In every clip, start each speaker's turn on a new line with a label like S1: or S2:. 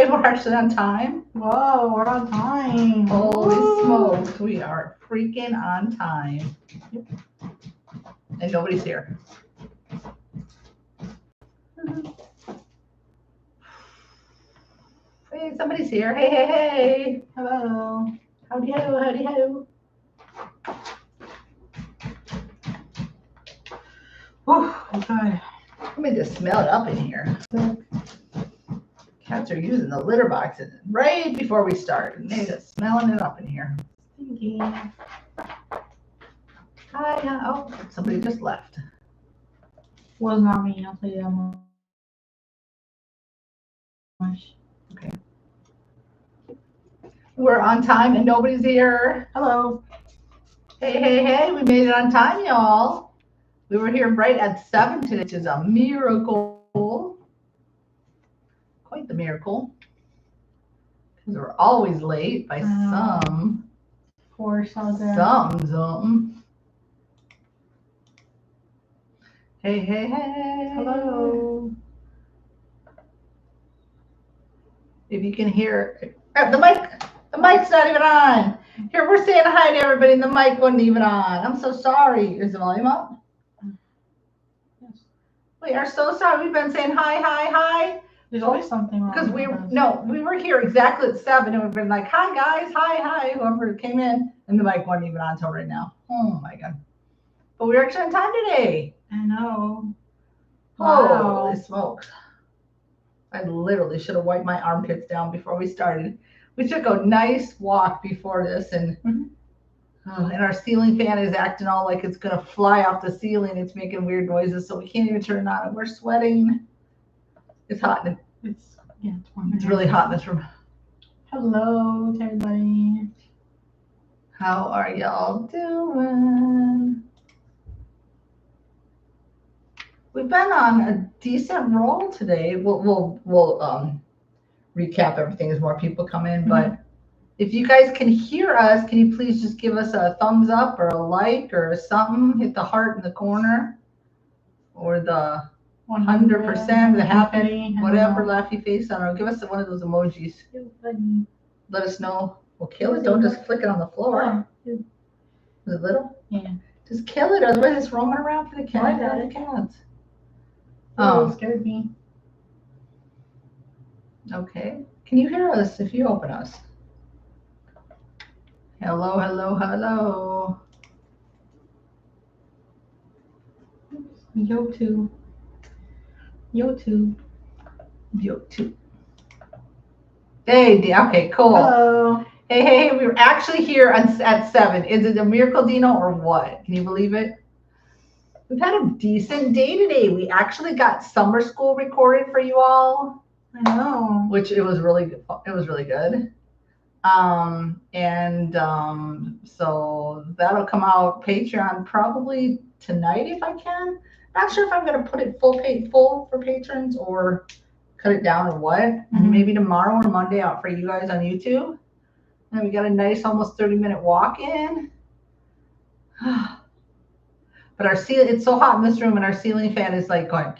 S1: hey, we're actually on time.
S2: Whoa, we're on time.
S1: Holy
S2: Woo.
S1: smokes, we are freaking on time. And nobody's here. Hey, somebody's here. Hey, hey, hey.
S2: Hello.
S1: Howdy ho, howdy ho.
S2: Whew, okay.
S1: Let me just smell it up in here. Cats are using the litter boxes right before we start. And they're just smelling it up in here.
S2: Stinky.
S1: Hi, oh, somebody just left.
S2: Was not me, I'll tell you that much.
S1: Okay. We're on time and nobody's here.
S2: Hello.
S1: Hey, hey, hey, we made it on time, y'all. We were here right at 7 today, which is a miracle. Quite the miracle. Because we're always late by some.
S2: Poor soldier.
S1: Something. Hey, hey, hey.
S2: Hello.
S1: If you can hear, the mic's not even on. Here, we're saying hi to everybody, and the mic wasn't even on. I'm so sorry. Is the volume up?
S2: Yes.
S1: We are so sorry. We've been saying hi, hi, hi.
S2: There's always something wrong.
S1: Because we were here exactly at 7, and we've been like, hi guys, hi, whoever came in, and the mic wasn't even on until right now. Oh my god. But we're actually on time today.
S2: I know.
S1: Wow. Holy
S2: Wow.
S1: smokes. I literally should have wiped my armpits down before we started. We took a nice walk before this, and and our ceiling fan is acting all like it's gonna fly off the ceiling. It's making weird noises, so we can't even turn it on. We're sweating. It's hot.
S2: It's warm.
S1: It's really hot in this room.
S2: Hello to everybody.
S1: How are y'all doing? We've been on a decent roll today. We'll recap everything as more people come in. But if you guys can hear us, can you please just give us a thumbs up or a like or something? Hit the heart in the corner or the 100%, the happy, whatever, laughy face. I don't know. Give us one of those emojis. Let us know. Well, kill it. Don't just flick it on the floor. Is it little?
S2: Yeah.
S1: Just kill it. Otherwise, it's roaming around for the cats.
S2: Oh, scared me.
S1: Okay. Can you hear us if you open us? Hello, hello, hello.
S2: Yo too.
S1: Hey, okay, cool.
S2: Hello.
S1: Hey, we were actually here at 7. Is it a miracle, Dino, or what? Can you believe it? We've had a decent day today. We actually got summer school recorded for you all.
S2: I know.
S1: Which it was really good. It was really good. So that'll come out Patreon probably tonight if I can. Not sure if I'm gonna put it full for patrons or cut it down or what. Maybe tomorrow or Monday out for you guys on YouTube. And we got a nice almost 30-minute walk in. But our ceiling, it's so hot in this room, and our ceiling fan is like going,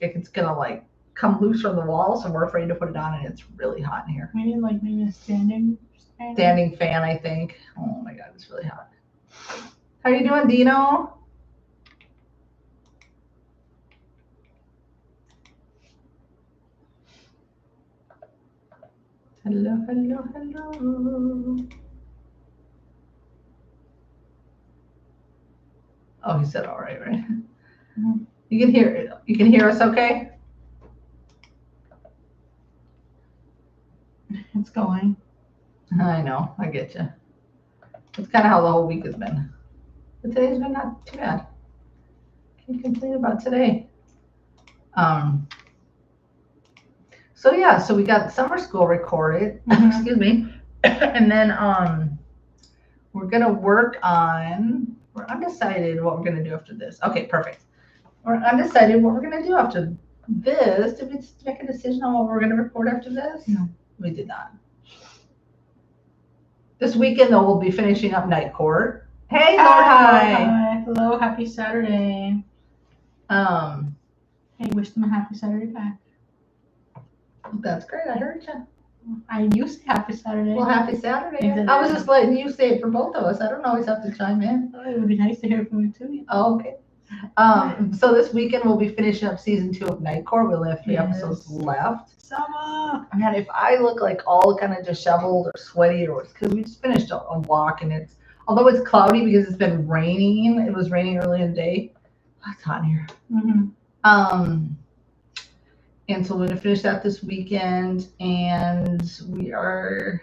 S1: it's gonna like come loose from the wall, so we're afraid to put it on, and it's really hot in here.
S2: Maybe a standing
S1: fan, I think. Oh my god, it's really hot. How you doing, Dino? Hello. Oh, he said all right. You can hear us okay?
S2: It's going.
S1: I know, I get you. It's kind of how the whole week has been. But today's been not too bad. Can't complain about today. So we got summer school recorded. Excuse me. And then we're gonna work on. We're undecided what we're gonna do after this. Okay, perfect. We're undecided what we're gonna do after this. Did we make a decision on what we're gonna record after this?
S2: No,
S1: we did not. This weekend though, we'll be finishing up night court. Hey, Lord, hi.
S2: Hello, happy Saturday.
S1: Hey,
S2: wish them a happy Saturday back.
S1: That's great. I heard you.
S2: You say happy Saturday.
S1: Well, happy Saturday.
S2: Exactly.
S1: I was just letting you say it for both of us. I don't always have to chime in.
S2: Oh, it would be nice to hear from you too.
S1: Oh, okay. So this weekend we'll be finishing up season 2 of Night Court. We only have 3 episodes left.
S2: Summer.
S1: Man, if I look like all kind of disheveled or sweaty, or because we just finished a walk and although it's cloudy because it's been raining. It was raining early in the day. Oh, it's hot in here. And so we're gonna finish that this weekend, and we are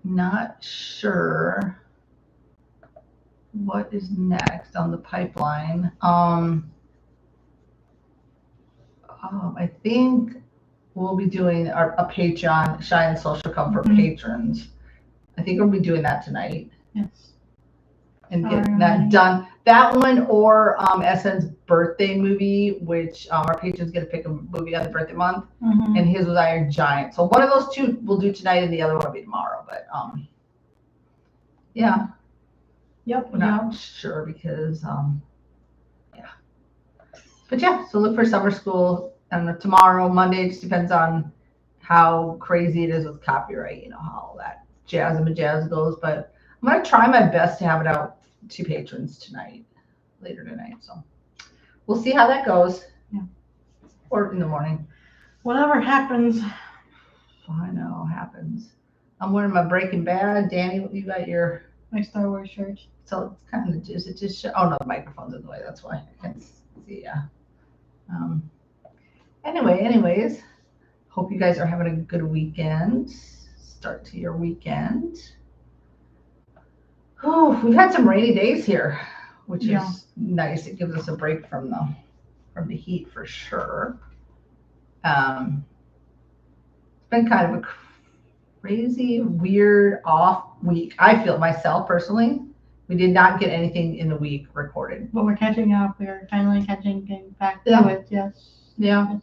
S1: not sure what is next on the pipeline. I think we'll be doing a Patreon Shine and Social Club for patrons. I think we'll be doing that tonight.
S2: Yes.
S1: And getting that done. That one or SN's birthday movie, which our patrons get to pick a movie on the birthday month, and his was Iron Giant. So one of those two we'll do tonight, and the other one will be tomorrow. But yeah.
S2: Yep.
S1: We're not sure because yeah. But yeah, so look for summer school and tomorrow, Monday. It just depends on how crazy it is with copyright. You know how all that jazz goes. But I'm gonna try my best to have it out to patrons later tonight. So we'll see how that goes.
S2: Yeah.
S1: Or in the morning.
S2: Whatever happens.
S1: I know happens. I'm wearing my Breaking Bad. Danny, you got
S2: my Star Wars shirt.
S1: So it's kind of just oh no, the microphone's in the way. That's why I can't see. Yeah. Anyways, hope you guys are having a good weekend. Start to your weekend. Oh, we've had some rainy days here, which is nice. It gives us a break from the heat for sure. It's been kind of a crazy, weird, off week. I feel myself personally. We did not get anything in the week recorded.
S2: But we're catching up. We're finally getting back to it. Yes.
S1: Yeah.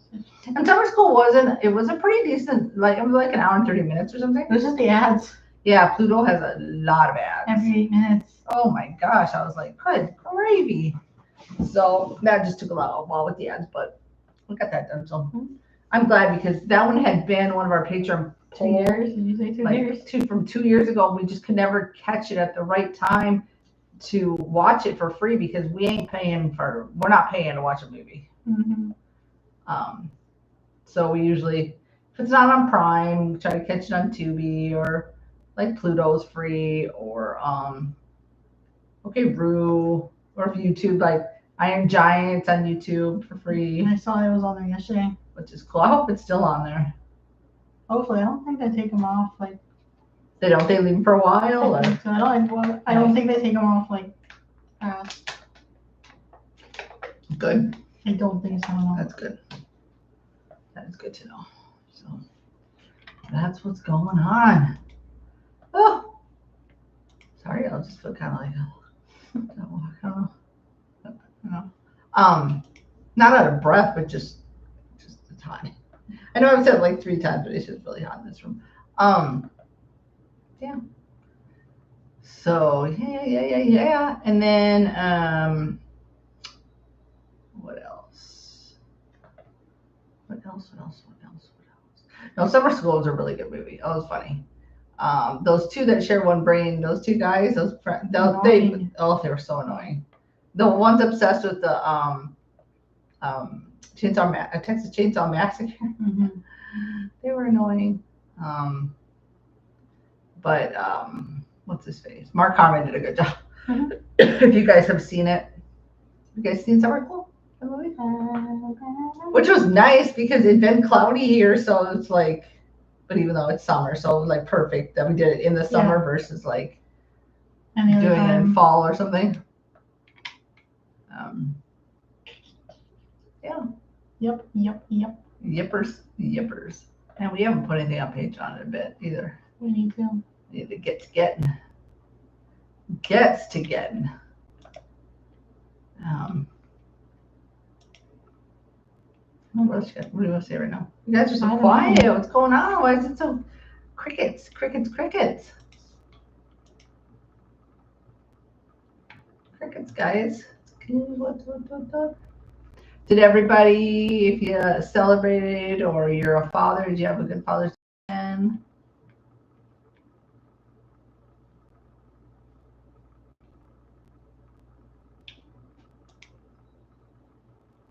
S1: And summer school it was a pretty decent, it was like an hour and 30 minutes or something.
S2: It was just the ads.
S1: Yeah, Pluto has a lot of ads.
S2: Every 8 minutes.
S1: Oh my gosh, I was like, good gravy. So that just took a while with the ads, but we got that done. So I'm glad because that one had been one of our Patreon polls.
S2: 2 years? Did you say 2 years?
S1: From 2 years ago, and we just could never catch it at the right time to watch it for free because we're not paying to watch a movie. So we usually, if it's not on Prime, we try to catch it on Tubi or like Pluto's free or Roo, or if YouTube, like Iron Giants on YouTube for free.
S2: I saw it was on there yesterday.
S1: Which is cool. I hope it's still on there.
S2: Hopefully, I don't think they take them off
S1: They leave them for a while.
S2: I think so. I don't think they take them off fast.
S1: Good.
S2: I don't think so. No.
S1: That's good. That is good to know. So that's what's going on. Oh, sorry, I'll just feel kind of I don't know. Not out of breath, but just it's hot. I know I've said it like 3 times, but it's just really hot in this room. Yeah. So yeah. And then what else? No, Summer School was a really good movie. Oh, it was funny. Those two that share one brain, those two guys, they were so annoying. The one's obsessed with the Texas Chainsaw Massacre. They were annoying. But what's his face? Mark Harmon did a good job. If you guys have seen it, you guys seen Summer School? Which was nice because it'd been cloudy here, so it's but even though it's summer, so it was perfect that we did it in the summer versus doing it in fall or something. Yeah.
S2: Yep.
S1: Yippers. And we haven't put anything on Patreon in a bit either.
S2: We need to.
S1: We need to get to getting. What do you want to say right now? You guys are so quiet. What's going on? Why is it so crickets? Crickets, guys. Did Did everybody, if you celebrated or you're a father, did you have a good Father's Day weekend?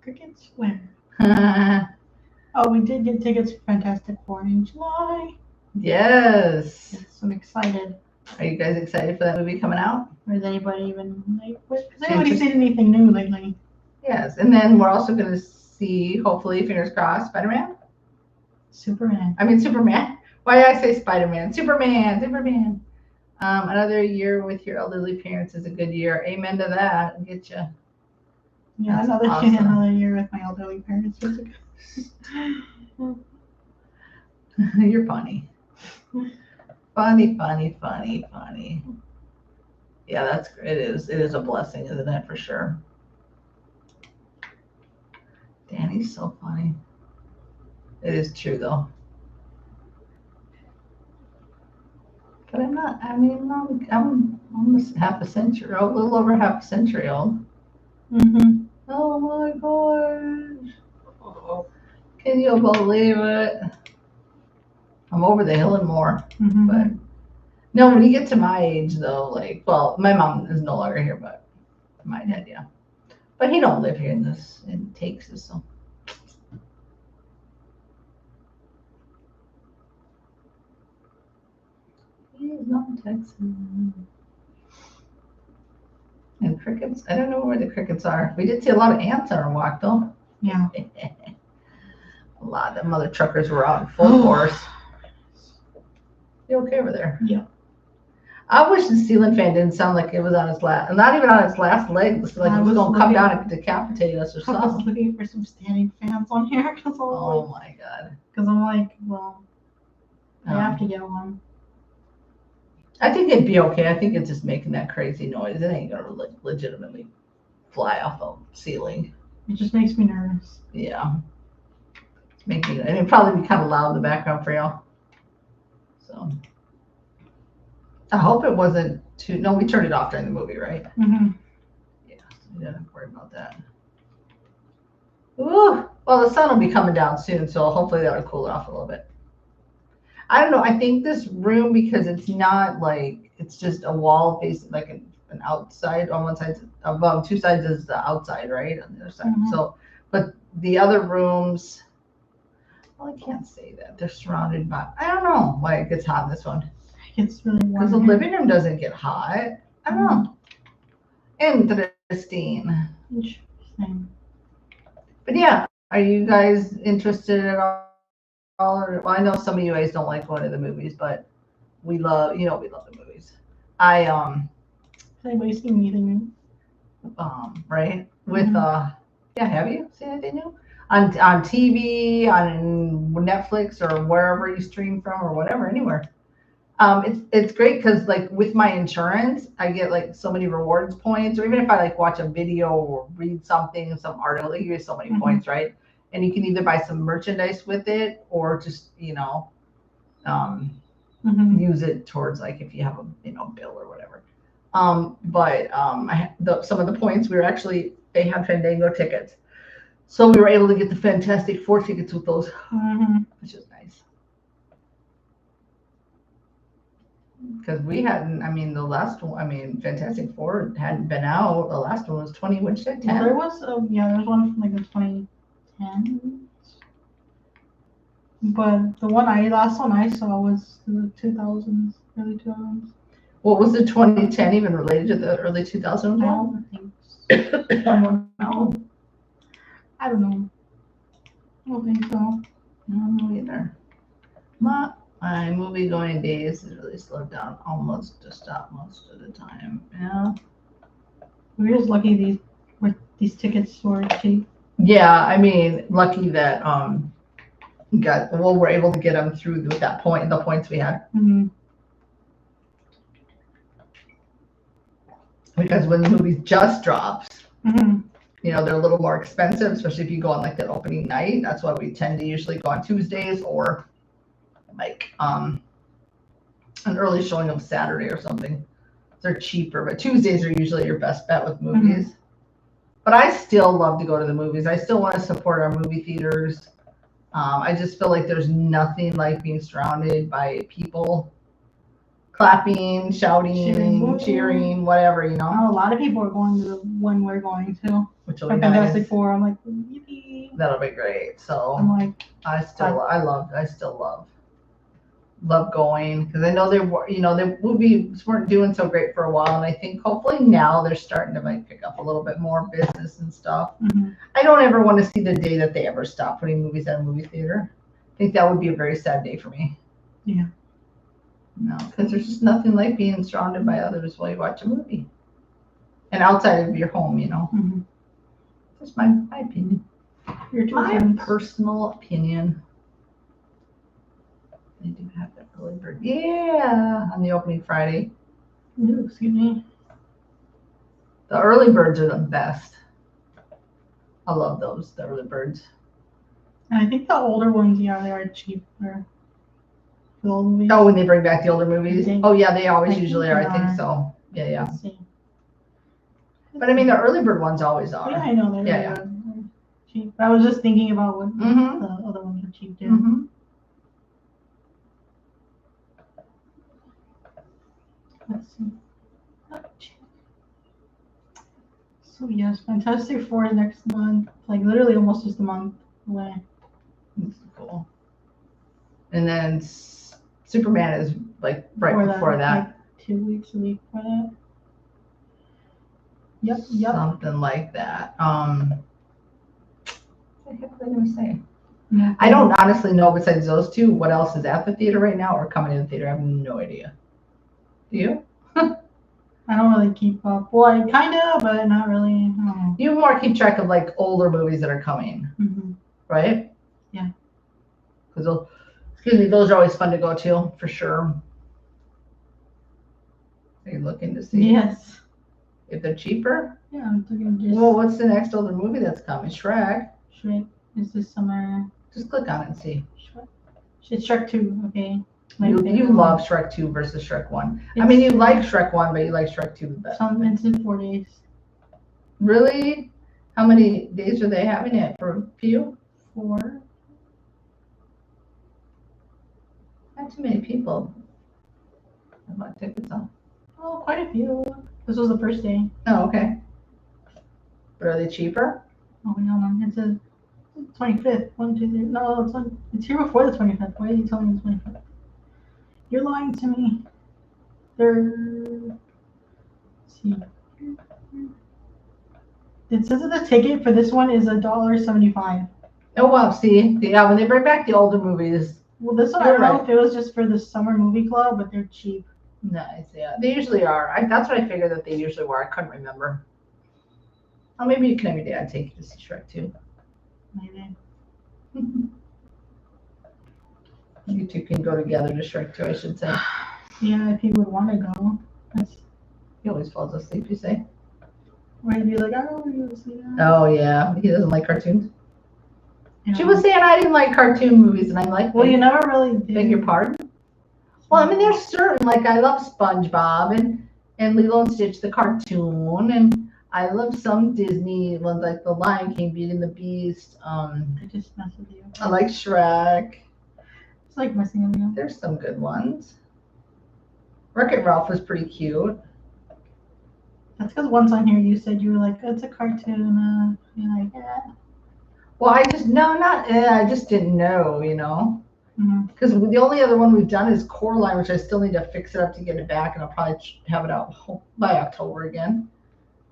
S2: Crickets win. Oh, we did get tickets for Fantastic Four in July.
S1: Yes.
S2: Yes, I'm excited.
S1: Are you guys excited for that movie coming out?
S2: Or is anybody even like? Has anybody seen anything new lately?
S1: Yes, and then we're also going to see, hopefully, fingers crossed, Spider-Man.
S2: Superman.
S1: I mean Superman. Why did I say Spider-Man? Superman. Another year with your elderly parents is a good year. Amen to that. Get you.
S2: Yeah,
S1: That's
S2: another
S1: awesome.
S2: another year with my elderly parents is a good.
S1: You're funny. Funny. Yeah, that's it is a blessing, isn't it, for sure? Danny's so funny. It is true though. But I'm not. I mean, I'm almost half a century old, a little over half a century old.
S2: Mm-hmm.
S1: Oh my gosh! Can you believe it? I'm over the hill and more.
S2: Mm-hmm.
S1: But no, when you get to my age though, like, well, my mom is no longer here, but my dad, yeah. But he don't live here in Texas, so. He's not in Texas. And crickets, I don't know where the crickets are. We did see a lot of ants on our walk though.
S2: Yeah.
S1: A lot of them other truckers were out in full force. You okay over there?
S2: Yeah.
S1: I wish the ceiling fan didn't sound like it was on its last, not even on its last leg. It's like it was going to come down and decapitate us or
S2: I was
S1: something.
S2: looking for some standing fans on here because
S1: My God.
S2: Because I'm like, well, I have to get one.
S1: I think it'd be okay. I think it's just making that crazy noise. It ain't gonna legitimately fly off the ceiling.
S2: It just makes me nervous.
S1: Yeah. It's making, and it'd probably be kind of loud in the background for y'all. So. I hope it wasn't too. No, we turned it off during the movie, right?
S2: Mm-hmm.
S1: Yeah, so we don't have to worry about that. Ooh, well, the sun will be coming down soon, so hopefully that'll cool it off a little bit. I don't know. I think this room, because it's not like it's just a wall facing like an outside on one side. Well, two sides is the outside, right? On the other side.
S2: Mm-hmm.
S1: So, but the other rooms. Well, I can't say that they're surrounded by. I don't know why it gets hot in this one.
S2: It's really warm.
S1: Because the living room doesn't get hot. I don't know. Interesting. But yeah, are you guys interested at all? Or, well, I know some of you guys don't like going to the movies, but we love the movies. Has
S2: anybody seen anything
S1: right? With yeah, have you seen anything new? On TV, on Netflix, or wherever you stream from, or whatever, anywhere. It's great because like with my insurance, I get like so many rewards points, or even if I like watch a video or read something, some article, they give you so many points, right? And you can either buy some merchandise with it or just use it towards like if you have a bill or whatever. Some of the points they had Fandango tickets, so we were able to get the Fantastic Four tickets with those, which is nice. Because we hadn't, the last one, Fantastic Four hadn't been out. The last one was 10.
S2: Well, there was, there's one from like the 2010s. But the last one I saw was the 2000s, early 2000s.
S1: What was the 2010 even related to the early 2000s?
S2: I don't think so. I don't know. I don't think so.
S1: I don't know either. My movie going days is really slowed down almost to stop most of the time. Yeah.
S2: We're just lucky these tickets were cheap.
S1: Yeah, lucky that we're able to get them through with the points we had.
S2: Mm-hmm.
S1: Because when the movie just drops,
S2: they're
S1: a little more expensive, especially if you go on like that opening night. That's why we tend to usually go on Tuesdays or like an early showing of Saturday or something. They're cheaper, but Tuesdays are usually your best bet with movies. But I still love to go to the movies. I still want to support our movie theaters. I just feel like there's nothing like being surrounded by people clapping, shouting, cheering, whatever, you know.
S2: Oh, a lot of people are going to the one we're going to.
S1: Which will be
S2: Fantastic
S1: nice.
S2: Four. I'm like, yippee.
S1: That'll be great. So
S2: I'm like,
S1: I still love going because I know they were, you know, the movies weren't doing so great for a while, and I think hopefully now they're starting to like pick up a little bit more business and stuff.
S2: mm-hmm.
S1: I don't ever want to see the day that they ever stop putting movies at a movie theater. I think that would be a very sad day for me.
S2: Yeah.
S1: No, because there's just nothing like being surrounded by others while you watch a movie. And outside of your home, you know.
S2: Mm-hmm.
S1: That's my opinion. My personal opinion. They do have that early bird. Yeah, on the opening Friday.
S2: Ooh, excuse me.
S1: The early birds are the best. I love those, the early birds.
S2: And I think the older ones, yeah, they are cheaper. The old movies.
S1: Oh, when they bring back the older movies? Oh, yeah, they always usually are. I think so. Yeah.
S2: Let's see.
S1: But I mean, the early bird ones always are.
S2: Yeah, I know. They're cheap. I was just thinking about what
S1: mm-hmm.
S2: the other ones are cheap too.
S1: Mm-hmm.
S2: Let's see. So yes, Fantastic Four is next month. Like literally almost just a month away.
S1: That's cool. And then Superman is like right before that.
S2: Like 2 weeks, a week before that. Yep.
S1: Something like that. What the heck was I going to say?
S2: Yeah.
S1: I don't honestly know besides those two what else is at the theater right now or coming in the theater. I have no idea. Do you?
S2: I don't really keep up. Well, I kind of, but not really.
S1: You more keep track of like older movies that are coming,
S2: mm-hmm.
S1: right?
S2: Yeah.
S1: Because those are always fun to go to for sure. Are you looking to see?
S2: Yes.
S1: If they're cheaper?
S2: Yeah, I'm looking just.
S1: Well, what's the next older movie that's coming? Shrek.
S2: Shrek is this summer.
S1: Just click on it and see.
S2: It's Shrek 2, okay.
S1: You love Shrek 2 versus Shrek 1. I mean, you like Shrek 1, but you like Shrek 2 the best.
S2: It's in 4 days.
S1: Really? How many days are they having it? For a few?
S2: 4.
S1: Not too many people. I bought tickets on.
S2: Oh, quite a few. This was the first day.
S1: Oh, okay. But are they cheaper?
S2: Oh, wait, hold on. It's a 25th. 1, 2, 3. No, it's here before the 25th. Why are you telling me the 25th? You're lying to me. Let's see. It says that the ticket for this one is $1.75.
S1: Oh, wow. See? Yeah, when they bring back the older movies.
S2: Well, this one, I don't know if it was just for the summer movie club, but they're cheap.
S1: Nice, yeah. They usually are. That's what I figured that they usually were. I couldn't remember. Oh, maybe you can every day I'd take you to see Shrek 2.
S2: Maybe.
S1: You two can go together to Shrek 2, I should say.
S2: Yeah, if he would want to go.
S1: He always falls asleep, you say?
S2: Or he'd be like, I don't want to go see that.
S1: Oh, yeah. He doesn't like cartoons? Yeah. She was saying I didn't like cartoon movies, and I'm like,
S2: well, you never really did.
S1: Beg your pardon? Well, I mean, there's certain, like, I love SpongeBob and Lilo and Stitch, the cartoon, and I love some Disney ones, like The Lion King, Beauty and the Beast.
S2: I just mess with you.
S1: I like Shrek.
S2: It's like messing with you.
S1: There's some good ones. Wreck-It Ralph was pretty cute.
S2: That's because once on here you said you were like, it's a cartoon. You're like, yeah.
S1: Well, I just didn't know, you know. Because the only other one we've done is Coraline, which I still need to fix it up to get it back, and I'll probably have it out by October again.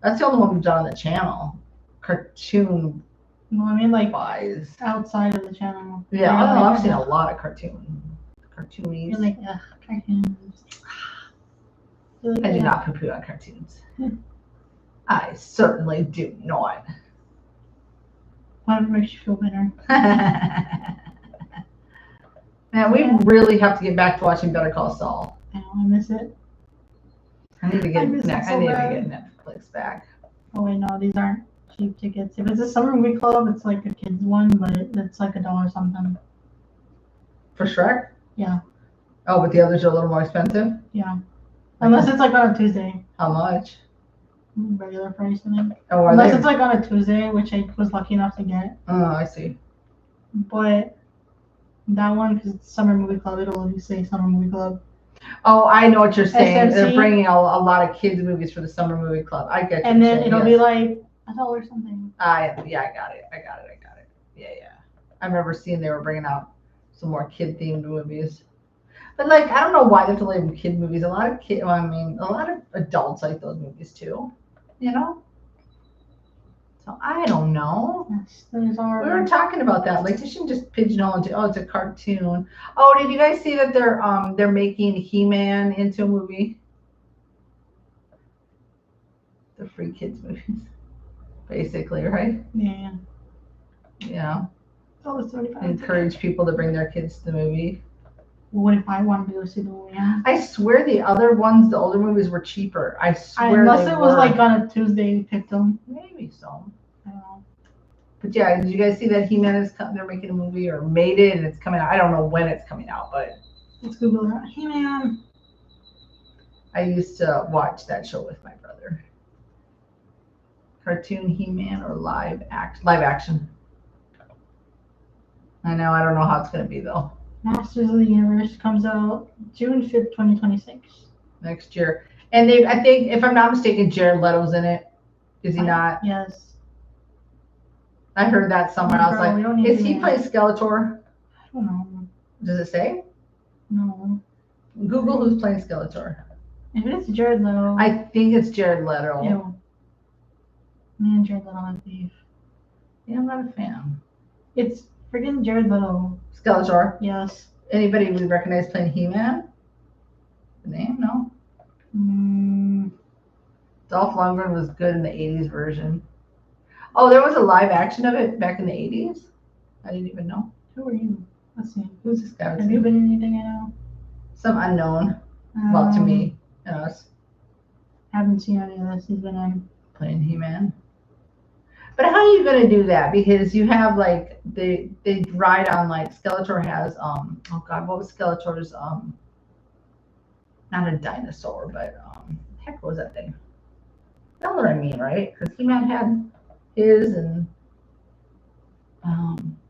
S1: That's the only one we've done on the channel. Cartoon.
S2: Well, I mean, like,
S1: wise.
S2: Outside of the channel.
S1: Yeah, I've seen a lot of cartoonies.
S2: You're like, ugh, cartoons.
S1: I do not poo-poo on cartoons. I certainly do not.
S2: Whatever makes you feel better.
S1: Man, we really have to get back to watching Better Call Saul.
S2: I know, I miss it.
S1: I need to get Netflix back.
S2: Oh wait, no, these aren't cheap tickets. If it's a summer movie club, it's like a kids one, but it's like $1 something.
S1: For Shrek?
S2: Yeah.
S1: Oh, but the others are a little more expensive?
S2: Yeah. Unless it's like on a Tuesday.
S1: How much?
S2: regular price, I think.
S1: Oh, are
S2: Unless
S1: they?
S2: it's like on a Tuesday, which I was lucky enough to get.
S1: Oh, I see.
S2: But that one, because it's Summer Movie Club, it'll only say Summer Movie Club.
S1: Oh, I know what you're saying. They're
S2: SMC.
S1: bringing a lot of kids movies for the summer movie club. I get you.
S2: And then it'll be like $1 something.
S1: I got it. Yeah. I remember seeing they were bringing out some more kid themed movies. But like, I don't know why they're label kid movies. A lot of a lot of adults like those movies too. You know. So I don't know.
S2: Yes, those are.
S1: We were talking about that. Like, they shouldn't just pigeonhole into, oh, it's a cartoon. Oh, did you guys see that they're making He-Man into a movie? The free kids movies, basically, right?
S2: Yeah.
S1: Yeah.
S2: Oh, it's $35.
S1: Encourage people to bring their kids to the movie.
S2: What if I wanted to go see the movie? Yeah.
S1: I swear the other ones, the older movies, were cheaper. I swear
S2: Unless
S1: they
S2: it was
S1: were.
S2: like on a Tuesday, we picked them.
S1: Maybe so.
S2: I don't know.
S1: But yeah, did you guys see that He-Man is they're making a movie or made it and it's coming out? I don't know when it's coming out, but
S2: Let's Google that. He-Man.
S1: I used to watch that show with my brother. Cartoon He-Man or live action. I know. I don't know how it's gonna be though.
S2: Masters of the Universe comes out June 5th, 2026.
S1: Next year, and I think, if I'm not mistaken, Jared Leto's in it. Is he not?
S2: Yes.
S1: I heard that somewhere. I was like, is he playing Skeletor?
S2: I don't know.
S1: Does it say?
S2: No.
S1: Google who's playing Skeletor.
S2: If it's Jared Leto.
S1: I think it's Jared Leto.
S2: Ew. Me and Jared Leto have beef.
S1: Yeah, I'm not a fan.
S2: It's freaking Jared Leto.
S1: Skeletor.
S2: Yes.
S1: Anybody we recognize playing He-Man? The name? No. Dolph Lundgren was good in the 80s version. Oh, there was a live action of it back in the 80s? I didn't even know.
S2: Who are you? Let's see.
S1: Who's this guy?
S2: Have you been in anything I know?
S1: Some unknown. Well, to me and us.
S2: Haven't seen any of this. He's been in.
S1: Playing He-Man. But how are you going to do that? Because you have like, they ride on like, Skeletor has, oh God, what was Skeletor's, not a dinosaur, but, heck, what was that thing? You know what I mean, right? Because He-Man had his and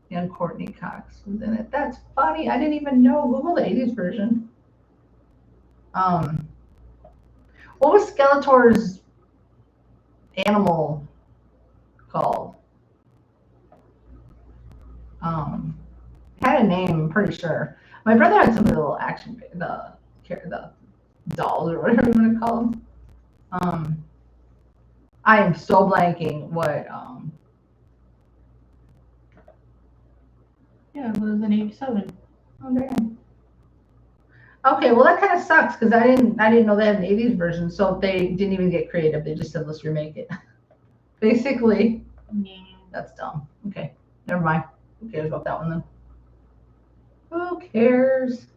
S1: young Courtney Cox was in it. That's funny. I didn't even know. Google the 80s version. What was Skeletor's animal called? Had a name, I'm pretty sure. My brother had some of the little action, the dolls or whatever you want to call them. I am so blanking what.
S2: Yeah, it was in 87.
S1: Oh damn. Okay, well that kind of sucks because I didn't know they had an 80s version, so they didn't even get creative. They just said let's remake it. Basically.
S2: Yeah.
S1: That's dumb. Okay, never mind. Who cares about that one then? Who cares?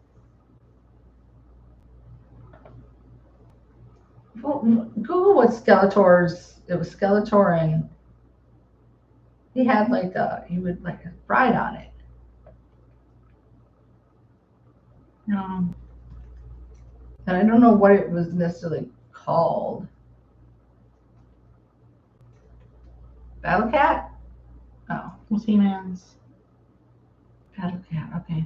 S1: Well, Google what Skeletor's. It was Skeletor and he had like he would like ride on it. And I don't know what it was necessarily called. Battle Cat? Oh.
S2: Was He-Man's.
S1: Battle Cat, okay.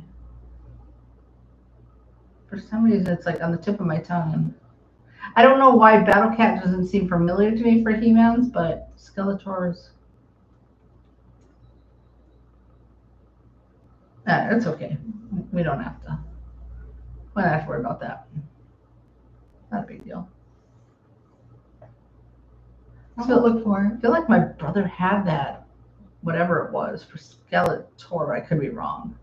S1: For some reason, it's like on the tip of my tongue. I don't know why Battle Cat doesn't seem familiar to me for He-Man's, but Skeletor's. It's okay. We don't have to. We don't have to worry about that. Not a big deal.
S2: I'm gonna look for it.
S1: I feel like my brother had that, whatever it was, for Skeletor. I could be wrong.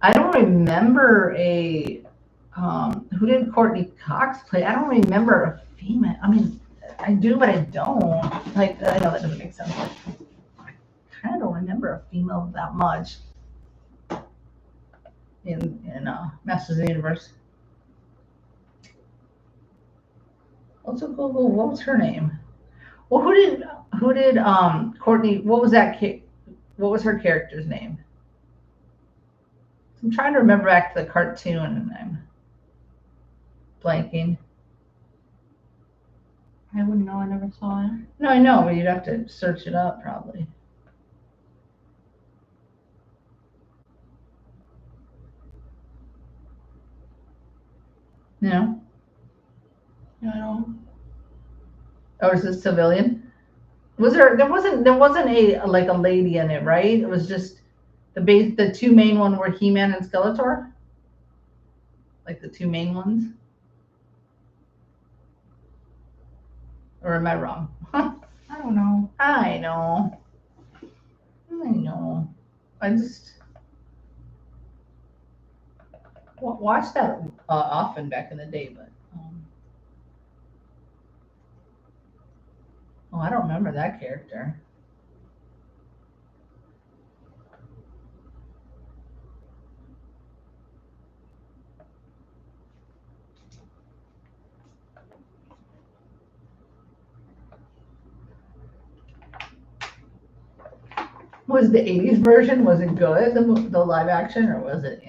S1: I don't remember who did Courtney Cox play? I don't remember a female. I mean, I do, but I don't. Like, I know that doesn't make sense. But I kind of don't remember a female that much in Masters of the Universe. Also Google, what was her name? Well, who did Courtney? What was her character's name? I'm trying to remember back to the cartoon and I'm blanking.
S2: I wouldn't know. I never saw it.
S1: No, I know, but you'd have to search it up probably. No?
S2: No, I don't.
S1: Or is this civilian? There wasn't a like a lady in it, right? It was just the two main one were He-Man and Skeletor? Like the two main ones? Or am I wrong?
S2: I don't know.
S1: I know. I just watched that often back in the day, but I don't remember that character. Was the 80s version, was it good, the live action, or was it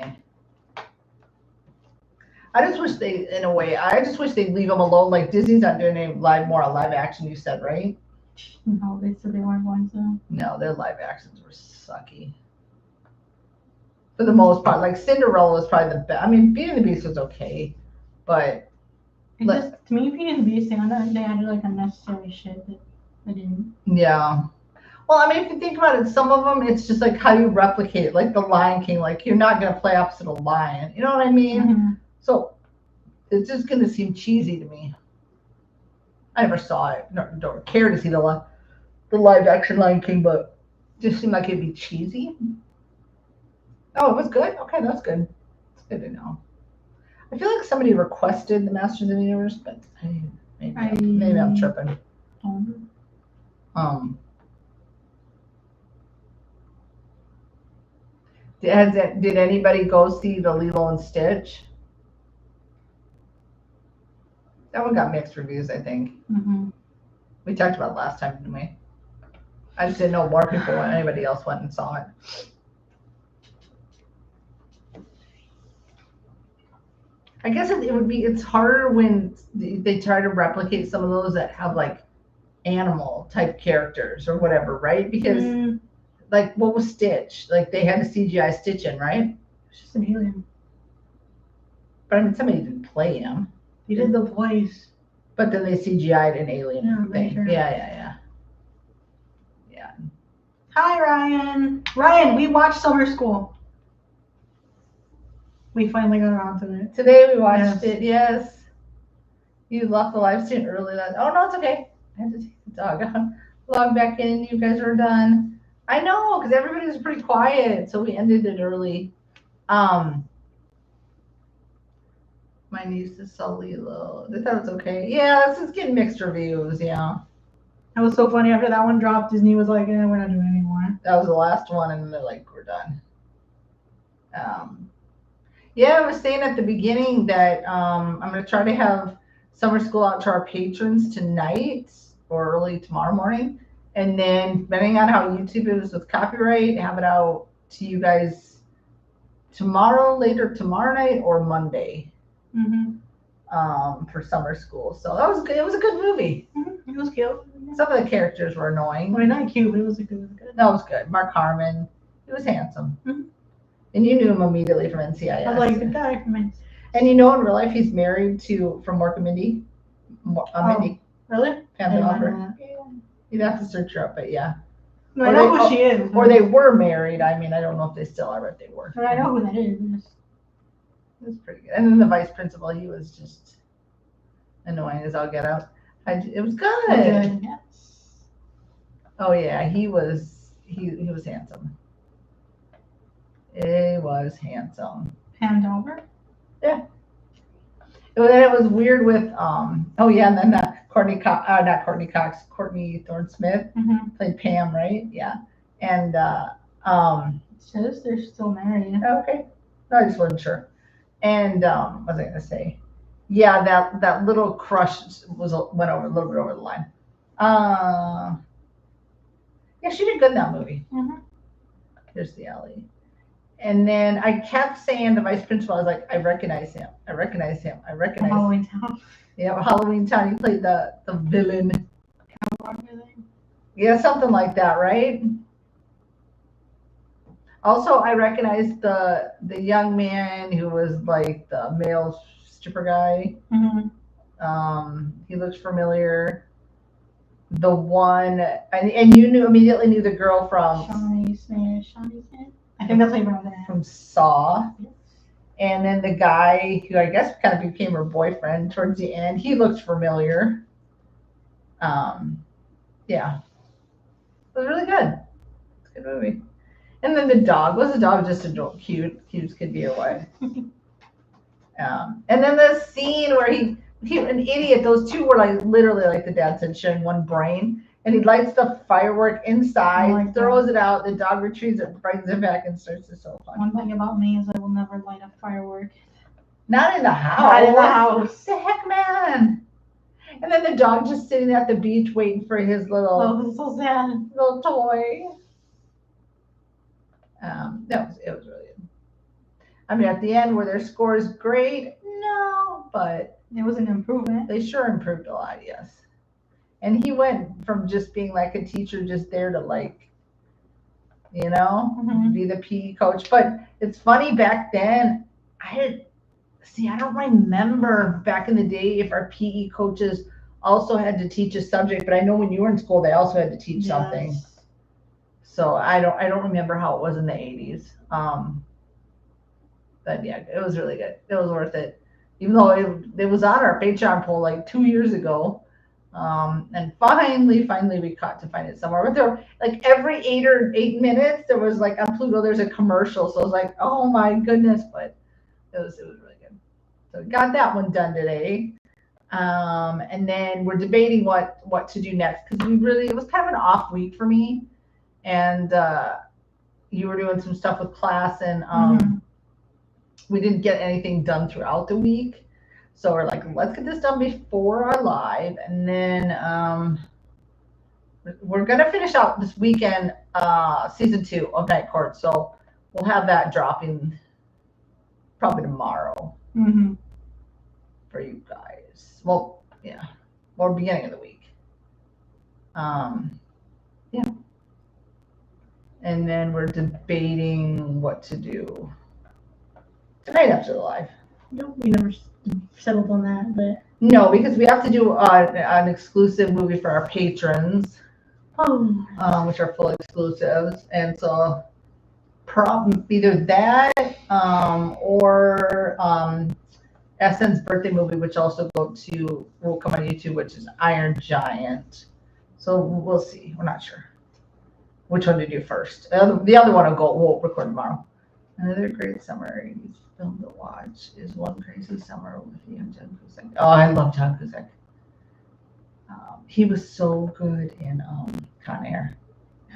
S1: I just wish I just wish they'd leave them alone. Like Disney's not doing any more live action, you said, right?
S2: No, they said they weren't going to.
S1: No, their live actions were sucky. For the most part, like Cinderella was probably the best. I mean, Beauty and the Beast was okay, but
S2: to me, Beauty and the Beast, they added like unnecessary shit that I didn't.
S1: Yeah. Well, I mean, if you think about it, some of them, it's just like how you replicate it, like the Lion King. Like you're not gonna play opposite a lion. You know what I mean?
S2: Mm-hmm.
S1: So it's just gonna seem cheesy to me. I never saw it. No, don't care to see the live action Lion King, but it just seemed like it'd be cheesy. Oh, it was good. Okay, that's good. It's good to know. I feel like somebody requested the Masters of the Universe, but maybe I'm tripping. Did anybody go see the Lilo and Stitch? That one got mixed reviews, I think.
S2: Mm-hmm.
S1: We talked about it last time, didn't we? I just didn't know more people when anybody else went and saw it. I guess it's harder when they try to replicate some of those that have like animal type characters or whatever, right? Because like what was Stitch? Like they had a CGI Stitch in, right?
S2: It's just an alien.
S1: But I mean, somebody didn't play him.
S2: He did the voice.
S1: But then they CGI'd an alien thing.
S2: Sure.
S1: Yeah.
S2: Hi, Ryan. Ryan, we watched Summer School. We finally got around to it.
S1: Today we watched it, yes. You left the live stream early. Oh, no, it's okay. I had to take the dog out. Log back in. You guys are done. I know, because everybody was pretty quiet, so we ended it early. My niece saw Lilo. They thought it was okay. Yeah, it's getting mixed reviews, yeah.
S2: That was so funny. After that one dropped, Disney was like, we're not doing it anymore.
S1: That was the last one, and they're like, we're done. Yeah, I was saying at the beginning that I'm going to try to have Summer School out to our patrons tonight or early tomorrow morning. And then, depending on how YouTube is with copyright, have it out to you guys later tomorrow night or Monday. For Summer School. So that was good. It was a good movie.
S2: Mm-hmm. It was cute.
S1: Some of the characters were annoying.
S2: I mean, not cute, but it was good.
S1: That was good. Mark Harmon. He was handsome.
S2: Mm-hmm.
S1: And you knew him immediately from NCIS.
S2: I was like, the guy from NCIS.
S1: And in real life, he's married from Mork and Mindy. Mindy.
S2: Really?
S1: Family Offer. Yeah. You'd have to search her up, but yeah.
S2: No, I know who she is.
S1: Or they were married. I mean, I don't know if they still are, but they were.
S2: But I know who that is.
S1: It was pretty good. And then the vice principal, he was just annoying as all get out. It was good.
S2: Yes.
S1: Oh yeah, he was handsome. He was handsome.
S2: Pammed over?
S1: Yeah. It was weird with and then Courtney Thorne Smith played Pam, right? Yeah. And
S2: it says they're still married.
S1: Okay. No, I just wasn't sure. And what was I gonna say? Yeah, that little crush went over a little bit over the line. Yeah, she did good in that movie. Here's the alley. And then I kept saying to vice principal, I was like, I recognize him. I recognize him. I recognize him.
S2: Halloween Town.
S1: Yeah, Halloween Town. He played the villain.
S2: Cowboy villain.
S1: Yeah, something like that, right? Also, I recognized the young man who was like the male stripper guy. He looks familiar. The one, and you immediately knew the girl from
S2: Shawnee Smith. I think that's how you pronounce it.
S1: from Saw. And then the guy who I guess kind of became her boyfriend towards the end, he looked familiar. Yeah, it was really good. It's a good movie. And then the dog, was the dog just cute as could be or what? And then the scene where he an idiot. Those two were like literally, like the dad said, sharing one brain. And he lights the firework inside, throws it out. The dog retrieves it, brings it back, and starts to so fun.
S2: One thing about me is I will never light a firework.
S1: Not in the house.
S2: Not in the house.
S1: The heck, man. And then the dog just sitting at the beach waiting for his little,
S2: so sad.
S1: Little toy. It was really good. I mean, at the end, were their scores great? No, but
S2: it was an improvement.
S1: They sure improved a lot, yes. And he went from just being like a teacher, just there to like, be the PE coach. But it's funny, back then, I don't remember back in the day if our PE coaches also had to teach a subject, but I know when you were in school, they also had to teach something. So I don't remember how it was in the 80s. But yeah, it was really good. It was worth it. Even though it was on our Patreon poll like 2 years ago. And finally we caught to find it somewhere. But there, like every 8 minutes, there was like on Pluto, there's a commercial. So I was like, oh my goodness. But it was really good. So we got that one done today. And then we're debating what to do next, because it was kind of an off week for me. And you were doing some stuff with class, and we didn't get anything done throughout the week. So we're like, let's get this done before our live. And then we're going to finish out this weekend season 2 of Night Court. So we'll have that dropping probably tomorrow for you guys. Well, yeah, or beginning of the week. Yeah. And then we're debating what to do tonight after the live.
S2: Nope, we never settled on that, but
S1: no, because we have to do an exclusive movie for our patrons, which are full exclusives, and so either that or Essence birthday movie, which also will come on YouTube, which is Iron Giant. So we'll see. We're not sure which one to do first. The other one we'll record tomorrow. Another great summer film to watch is One Crazy Summer with you and John Cusack. Oh, I love John Cusack. He was so good in Con Air.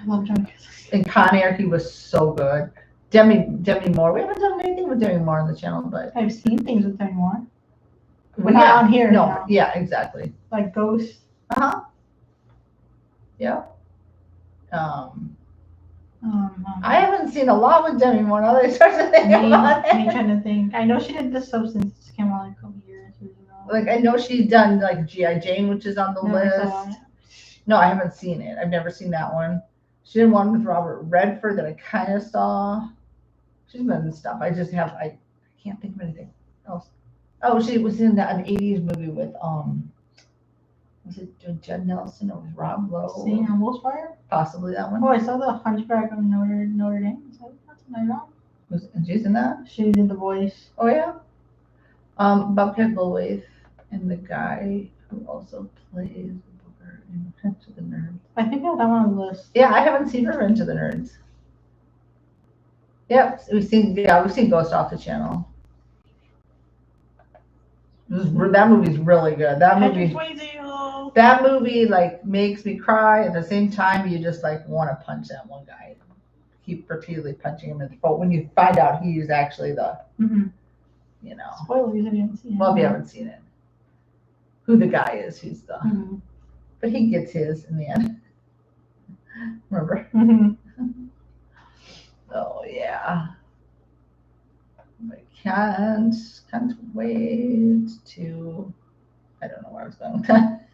S2: I love John Cusack.
S1: In Con Air, he was so good. Demi Moore. We haven't done anything with Demi Moore on the channel, but
S2: I've seen things with Demi Moore. We're not on here.
S1: No. Yeah, exactly.
S2: Like Ghost.
S1: Yeah. I haven't seen a lot with Demi Moore. Now that I start to think about it.
S2: Me trying to think. I know she did The Substance. It came out like a couple years ago.
S1: Like I know she's done like G.I. Jane, which is on the list. No, I haven't seen it. I've never seen that one. She did one with Robert Redford that I kind of saw. She's been in stuff. I can't think of anything else. Oh, she was in an 80s movie with was it Judd Nelson or was Rob Lowe?
S2: Seeing Almost Fire?
S1: Possibly that one.
S2: Oh, I saw the Hunchback of Notre Dame. That's not wrong.
S1: Was she's in that?
S2: She did the voice.
S1: Oh yeah. Bobcat Goldthwait and the guy who also plays Booker in Revenge of the Nerds.
S2: I think I have that one on the list.
S1: Yeah, I haven't seen Revenge of the Nerds. Yep, we've seen Ghost off the channel. That movie's really good. That movie like makes me cry. At the same time, you just like want to punch that one guy. Keep repeatedly punching him in the throat when you find out he's actually the,
S2: Spoilers if you haven't seen it.
S1: Well, if you haven't seen it, who the guy is, who's the, but he gets his in the end. Remember? Oh yeah. Can't wait to. I don't know where I was going with that.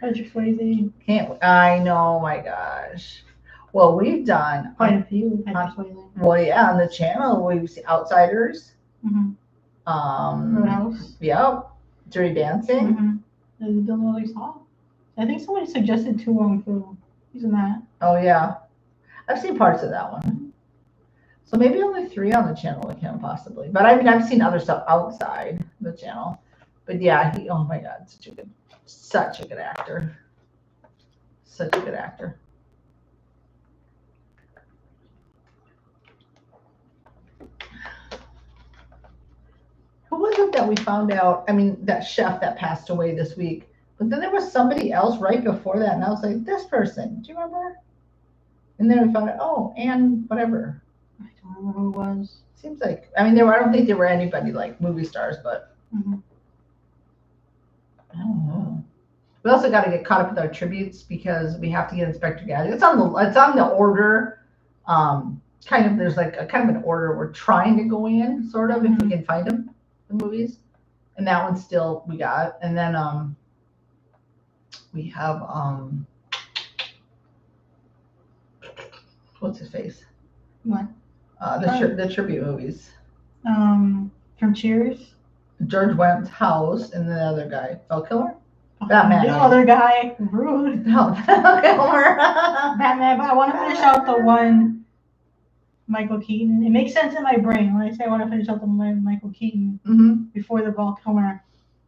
S2: Patrick Swayze.
S1: Can't. I know. My gosh. Well, we've done
S2: Quite a few. Patrick Swayze.
S1: Well, yeah, on the channel we've seen Outsiders.
S2: Mm-hmm. Roadhouse.
S1: Yep. Dirty Dancing.
S2: Mm-hmm. I don't know what I saw. I think somebody suggested Tu Wong Fu. He's in that.
S1: Oh yeah, I've seen parts of that one. So maybe only 3 on the channel we can possibly. But I mean, I've seen other stuff outside the channel. But yeah, he. Oh my God, such a good actor. Such a good actor. Who was it that we found out? I mean, that chef that passed away this week. But then there was somebody else right before that, and I was like, this person. Do you remember? And then we found out, oh, and whatever.
S2: I don't remember who it was.
S1: Seems like, I mean, I don't think there were anybody like movie stars, but I don't know. We also got to get caught up with our tributes because we have to get Inspector Gadget. It's on the order. Kind of there's like a kind of an order we're trying to go in, sort of, if we can find them, the movies. And that one still we got. And then we have what's his face?
S2: What?
S1: The tribute movies.
S2: From Cheers.
S1: George Wendt's house, and the other guy, Fell Killer. Batman.
S2: The other guy, rude.
S1: No, Fell Killer.
S2: Batman. But I want to finish out the one. Michael Keaton. It makes sense in my brain when I say I want to finish out the one Michael Keaton before the Val Kilmer.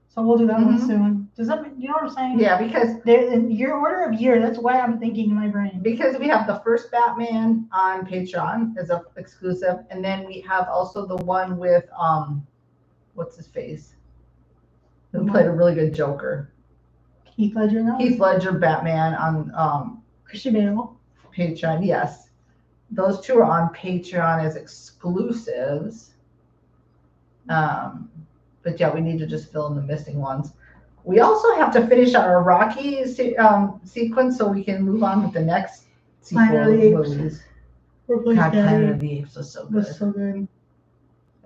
S2: So we'll do that one soon. Does that? You know what I'm saying?
S1: Yeah, because
S2: in your order of year, that's why I'm thinking in my brain.
S1: Because we have the first Batman on Patreon as an exclusive, and then we have also the one with what's his face? Who played a really good Joker?
S2: Heath Ledger. Now?
S1: Heath Ledger Batman on
S2: Christian Bale.
S1: Patreon. Yes, those 2 are on Patreon as exclusives. But yeah, we need to just fill in the missing ones. We also have to finish our Rocky sequence so we can move on with the next sequel movies. God, Planet of the Apes was so good.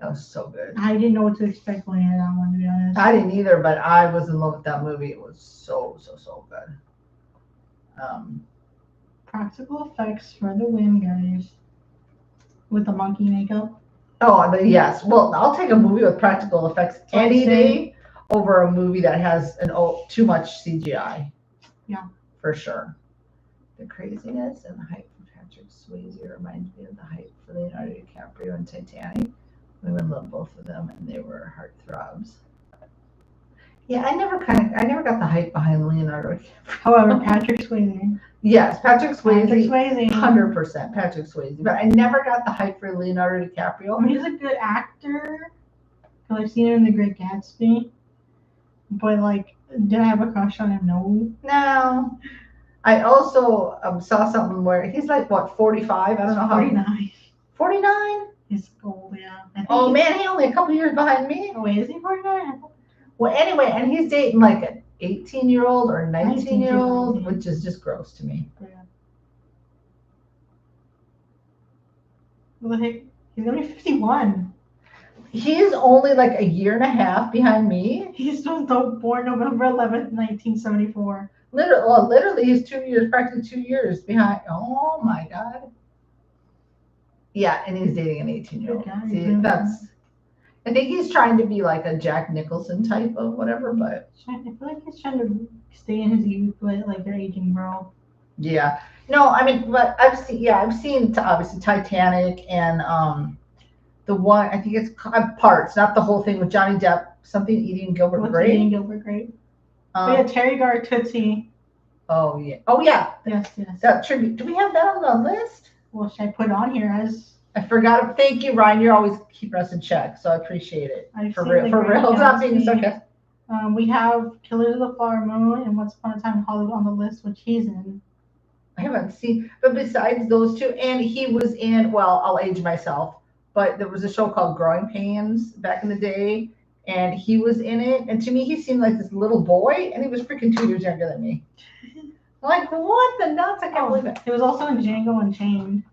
S1: That was so good.
S2: I didn't know what to expect going into that one, to be honest.
S1: I didn't either, but I was in love with that movie. It was so good.
S2: Practical effects for the win, guys. With the monkey makeup.
S1: Oh, yes. Well, I'll take a movie with practical effects any day over a movie that has too much CGI.
S2: Yeah.
S1: For sure. The craziness and the hype for Patrick Swayze reminds me of the hype for Leonardo DiCaprio and Titanic. Women love both of them, and they were heartthrobs. Yeah, I never got the hype behind Leonardo DiCaprio.
S2: However, Patrick Swayze.
S1: Yes, Patrick Swayze.
S2: 100%
S1: Patrick Swayze. But I never got the hype for Leonardo DiCaprio.
S2: I mean, he's a good actor. Because I've seen him in The Great Gatsby. But, like, did I have a crush on him?
S1: No. I also saw something where he's like, what, 45? I don't know how.
S2: 49.
S1: 49?
S2: He's old, yeah.
S1: Oh, man, he's only a couple years behind me.
S2: Oh, wait, is he 49?
S1: Well, anyway, and he's dating like an 18-year-old or 19-year-old, which is just gross to me.
S2: Yeah. Well, heck, he's going to be 51.
S1: He's only like a year and a half behind me.
S2: He's born November 11th, 1974.
S1: Literally, he's 2 years, practically 2 years behind. Oh, my God. Yeah, and he's dating an 18-year-old. See, I think he's trying to be like a Jack Nicholson type of whatever, but
S2: I feel like he's trying to stay in his youth, but like they're aging, bro.
S1: Yeah. No, I mean, but I've seen obviously Titanic and the one, I think it's parts, not the whole thing, with Johnny Depp, something eating Gilbert Grape.
S2: Eating Gilbert Grape. Yeah, Terry Gar Tootsie.
S1: Oh yeah. Oh yeah.
S2: Yes.
S1: That tribute. Do we have that on the list?
S2: Well, should I put it on here as?
S1: I forgot. Thank you, Ryan. You're always keeping us in check, so I appreciate it. For real. It's not being sarcastic.
S2: We have Killers of the Flower Moon and Once Upon a Time in Hollywood on the list, which he's in.
S1: I haven't seen, but besides those 2, and he was in, well, I'll age myself, but there was a show called Growing Pains back in the day, and he was in it, and to me, he seemed like this little boy, and he was freaking 2 years younger than me. Like, what the nuts? I can't believe it.
S2: He was also in Django Unchained.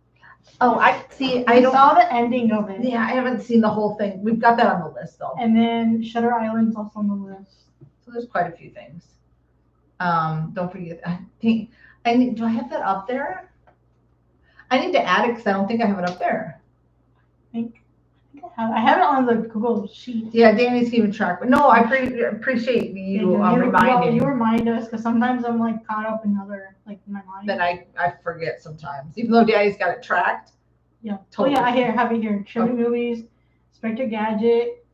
S1: Oh, I see.
S2: I saw the ending of it.
S1: Yeah, I haven't seen the whole thing. We've got that on the list though.
S2: And then Shutter Island's also on the list.
S1: So there's quite a few things. Don't forget. I think I need. Do I have that up there? I need to add it because I don't think I have it up there.
S2: I have it on the Google sheet.
S1: Yeah, Danny's keeping track. But no, I appreciate you reminding.
S2: You remind us because sometimes I'm like caught up in other in my mind.
S1: That I forget sometimes, even though Danny's got it tracked.
S2: Yeah. Totally. Oh yeah, I have it here. Chili movies, Inspector Gadget,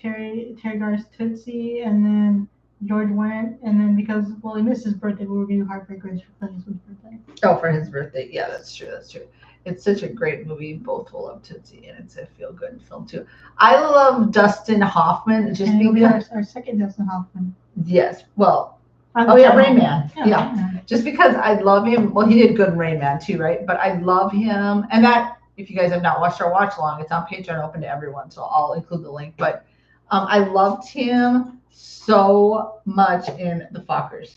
S2: Terry Gar's Tootsie, and then George went, and then because he missed his birthday, we'll review Heartbreakers for Clint Eastwood's birthday.
S1: Oh, for his birthday. Yeah, that's true. That's true. It's such a great movie. Both will love Tootsie, and it's a feel-good film too. I love Dustin Hoffman just because
S2: our second Dustin Hoffman.
S1: Yes. Well. Oh yeah, Rain Man. Yeah. Just because I love him. Well, he did good in Rain Man too, right? But I love him, and that if you guys have not watched our watch along, it's on Patreon, open to everyone, so I'll include the link. But I loved him so much in The Fockers.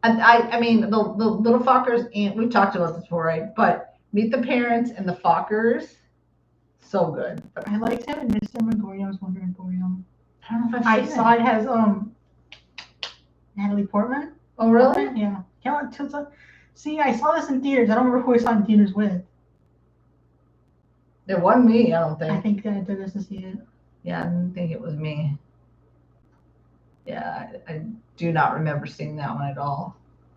S1: I mean, the little Fockers, and we've talked about this before, right? But Meet the Parents and The Fockers, so good.
S2: I liked him in Mr. Megorium's Wonder Emporium.
S1: I don't know if I
S2: saw it has Natalie Portman.
S1: Oh really?
S2: Yeah. See, I saw this in theaters. I don't remember who I saw in theaters with.
S1: It wasn't me, I don't think.
S2: I think I took us to see it.
S1: Yeah, I didn't think it was me. Yeah, I do not remember seeing that one at all.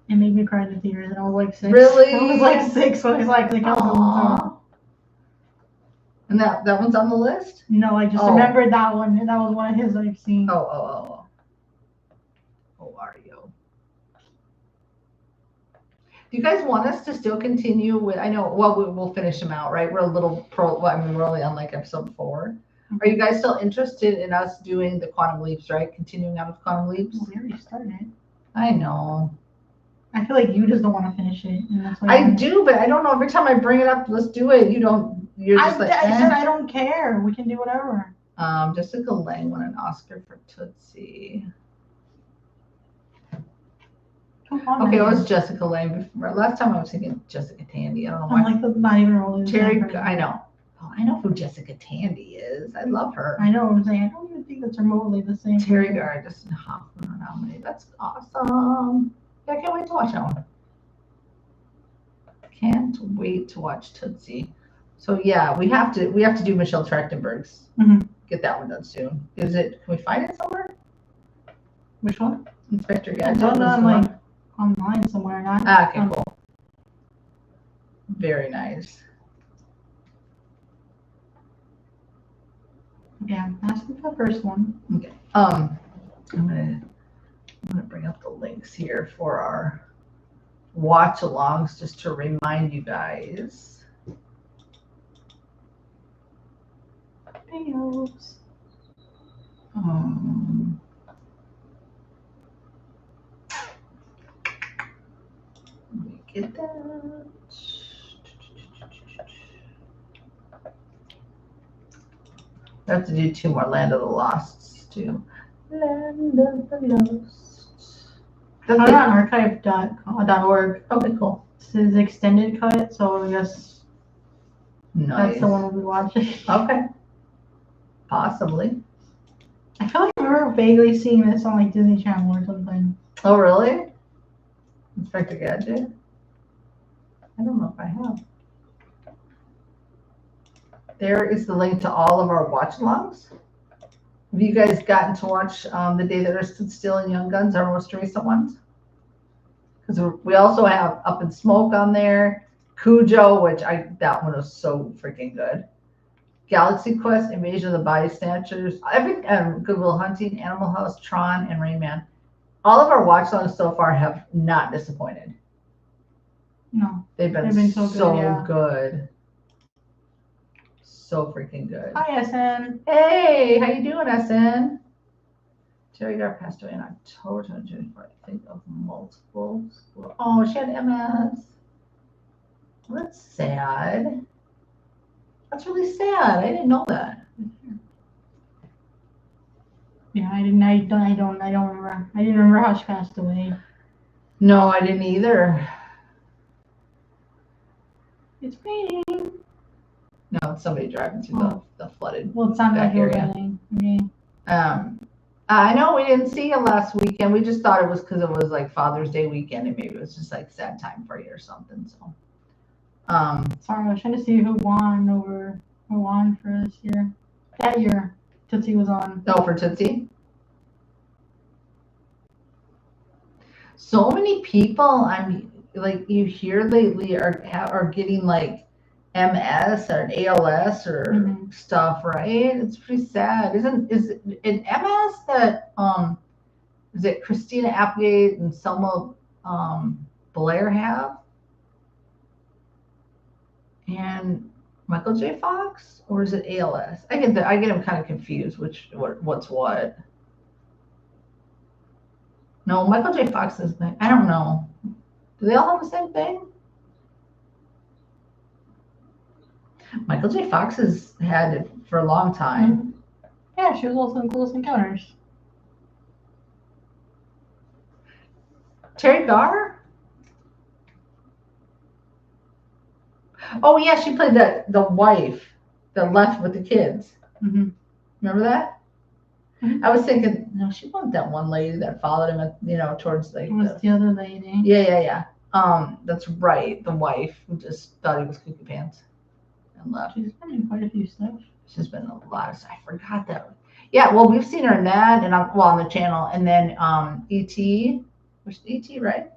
S2: It made me cry in the theaters, and I was like 6.
S1: Really?
S2: I was like 6 when I was like
S1: And that one's on the list?
S2: No, I just remembered that one. That was one of his I've seen.
S1: Oh, Ario. Do you guys want us to still continue with? I know. Well, we'll finish them out, right? We're a little we're only on like episode 4. Are you guys still interested in us doing the quantum leaps, right? Continuing on with quantum leaps?
S2: Well, we already started.
S1: I know.
S2: I feel like you just don't want to finish it. And that's why
S1: I do, but I don't know. Every time I bring it up, let's do it. You don't. You're just
S2: I said I don't care. We can do whatever.
S1: Jessica Lange won an Oscar for Tootsie. Okay, it was Jessica Lange. Last time I was thinking Jessica Tandy. I don't know why.
S2: I'm like not even rolling.
S1: Terry, I know. Oh, I know who Jessica Tandy is. I love her.
S2: I know what I'm saying. I don't even think that's remotely the same.
S1: Terry Gar, Dustin Hoffman are nominated. That's awesome. Yeah, I can't wait to watch that one. Can't wait to watch Tootsie. So yeah, we have to do Michelle Trachtenberg's. Get that one done soon. Is it? Can we find it somewhere?
S2: Which one?
S1: Inspector Gadget.
S2: I don't know, online somewhere. Not.
S1: Okay, cool. Very nice.
S2: Yeah, that's the first one.
S1: Okay. I'm gonna bring up the links here for our watch-alongs just to remind you guys.
S2: Oops.
S1: Let me get that. I have to do 2 more Land of the Losts too. Land of the Lost.
S2: That's on archive.org.
S1: Okay, cool.
S2: This is extended cut, so I guess that's the one we'll be watching.
S1: Okay. Possibly.
S2: I feel like I remember vaguely seeing this on like Disney Channel or something.
S1: Oh, really? Inspector Gadget? I don't know if I have. There is the link to all of our watch-alongs. Have you guys gotten to watch The Day That Earth Stood Still and Young Guns, our most recent ones? Because we also have Up in Smoke on there, Cujo, which that one was so freaking good. Galaxy Quest, Invasion of the Body Snatchers, Good Will Hunting, Animal House, Tron, and Rain Man. All of our watch-alongs so far have not disappointed.
S2: No.
S1: They've been so good. So freaking good.
S2: Hi, SN.
S1: Hey, how you doing, SN? Terry Gar passed away in October 2024. I think of multiple. Oh, she had MS. Well, that's sad. That's really sad. I didn't know that.
S2: Yeah, I don't remember. I didn't remember how she passed away.
S1: No, I didn't either.
S2: It's raining.
S1: No, it's somebody driving through the flooded.
S2: Well, it sounded like
S1: back
S2: it was
S1: area.
S2: raining. Okay.
S1: I know we didn't see you last weekend. We just thought it was because it was like Father's Day weekend, and maybe it was just like sad time for you or something. So,
S2: Sorry, I was trying to see who won for this year. That year, Tootsie was on.
S1: oh, for Tootsie. So many people I'm like you hear lately are getting like MS or ALS or stuff, right? It's pretty sad. Is it MS that is it Christina Applegate and Selma Blair have? And Michael J. Fox, or is it ALS? I get them kind of confused. What's what? No, Michael J. Fox is. I don't know. Do they all have the same thing? Michael J. Fox has had it for a long time.
S2: Yeah, she was also in Close Encounters.
S1: Terry Garr? Oh yeah, she played the wife that left with the kids. Remember that? I was thinking, no, she wasn't that one lady that followed him, towards like.
S2: It was the other lady.
S1: Yeah. That's right, the wife who just thought he was Kooky Pants and left.
S2: She's been in quite a few stuff.
S1: She's been in a lot of stuff. I forgot that. Yeah, well, we've seen her in that, and on the channel, and then E.T. Was E.T. right?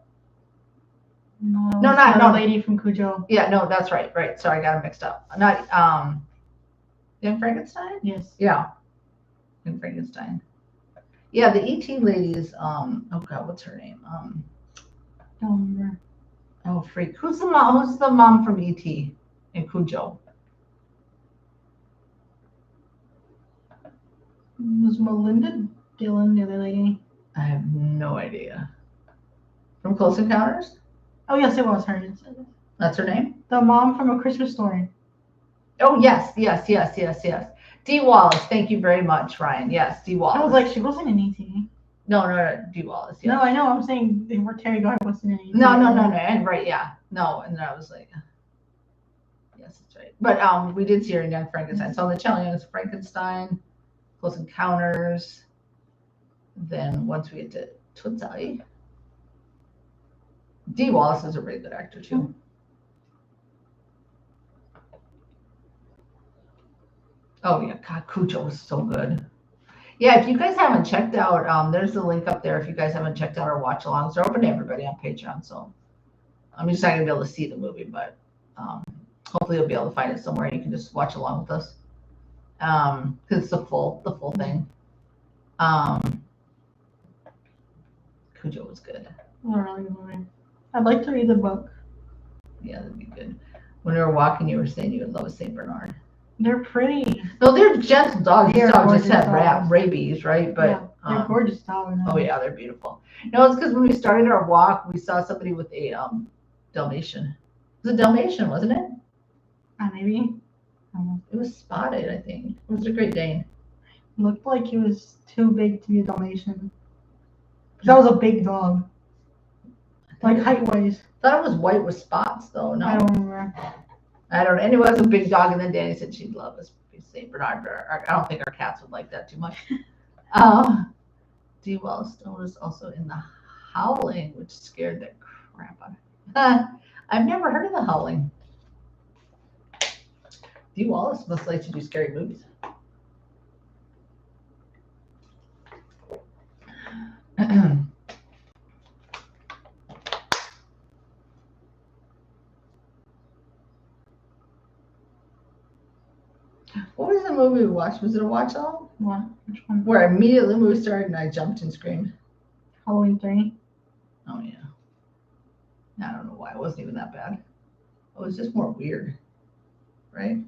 S2: No,
S1: not
S2: lady from Cujo.
S1: Yeah, no, that's right. Sorry, I got them mixed up. Not Young Frankenstein.
S2: Yes.
S1: Yeah, Young Frankenstein. Yeah, the E.T. ladies. Oh God, what's her name?
S2: Don't remember.
S1: Oh, freak. Who's the mom? Who's the mom from E.T. and Cujo?
S2: Was Melinda Dillon the other lady?
S1: I have no idea. From Close Encounters?
S2: Oh yes, it was her.
S1: That's her name?
S2: The mom from A Christmas Story.
S1: Oh yes. Dee Wallace. Thank you very much, Ryan. Yes, Dee Wallace.
S2: I was like, she wasn't in E.T.
S1: No, Dee Wallace. Yes.
S2: No, I know. I'm saying where Terry Garr wasn't in E.T.
S1: No. And right, yeah. No, and then I was like, yes, that's right. But we did see her in Young Frankenstein. So on the channel, Young Frankenstein, Close Encounters. Then once we get to Tootsie, Dee Wallace is a really good actor too. Oh yeah, God, Cujo was so good. Yeah, if you guys haven't checked out, there's the link up there. If you guys haven't checked out our watch-alongs, they're open to everybody on Patreon. So I'm just not gonna be able to see the movie, but hopefully you'll be able to find it somewhere. You can just watch along with us because it's the full thing. Cujo was good.
S2: Oh, really good movie. I'd like to read the book.
S1: Yeah, that'd be good. When we were walking, you were saying you would love a Saint Bernard.
S2: They're pretty.
S1: No, they're gentle dogs. These dogs just have
S2: dogs.
S1: rabies, right? But
S2: yeah, they're gorgeous dogs.
S1: Oh yeah, they're beautiful. No, it's because when we started our walk, we saw somebody with a Dalmatian. It was a Dalmatian, wasn't it?
S2: Maybe.
S1: It was spotted, I think. It was a Great Dane.
S2: It looked like he was too big to be a Dalmatian. That was a big dog. Like height-wise.
S1: I thought it was white with spots, though. No,
S2: I don't remember.
S1: I don't know. Anyway, it was a big dog, and then Danny said she'd love us Saint Bernard. I don't think our cats would like that too much. Dee Wallace was also in The Howling, which scared the crap out of me. I've never heard of The Howling. Dee Wallace must like to do scary movies. What was the movie we watched? Was it a watch along?
S2: What? Which one?
S1: Where immediately the movie started and I jumped and screamed.
S2: Halloween 3.
S1: Oh yeah. I don't know why. It wasn't even that bad. It was just more weird. Right?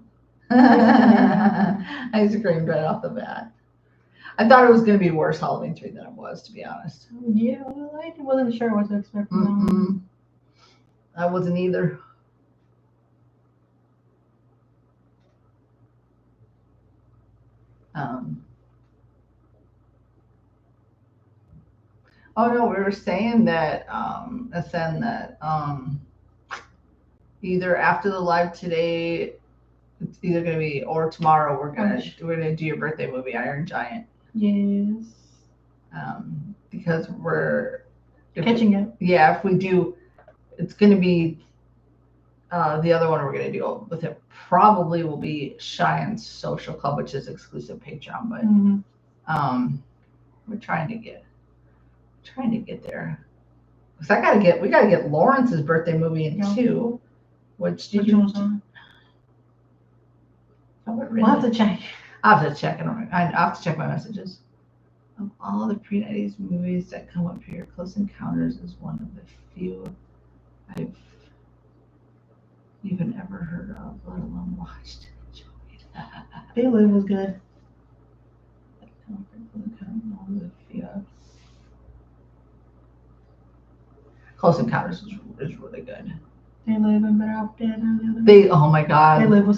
S1: I screamed right off the bat. I thought it was going to be worse Halloween 3 than it was, to be honest.
S2: Yeah, I wasn't sure what to expect from that one.
S1: I wasn't either. Oh no, we were saying that either after the live today, it's either gonna be or tomorrow. We're gonna do your birthday movie, Iron Giant.
S2: Yes.
S1: Because we're
S2: catching it.
S1: Yeah, if we do, it's gonna be the other one we're gonna do with it probably will be Cheyenne's Social Club, which is exclusive Patreon, but we're trying to get there. Because we gotta get Lawrence's birthday movie in too. Which did you?
S2: We'll have to check.
S1: I'll have to check it. I'll have to check my messages. Of all the pre-90s movies that come up here, Close Encounters is one of the few I've even ever heard of, let alone watched and enjoyed.
S2: They Live was good.
S1: Close Encounters is really good.
S2: They Live and Better Off Dead and the other.
S1: Oh my God.
S2: They Live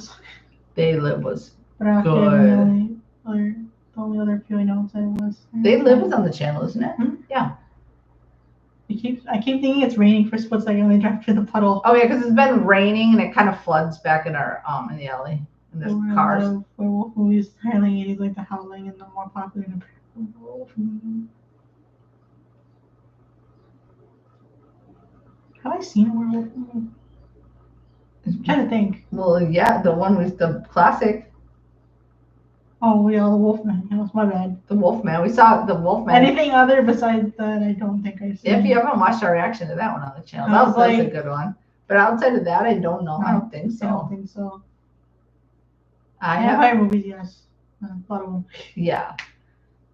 S2: was
S1: Better Off good.
S2: The only other few I know that it was.
S1: They Live is on the channel, isn't it?
S2: Mm-hmm.
S1: Yeah.
S2: I keep thinking it's raining for a split second when I drive through the puddle.
S1: Oh yeah, because it's been raining and it kind of floods back in our in the alley in the cars.
S2: Werewolf movies, highly 80s, like The Howling, and the more popular werewolf movie. Have I seen a werewolf movie? I'm trying to think.
S1: Well, yeah, the one with the classic.
S2: Oh, yeah, the Wolfman. That was my bad.
S1: The Wolfman. We saw the Wolfman.
S2: Anything other besides that, I don't think I've seen.
S1: If you haven't watched our reaction to that one on the channel, that was a good one. But outside of that, I don't know. I don't think so.
S2: I don't think so.
S1: Vampire
S2: movies, yes. A lot of them.
S1: Yeah.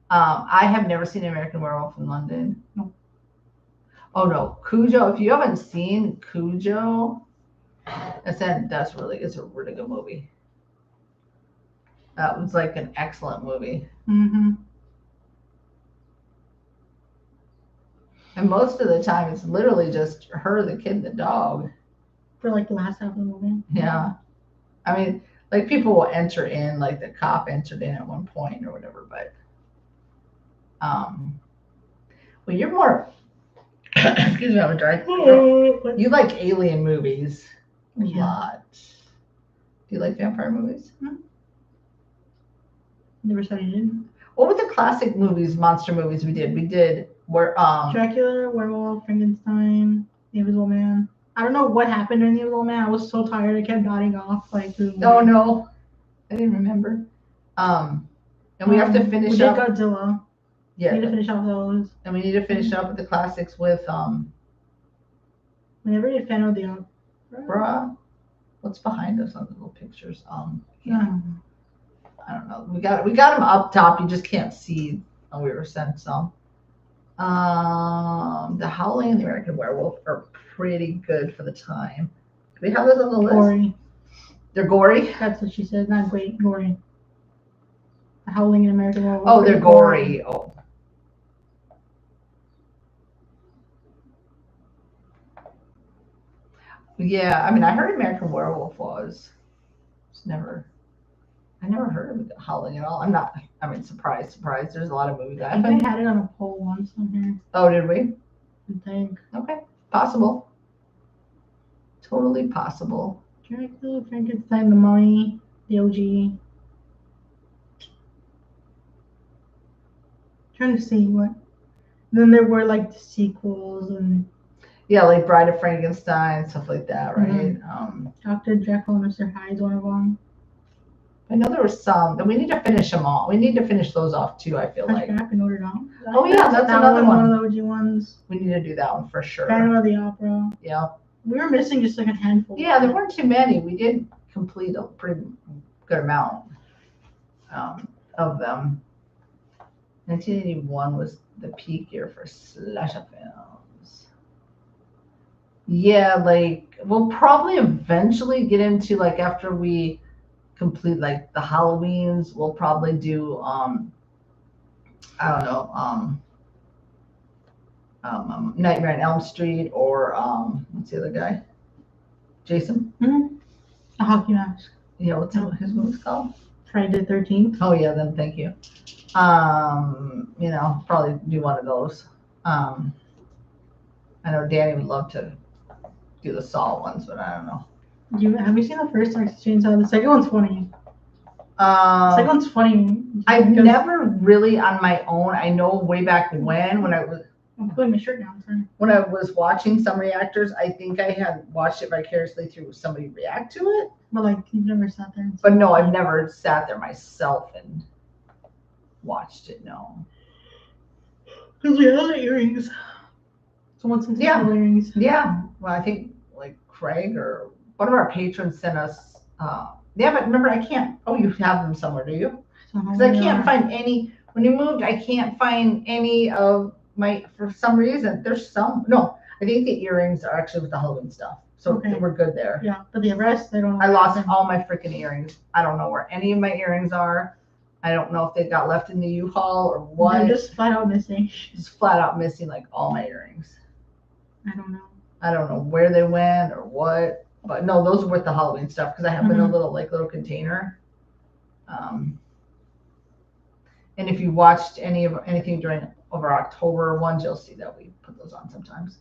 S1: I have never seen American Werewolf in London.
S2: No.
S1: Oh no, Cujo. If you haven't seen Cujo, it's a really good movie. That was like an excellent movie.
S2: Mm-hmm.
S1: And most of the time, it's literally just her, the kid, and the dog.
S2: For like the last half of the movie.
S1: Yeah. I mean, like people will enter in, like the cop entered in at one point or whatever, but well, you're more excuse me, I'm a dry. You like alien movies a lot. Do you like vampire movies?
S2: Never said I didn't.
S1: What were the classic movies, monster movies we did?
S2: Dracula, Werewolf, Frankenstein, The Invisible Man. I don't know what happened in The Invisible Man. I was so tired, I kept nodding off like through the movie.
S1: Oh no, I didn't remember. And we have to finish up.
S2: We did Godzilla.
S1: Yeah.
S2: We need to finish up those.
S1: And we need to finish up with the classics with
S2: We never did Phantom of the Opera.
S1: What's behind us on the little pictures?
S2: Yeah.
S1: I don't know. We got them up top. You just can't see. Oh, we were sent some. The Howling and the American Werewolf are pretty good for the time. Do we have those on the list?
S2: Gory.
S1: They're gory?
S2: That's what she said. Not great. Gory. The Howling and American Werewolf.
S1: Oh, they're gory. Oh. Yeah, I mean, I heard American Werewolf was. I never heard of Howling at all. Surprise. There's a lot of movies.
S2: I think I had it on a poll once on here.
S1: Oh, did we?
S2: I think.
S1: Okay, possible. Totally possible.
S2: Dracula, Frankenstein, The Mummy, The OG. Trying to see what. Then there were like the sequels and.
S1: Yeah, like Bride of Frankenstein, stuff like that, right?
S2: Mm-hmm. Dr. Jekyll and Mr. Hyde's one of them.
S1: I know there were some. And we need to finish them all. We need to finish those off too, I feel like.
S2: Back in Notre Dame.
S1: Oh yeah, that's another one.
S2: One of the OG ones.
S1: We need to do that one for sure.
S2: Phantom of the Opera.
S1: Yeah.
S2: We were missing just like a handful.
S1: Yeah, there weren't too many. We did complete a pretty good amount of them. 1981 was the peak year for slasher films. Yeah, like we'll probably eventually get into like after we complete like the Halloweens, we'll probably do I don't know, Nightmare on Elm Street or what's the other guy? Jason?
S2: Mm-hmm. A Hockey Mask.
S1: Yeah, what's his movie called?
S2: Friday the 13th.
S1: Oh yeah, then thank you. Probably do one of those. I know Danny would love to do the Saw ones, but I don't know.
S2: Have you seen the first Texas Chainsaw? The second one's funny. The second one's funny.
S1: I've never really on my own. I know way back when I was.
S2: I'm putting my shirt down. Sorry.
S1: When I was watching some reactors, I think I had watched it vicariously through somebody react to it.
S2: But like you've never sat there.
S1: But no, I've never sat there myself and watched it. No.
S2: Because we have the earrings. Someone sent us the earrings.
S1: Yeah. Well, I think like Craig or one of our patrons sent us. Yeah, but remember, I can't. Oh, you have them somewhere, do you? Because I can't find any. When you moved, I can't find any of my. For some reason, there's some. No, I think the earrings are actually with the Halloween stuff, so we're good there.
S2: Yeah, but the rest, they don't.
S1: I lost all my freaking earrings. I don't know where any of my earrings are. I don't know if they got left in the U-Haul or what.
S2: They're just flat out missing.
S1: Just flat out missing, like all my earrings.
S2: I don't know.
S1: I don't know where they went or what. But no, those are with the Halloween stuff because I have them in a little container. And if you watched anything during over October ones, you'll see that we put those on sometimes.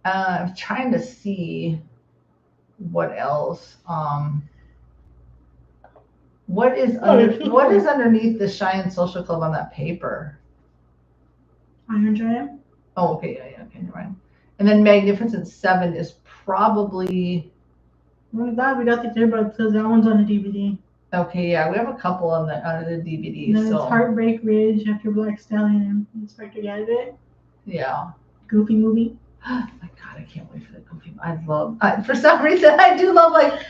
S1: I'm trying to see what else. What is underneath the Cheyenne Social Club on that paper?
S2: Iron Giant.
S1: Oh, okay, yeah, okay, never mind. And then Magnificent 7 is probably.
S2: Well, glad we got the earbuds because that one's on a DVD.
S1: Okay, yeah, we have a couple on the DVD.
S2: And then
S1: so.
S2: It's Heartbreak Ridge after Black Stallion and Inspector Gadget.
S1: Yeah.
S2: Goofy movie.
S1: My God, I can't wait for the Goofy. I love. For some reason, I do love like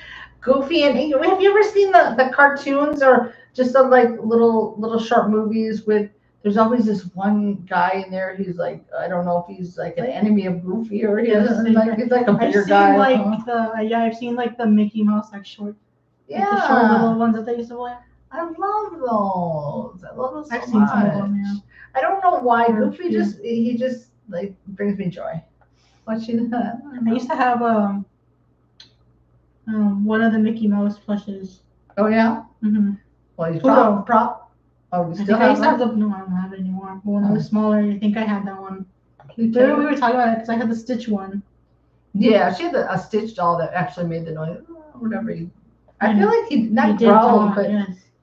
S1: Goofy and have you ever seen the cartoons or just the like little short movies with? There's always this one guy in there. He's like, I don't know if he's like an enemy of Goofy or he's like a bigger guy.
S2: I've seen like the Mickey Mouse like short.
S1: Yeah.
S2: Like the short little ones that they used to play.
S1: I love those. I love those so
S2: I've seen
S1: much.
S2: Some of them, yeah.
S1: I don't know why Goofy just like brings me joy. Watching that.
S2: I used to have one of the Mickey Mouse plushes.
S1: Oh yeah.
S2: Mm-hmm.
S1: Well, you prop. Oh, you still have
S2: it? No, I don't have it anymore. But when I was smaller, I think I had that one. We were talking about it because I had the Stitch one.
S1: Yeah, she had a Stitch doll that actually made the noise. Whatever. I feel like he growled, but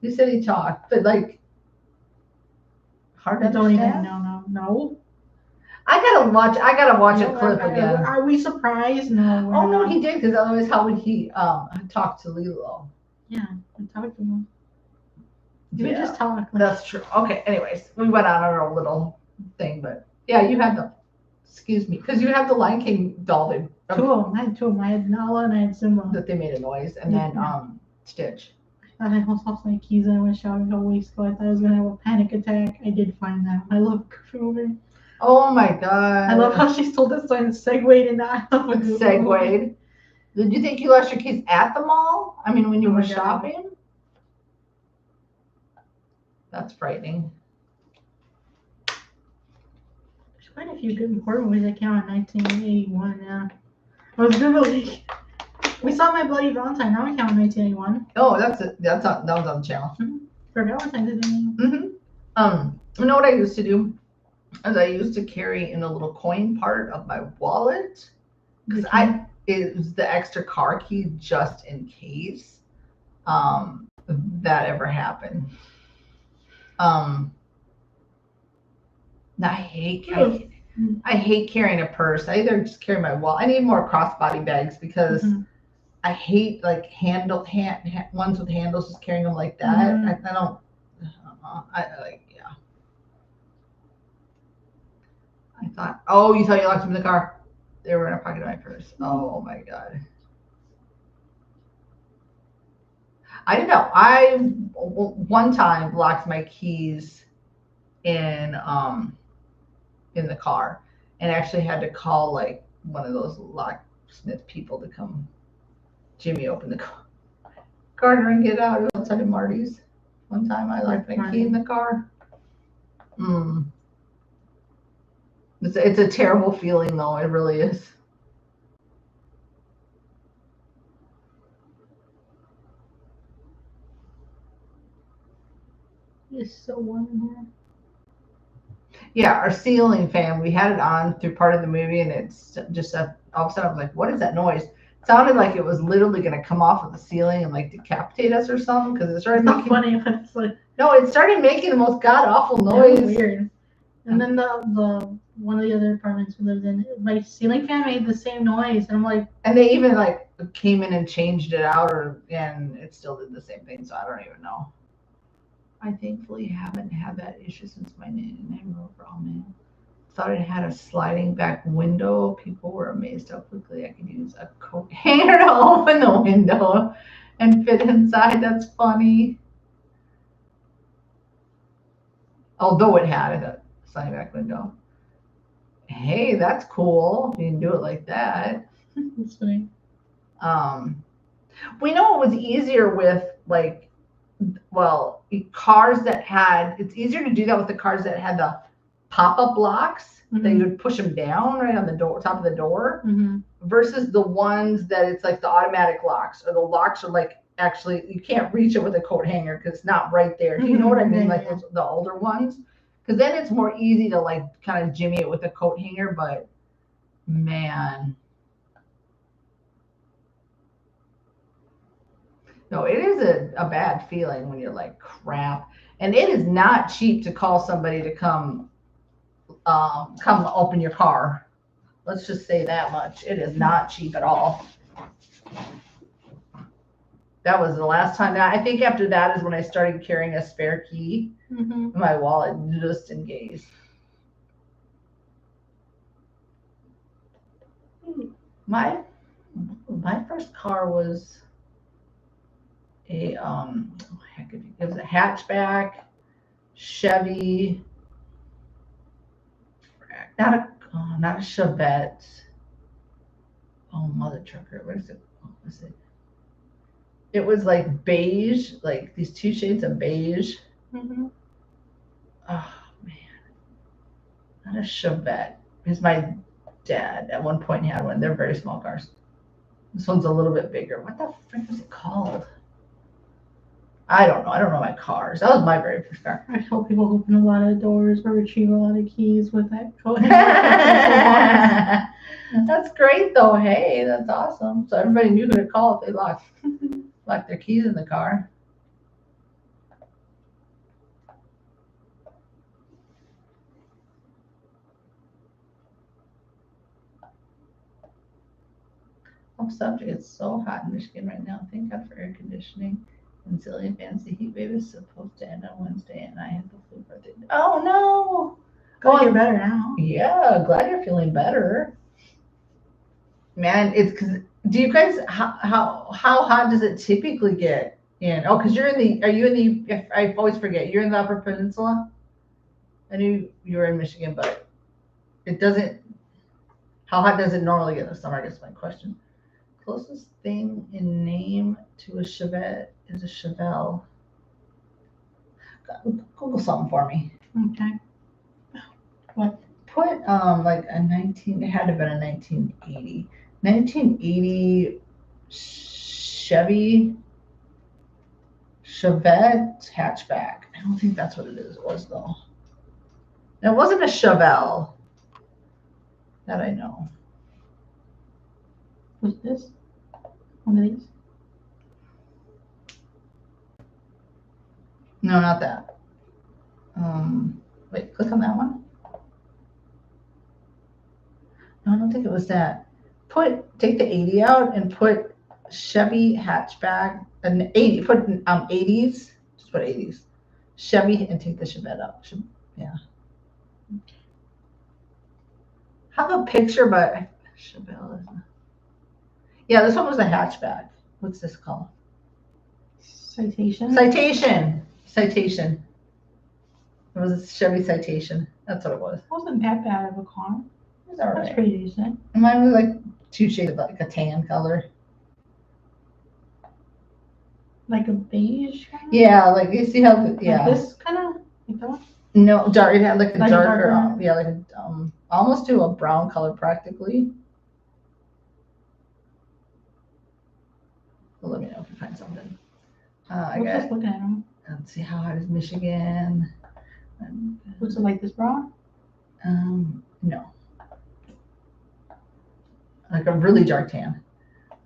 S1: he said he talked, but like hard to understand.
S2: No.
S1: I gotta watch a clip again.
S2: Are we surprised? No.
S1: Oh no, he did because otherwise, how would he talk to Lilo?
S2: Yeah, I talked to him. You would just talk.
S1: That's true. Okay. Anyways, we went on our little thing, but yeah, you had the. Excuse me, because you have the Lion King doll.
S2: Two of them. I had two of them. I had Nala and I had Simba.
S1: That they made a noise, and then Stitch.
S2: I thought I almost lost my keys and I went shopping a couple weeks ago. I thought I was gonna have a panic attack. I did find that. I love Goofy movie.
S1: Oh my God.
S2: I love how she's told us so and segued in that.
S1: Segued. Did you think you lost your keys at the mall? I mean, when you were shopping? That's frightening.
S2: There's quite a few good horror movies that came out in 1981. Yeah, I was Googling. We saw My Bloody Valentine. That one came out in 1981.
S1: Oh, that was on the channel.
S2: Mm-hmm. For Valentine's Day.
S1: Mm-hmm. You know what I used to do? Is I used to carry in the little coin part of my wallet because it was the extra car key just in case that ever happened. I hate carrying a purse. I either just carry my wallet. I need more crossbody bags because I hate like ones with handles. Just carrying them like that. I don't. I thought. Oh, you thought you locked them in the car? They were in a pocket of my purse. Oh my God. I don't know. I one time locked my keys in the car and actually had to call like one of those locksmith people to come Jimmy open the car and get out outside of Marty's. One time I locked my key in the car. It's a terrible feeling though. It really is.
S2: It's so warm in here.
S1: Yeah, our ceiling fan, we had it on through part of the movie and it's just all of a sudden I was like, what is that noise? sounded like it was literally going to come off of the ceiling and like decapitate us or something because it started
S2: It's not
S1: making.
S2: funny, but it's like
S1: No, it started making the most god awful
S2: that
S1: noise.
S2: was weird. And then the one of the other apartments we lived in, my ceiling fan made the same noise, and I'm like,
S1: And they even like came in and changed it out, and it still did the same thing. So I don't even know. I thankfully haven't had that issue since my neighbor man. Thought it had a sliding back window. People were amazed how quickly I could use a coat hanger to open the window and fit inside. That's funny. Although it had a sliding back window. Hey, that's cool. You can do it like that.
S2: it's funny.
S1: We know it was easier with like, well, cars that had. It's easier to do that with the cars that had the pop-up locks. That you would push them down right on the door, top of the door, versus the ones that it's like the automatic locks, or the locks are like actually you can't reach it with a coat hanger because it's not right there. Do you know what I mean? Like the older ones, because then it's more easy to like kind of jimmy it with a coat hanger. But man, no, it is a bad feeling when you're like crap, and it is not cheap to call somebody to come open your car. Let's just say that much. It is not cheap at all. That was the last time. I think after that is when I started carrying a spare key in my wallet just in case. My first car was a it was a hatchback Chevy. Not a Chevette. Oh, mother trucker. What is it? What was it? It was like beige, like these two shades of beige. Oh man, not a Chevette. Because my dad at one point had one. They're very small cars. This one's a little bit bigger. What the frick was it called? I don't know. I don't know my cars. That was my very first car.
S2: I help people open a lot of doors or retrieve a lot of keys with that coat.
S1: That's great, though. Hey, that's awesome. So everybody knew who to call if they locked their keys in the car. Off subject, it's so hot in Michigan right now. Thank God for air conditioning. And zillion fans. The heat wave is supposed to end on Wednesday, and I have the flu birthday. Oh no!
S2: Glad you're better now.
S1: Yeah, glad you're feeling better. Man, it's because do you guys how hot does it typically get in? Oh, because you're in the. Are you in the? I always forget. You're in the Upper Peninsula. I knew you were in Michigan, but it doesn't. How hot does it normally get in the summer? I guess my question. Closest thing in name to a Chevette is a Chevelle. Google something for me.
S2: Okay. What?
S1: Put like a 19. It had to have been a 1980. 1980 Chevette hatchback. I don't think that's what it was though. It wasn't a Chevelle. That I know.
S2: What's this? One of these?
S1: No, not that. Wait, click on that one. No, I don't think it was that. Take the 80 out and put Chevy hatchback, an 80, put 80s, just put 80s. Chevy and take the Chevette out. Yeah. Have a picture, but Chevelle isn't. Yeah, this one was a hatchback. What's this called?
S2: Citation.
S1: Citation. It was a Chevy Citation. That's what it was.
S2: It wasn't that bad of a car.
S1: It was all right.
S2: That's pretty decent.
S1: Mine was like two shades of like a tan color.
S2: Like a beige kind of?
S1: Yeah, like you see how
S2: Like this kind of? Like that one?
S1: No, dark. It had like a
S2: Like
S1: darker,
S2: darker.
S1: yeah, like a almost to a brown color practically. Well, let me know if you find something. I
S2: We're
S1: got.
S2: just looking at them.
S1: Let's see how hot is Michigan.
S2: Looks like this brown?
S1: No. Like a really dark tan.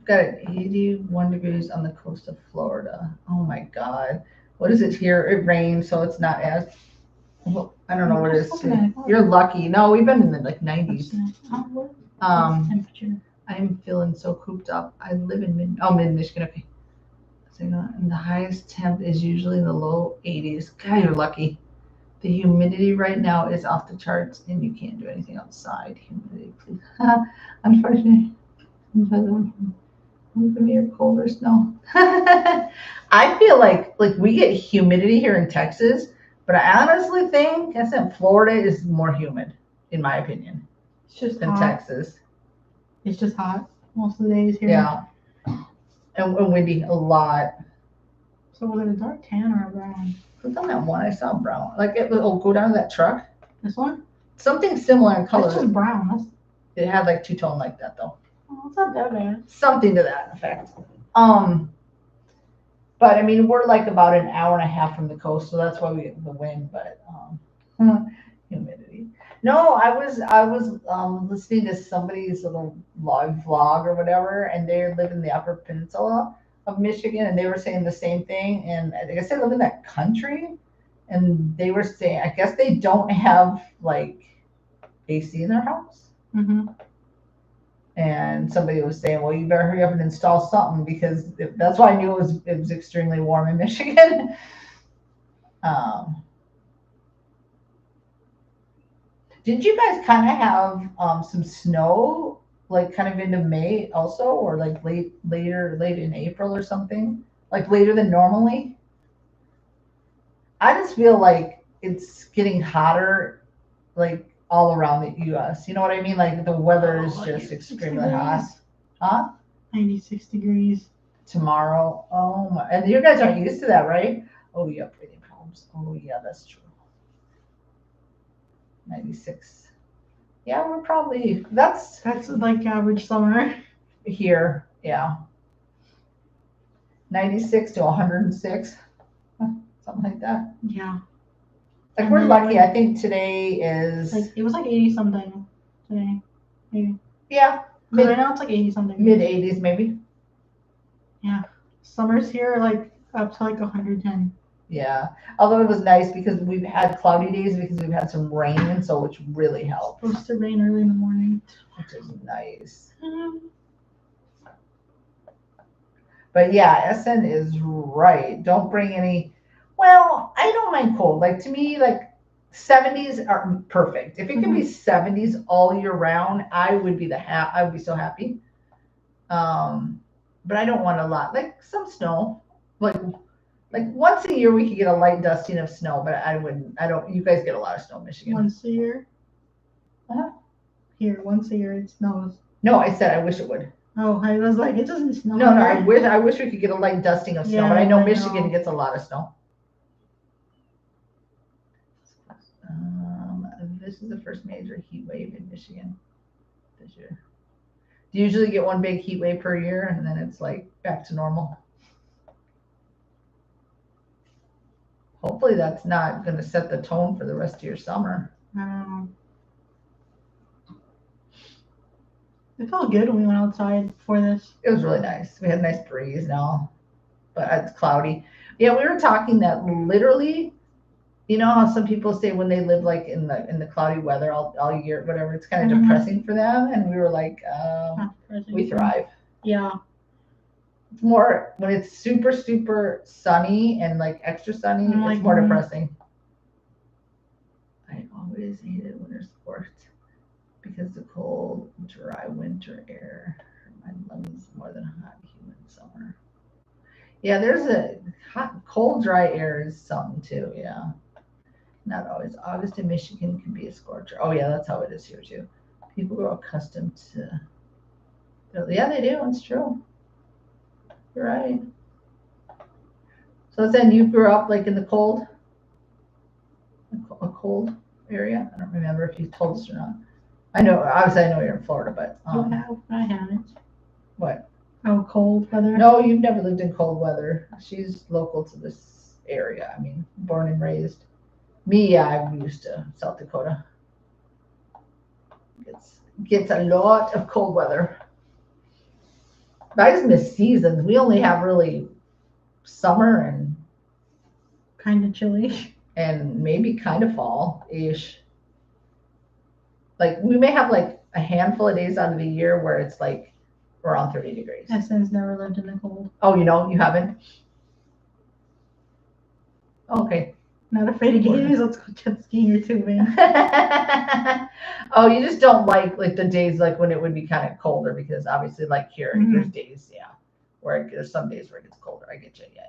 S1: got it 81 degrees on the coast of Florida. Oh my God. What is it here? It rains, so it's not as, well, I don't know what it is. You're lucky. No, we've been in the like 90s.
S2: Temperature.
S1: I'm feeling so cooped up. I live in mid-Michigan. Okay. So, and the highest temp is usually in the low 80s. God, you're lucky. The humidity right now is off the charts, and you can't do anything outside. Humidity, please. Unfortunately, give me your cold or snow. I feel like we get humidity here in Texas, but I honestly think Florida is more humid, in my opinion,
S2: It's just
S1: than
S2: hot.
S1: Texas.
S2: It's just hot most of the days here.
S1: Yeah, and windy a lot.
S2: So was it a dark tan or a brown?
S1: Click on that one. I saw brown. Like it will go down to that truck.
S2: This one?
S1: Something similar in color.
S2: That's just brown.
S1: It had like two-tone like that though.
S2: Oh, it's not that bad.
S1: Something to that effect. But I mean, we're like about an hour and a half from the coast, so that's why we get the wind. But humidity. No, I was listening to somebody's little vlog or whatever, and they live in the Upper Peninsula of Michigan, and they were saying the same thing. And I guess they live in that country, and they were saying, I guess they don't have like AC in their house.
S2: Mm-hmm.
S1: And somebody was saying, well, you better hurry up and install something, because that's why I knew it was extremely warm in Michigan. Did you guys kind of have some snow, like kind of into May also, or like late in April or something, like later than normally? I just feel like it's getting hotter, like all around the U.S. You know what I mean? Like the weather is just extremely hot. Huh?
S2: 96 degrees.
S1: Tomorrow. Oh my! And you guys aren't used to that, right? Oh, you have breathing problems. Oh yeah, that's true. 96. Yeah, we're probably that's
S2: like average summer
S1: here. Yeah. 96 to 106, something like that.
S2: Yeah.
S1: Like and we're lucky. I think today is.
S2: Like it was like 80 something today. Maybe.
S1: Yeah.
S2: Right now it's like 80 something.
S1: Mid 80s maybe.
S2: Yeah. Summers here are like up to like 110.
S1: Yeah. Although it was nice because we've had cloudy days because we've had some rain, and so which really helped.
S2: It's supposed to rain early in the morning.
S1: Which is nice. But yeah, SN is right. Don't bring any. Well, I don't mind cold. Like to me, like 70s are perfect. If it can be 70s all year round, I would be I would be so happy. But I don't want a lot. Like some snow. Like once a year we could get a light dusting of snow, but I don't. You guys get a lot of snow in Michigan.
S2: Once a year.
S1: Uh-huh.
S2: Here, once a year it snows.
S1: No, I said I wish it would.
S2: Oh, I was like, it doesn't snow.
S1: No, I wish we could get a light dusting of snow, but I know Michigan gets a lot of snow. This is the first major heat wave in Michigan this year. Do you usually get one big heat wave per year, and then it's like back to normal? Hopefully that's not going to set the tone for the rest of your summer.
S2: I don't know. It felt good when we went outside for this.
S1: It was really nice. We had a nice breeze now, but it's cloudy. Yeah, we were talking that literally, you know how some people say when they live like in the cloudy weather all year, whatever, it's kind of depressing for them. And we were like, we thrive.
S2: Yeah.
S1: It's more when it's super, super sunny and like extra sunny, it's more depressing. I always hated winter sports because the cold, dry winter air hurt my lungs more than hot, humid summer. Yeah, there's a hot, cold, dry air is something too. Yeah. Not always. August in Michigan can be a scorcher. Oh yeah, that's how it is here too. People are accustomed to. Yeah, they do. It's true. You're right. So then you grew up like in the cold, a cold area. I don't remember if you told us or not. I know. Obviously, I know you're in Florida, but
S2: I haven't.
S1: What?
S2: Oh, cold weather.
S1: No, you've never lived in cold weather. She's local to this area. I mean, born and raised. Me, yeah, I'm used to South Dakota. Gets a lot of cold weather. I just miss seasons. We only have really summer
S2: Kind of chilly.
S1: and maybe kind of fall-ish. Like we may have like a handful of days out of the year where it's like around 30 degrees.
S2: Essence never lived in the cold.
S1: Oh, you haven't? Okay.
S2: Not afraid of gators. Let's go jet skiing or tubing.
S1: Oh, you just don't like the days like when it would be kind of colder because obviously like here there's days, yeah, where there's some days where it gets colder. I get you, yeah.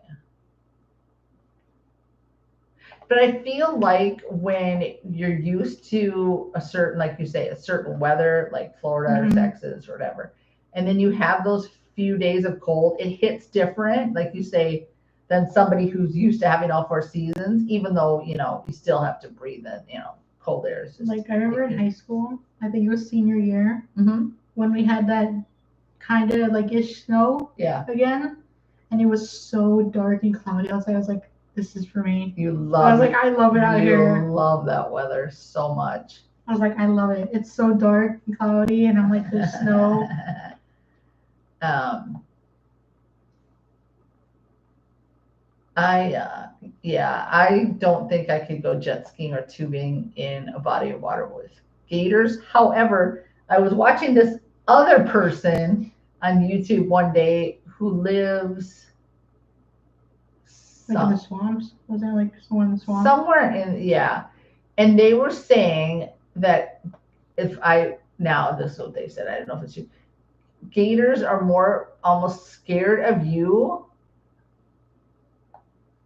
S1: But I feel like when you're used to a certain, like you say, a certain weather, like Florida or Texas or whatever, and then you have those few days of cold, it hits different, like you say, than somebody who's used to having all four seasons, even though, you still have to breathe in, cold air. Is just
S2: Like I remember in high school, I think it was senior year,
S1: Mm-hmm.
S2: when we had that kind of like ish snow
S1: Yeah.
S2: again, and it was so dark and cloudy outside. I was like, this is for me.
S1: You
S2: I
S1: love
S2: was like, I love it out here.
S1: You love that weather so much.
S2: I was like, I love it. It's so dark and cloudy, and I'm like, there's snow.
S1: I don't think I could go jet skiing or tubing in a body of water with gators. However, I was watching this other person on YouTube one day who lives
S2: Like in the swamps? Was that like somewhere in the swamps?
S1: somewhere yeah. And they were saying that this is what they said, I don't know if it's true. Gators are more almost scared of you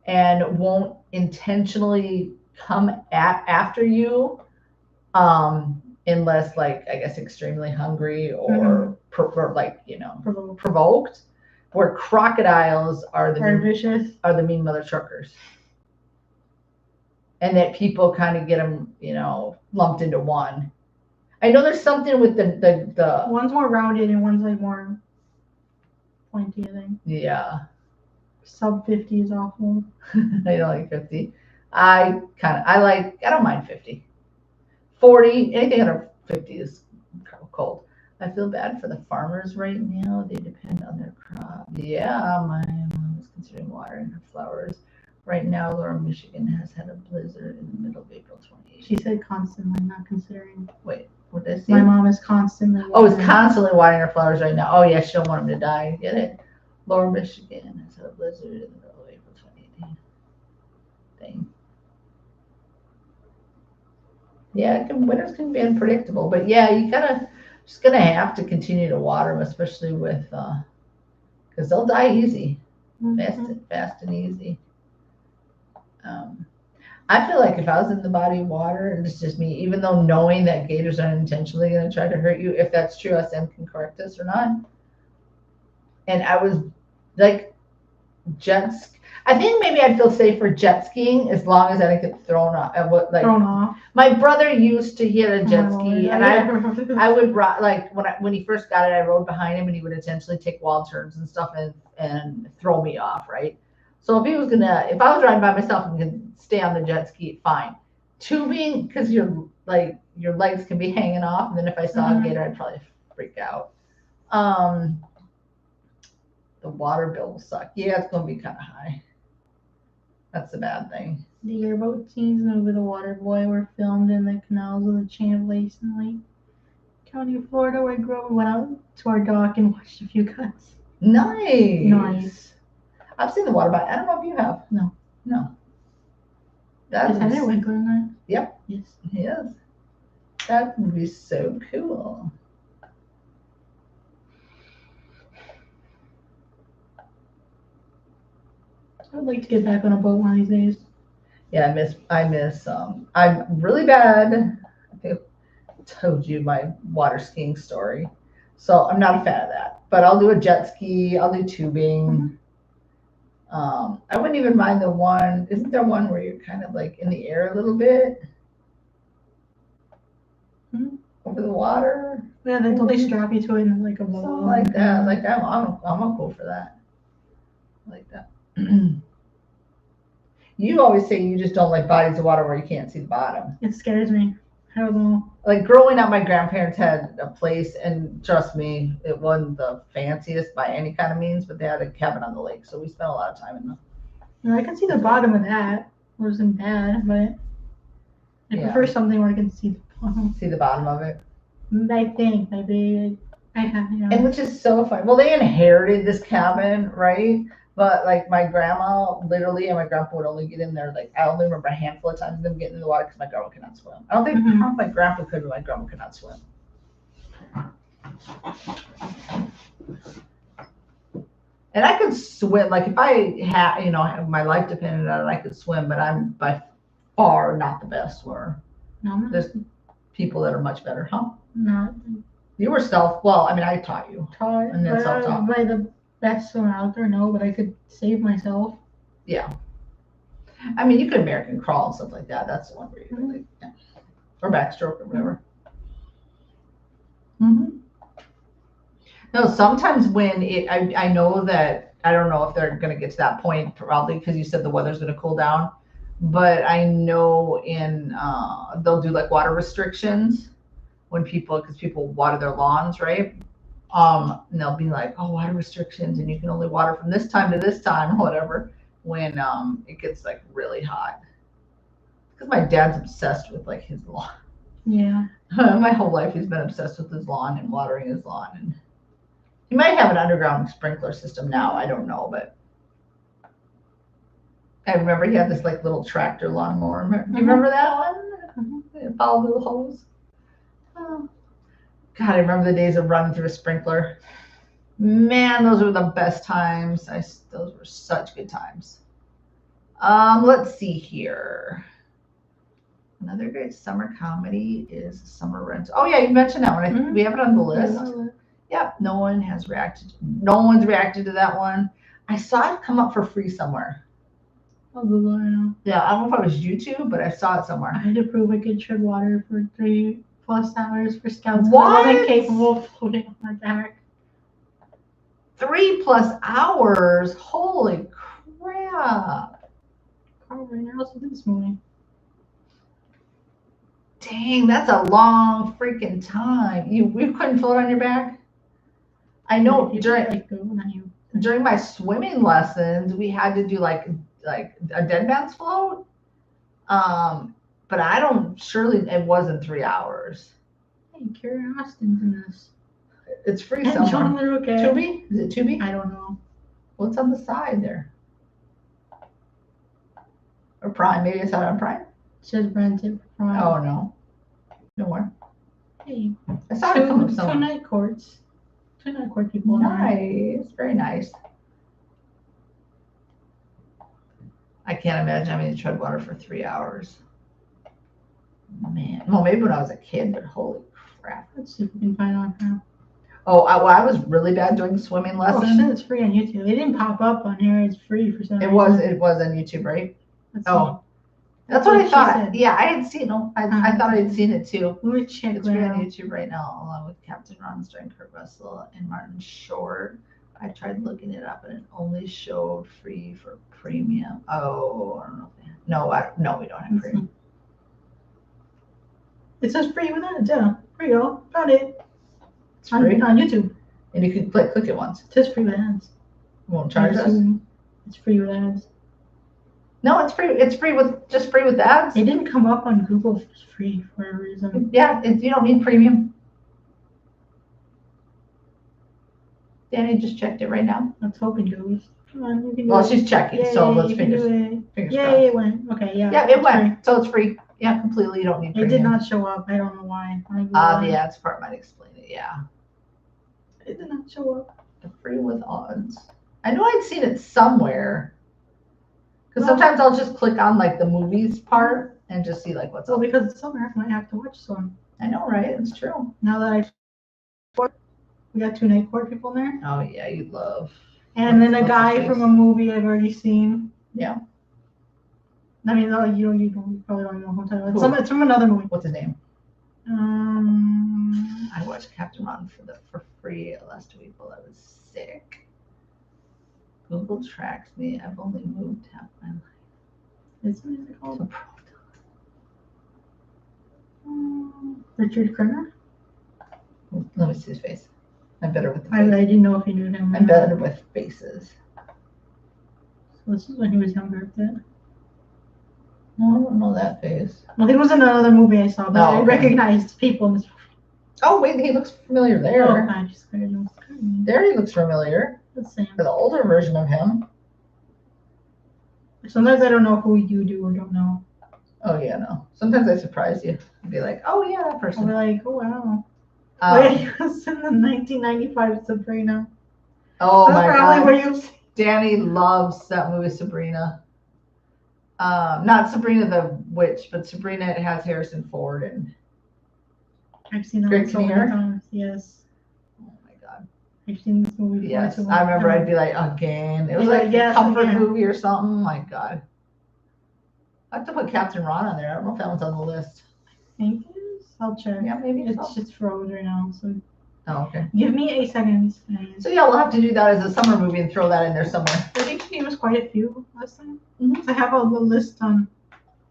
S1: and won't intentionally come after you unless like I guess extremely hungry or provoked. Where crocodiles are
S2: vicious,
S1: are the mean mother truckers, and that people kind of get them lumped into one. I know there's something with the
S2: one's more rounded and one's like more pointy, I think.
S1: Yeah.
S2: Sub 50 is awful.
S1: I don't like 50. I don't mind 50. 40, anything under 50 is cold. I feel bad for the farmers right now. They depend on their crop. Yeah, my mom is considering watering her flowers. Right now, Laura, Michigan has had a blizzard in the middle of April 28th.
S2: She said constantly, not considering.
S1: Wait, what did I say?
S2: My mom is constantly watering.
S1: Oh, is constantly watering her flowers right now. Oh, yeah, she don't want them to die. Get it? Lower Michigan has had a blizzard in the middle of April 2018. Thing. Yeah, winters can be unpredictable, but yeah, you just gonna have to continue to water them, especially with because they'll die easy, fast and easy. I feel like if I was in the body of water, and it's just me, even though knowing that gators aren't intentionally going to try to hurt you, if that's true, SM can correct us or not. And I was like I think maybe I'd feel safer jet skiing as long as I didn't get thrown off.
S2: Thrown off.
S1: My brother he had a jet ski, and I would like when he first got it, I rode behind him, and he would intentionally take wild turns and stuff and throw me off, right? So if I was riding by myself and could stay on the jet ski, fine. Tubing, because your legs can be hanging off, and then if I saw a gator, I'd probably freak out. The water bill will suck. Yeah, it's going to be kind of high. That's the bad thing.
S2: The airboat scenes over the water boy were filmed in the canals of the chain of lakes in Lake County, Florida, where I grew up. We went out to our dock and watched a few cuts.
S1: Nice. I've seen the water bike. I don't know if you have.
S2: No.
S1: Is
S2: Heather Winkler in that?
S1: Yep.
S2: Yes.
S1: That would be so cool.
S2: I would like to get back on a boat one of these days.
S1: Yeah, I miss I'm really bad. I think I told you my water skiing story. So I'm not a fan of that. But I'll do a jet ski, I'll do tubing. I wouldn't even mind the one, isn't there one where you're kind of like in the air a little bit? Over the water?
S2: Yeah, they totally strap you to it in like a bubble.
S1: Something like that. Like I'm cool for that. Like that. You always say you just don't like bodies of water where you can't see the bottom.
S2: It scares me. I don't know.
S1: Like growing up, my grandparents had a place, and trust me, it wasn't the fanciest by any kind of means, but they had a cabin on the lake, so we spent a lot of time in the.
S2: I can see the bottom of that. It wasn't bad, but I prefer something where I can see the bottom.
S1: See the bottom of it.
S2: I think maybe I have,
S1: And which is so funny. Well, they inherited this cabin, right? But like my grandma, literally, and my grandpa would only get in there. Like I only remember a handful of times them getting in the water because my grandma could not swim. I don't think my grandpa could, but my grandma could not swim. And I could swim. Like if I had, my life depended on it, I could swim. But I'm by far not the best swimmer.
S2: No,
S1: there's people that are much better, huh?
S2: No.
S1: You were well, I mean, I taught you.
S2: And then self-taught. By the best swimmer out there, no, but I could save myself.
S1: Yeah. I mean, you could American crawl and stuff like that. That's the one where you really, or backstroke or whatever. No, sometimes when I know that, I don't know if they're going to get to that point, probably because you said the weather's going to cool down. But I know they'll do like water restrictions because people water their lawns, right? And they'll be like, oh, water restrictions, and you can only water from this time to this time, or whatever, when it gets like really hot. Because my dad's obsessed with like his lawn.
S2: Yeah.
S1: My whole life he's been obsessed with his lawn and watering his lawn. And he might have an underground sprinkler system now. I don't know, but I remember he had this like little tractor lawnmower. Do you remember that one? Follow the little hose. Oh. God, I remember the days of running through a sprinkler. Man, those were the best times. Those were such good times. Let's see here. Another great summer comedy is Summer Rent. Oh yeah, you mentioned that one. We have it on the list. Yep, no one's reacted to that one. I saw it come up for free somewhere.
S2: I'll Google it now.
S1: Yeah, I don't know if it was YouTube, but I saw it somewhere.
S2: I had to prove I could tread water for 3+ hours for scouts.
S1: What?
S2: I wasn't capable of floating on my back.
S1: 3+ hours? Holy crap.
S2: Probably now else did this morning.
S1: Dang, that's a long freaking time. You couldn't float on your back? I know during my swimming lessons, we had to do like a dead man's float. But it wasn't 3 hours.
S2: Hey, Carrie Austin's in this.
S1: It's free somewhere.
S2: Okay.
S1: Tubi? Is it Tubi?
S2: I don't know.
S1: What's on the side there? Or Prime? Maybe it's not on Prime?
S2: It says rented for Prime.
S1: Oh, no. No more.
S2: Hey.
S1: I saw it come up somewhere.
S2: 2 night courts. 2 night court people.
S1: Nice. Very nice. I can't imagine having to tread water for 3 hours. Man. Well, maybe when I was a kid, but holy crap.
S2: Let's see if we can find on now.
S1: Oh, I was really bad doing swimming lessons.
S2: Oh, shit, it's free on YouTube. It didn't pop up on here. It's free for some reason.
S1: It was on YouTube, right?
S2: Let's
S1: see. That's what I thought. Yeah, I had seen it. I thought I had seen it too.
S2: Let me check.
S1: It's free on YouTube right now, along with Captain Ron starring Kurt Russell and Martin Short. I tried looking it up, and it only showed free for premium. Oh, I don't know. No, we don't have premium.
S2: It says free with that. Yeah, free. Go. Found it.
S1: It's free
S2: on YouTube.
S1: And you can click it once.
S2: It says free with ads.
S1: It won't charge us.
S2: It's free with ads.
S1: No, it's free. It's free with ads.
S2: It didn't come up on Google as free for a reason.
S1: Yeah, you don't need premium. Danny just checked it right now.
S2: Let's hope it goes. Come on, you can do
S1: Well,
S2: it.
S1: she's checking, so let's fingers
S2: Yeah,
S1: crossed.
S2: it went. Okay, yeah.
S1: Yeah, it went. So it's free. Yeah, completely. You don't need premium.
S2: It did not show up. I don't know why.
S1: The ads part might explain it. Yeah.
S2: It did not show up.
S1: The free with odds. I know I'd seen it somewhere. Because sometimes I'll just click on like the movies part and just see like what's up.
S2: Well, because it's summer, I might have to watch some.
S1: I know, right? It's true.
S2: Now that we got 2 night court people in there.
S1: Oh yeah, you love.
S2: And then a guy from a movie I've already seen.
S1: Yeah.
S2: I mean, you probably don't know who I'm talking about. It's from another movie.
S1: What's his name? I watched Captain Ron for free last week while I was sick. Google tracks me. I've only moved half my life.
S2: What is it called? Richard Crenna?
S1: Let me see his face. I'm better with the
S2: I
S1: face.
S2: didn't know if you knew him.
S1: I'm better with faces.
S2: So this is when he was younger. Then.
S1: No, I don't know that face.
S2: Well, he was in another movie I saw, but
S1: Oh,
S2: I
S1: okay.
S2: recognized people in this.
S1: Oh, wait, he looks familiar there.
S2: Oh, I just couldn't.
S1: There he looks familiar.
S2: The same.
S1: For the older version of him.
S2: Sometimes I don't know who you do or don't know.
S1: Oh, yeah, no. Sometimes I surprise you. I'd be like, oh, yeah, that
S2: I'll
S1: person.
S2: be like, oh, wow. Oh, yeah, he was in the 1995 Sabrina.
S1: Oh,
S2: That's
S1: my
S2: probably
S1: God.
S2: where you.
S1: Danny loves that movie, Sabrina. Not Sabrina the Witch, but Sabrina, it has Harrison Ford and
S2: I've seen that
S1: Greg
S2: one so many
S1: Kinnear.
S2: times. Yes.
S1: Oh my God.
S2: I've seen this movie.
S1: Yes, I remember. I'd be like, again. It was like a comfort movie or something. Oh my God. I have to put Captain Ron on there. I don't know if that one's on the list.
S2: I think it is. I'll check.
S1: Yeah, maybe
S2: It's just froze right now. So.
S1: Oh, okay.
S2: Give me 8 seconds.
S1: So yeah, we'll have to do that as a summer movie and throw that in there somewhere.
S2: I think she gave us quite a few last time.
S1: Mm-hmm.
S2: I have a little list on.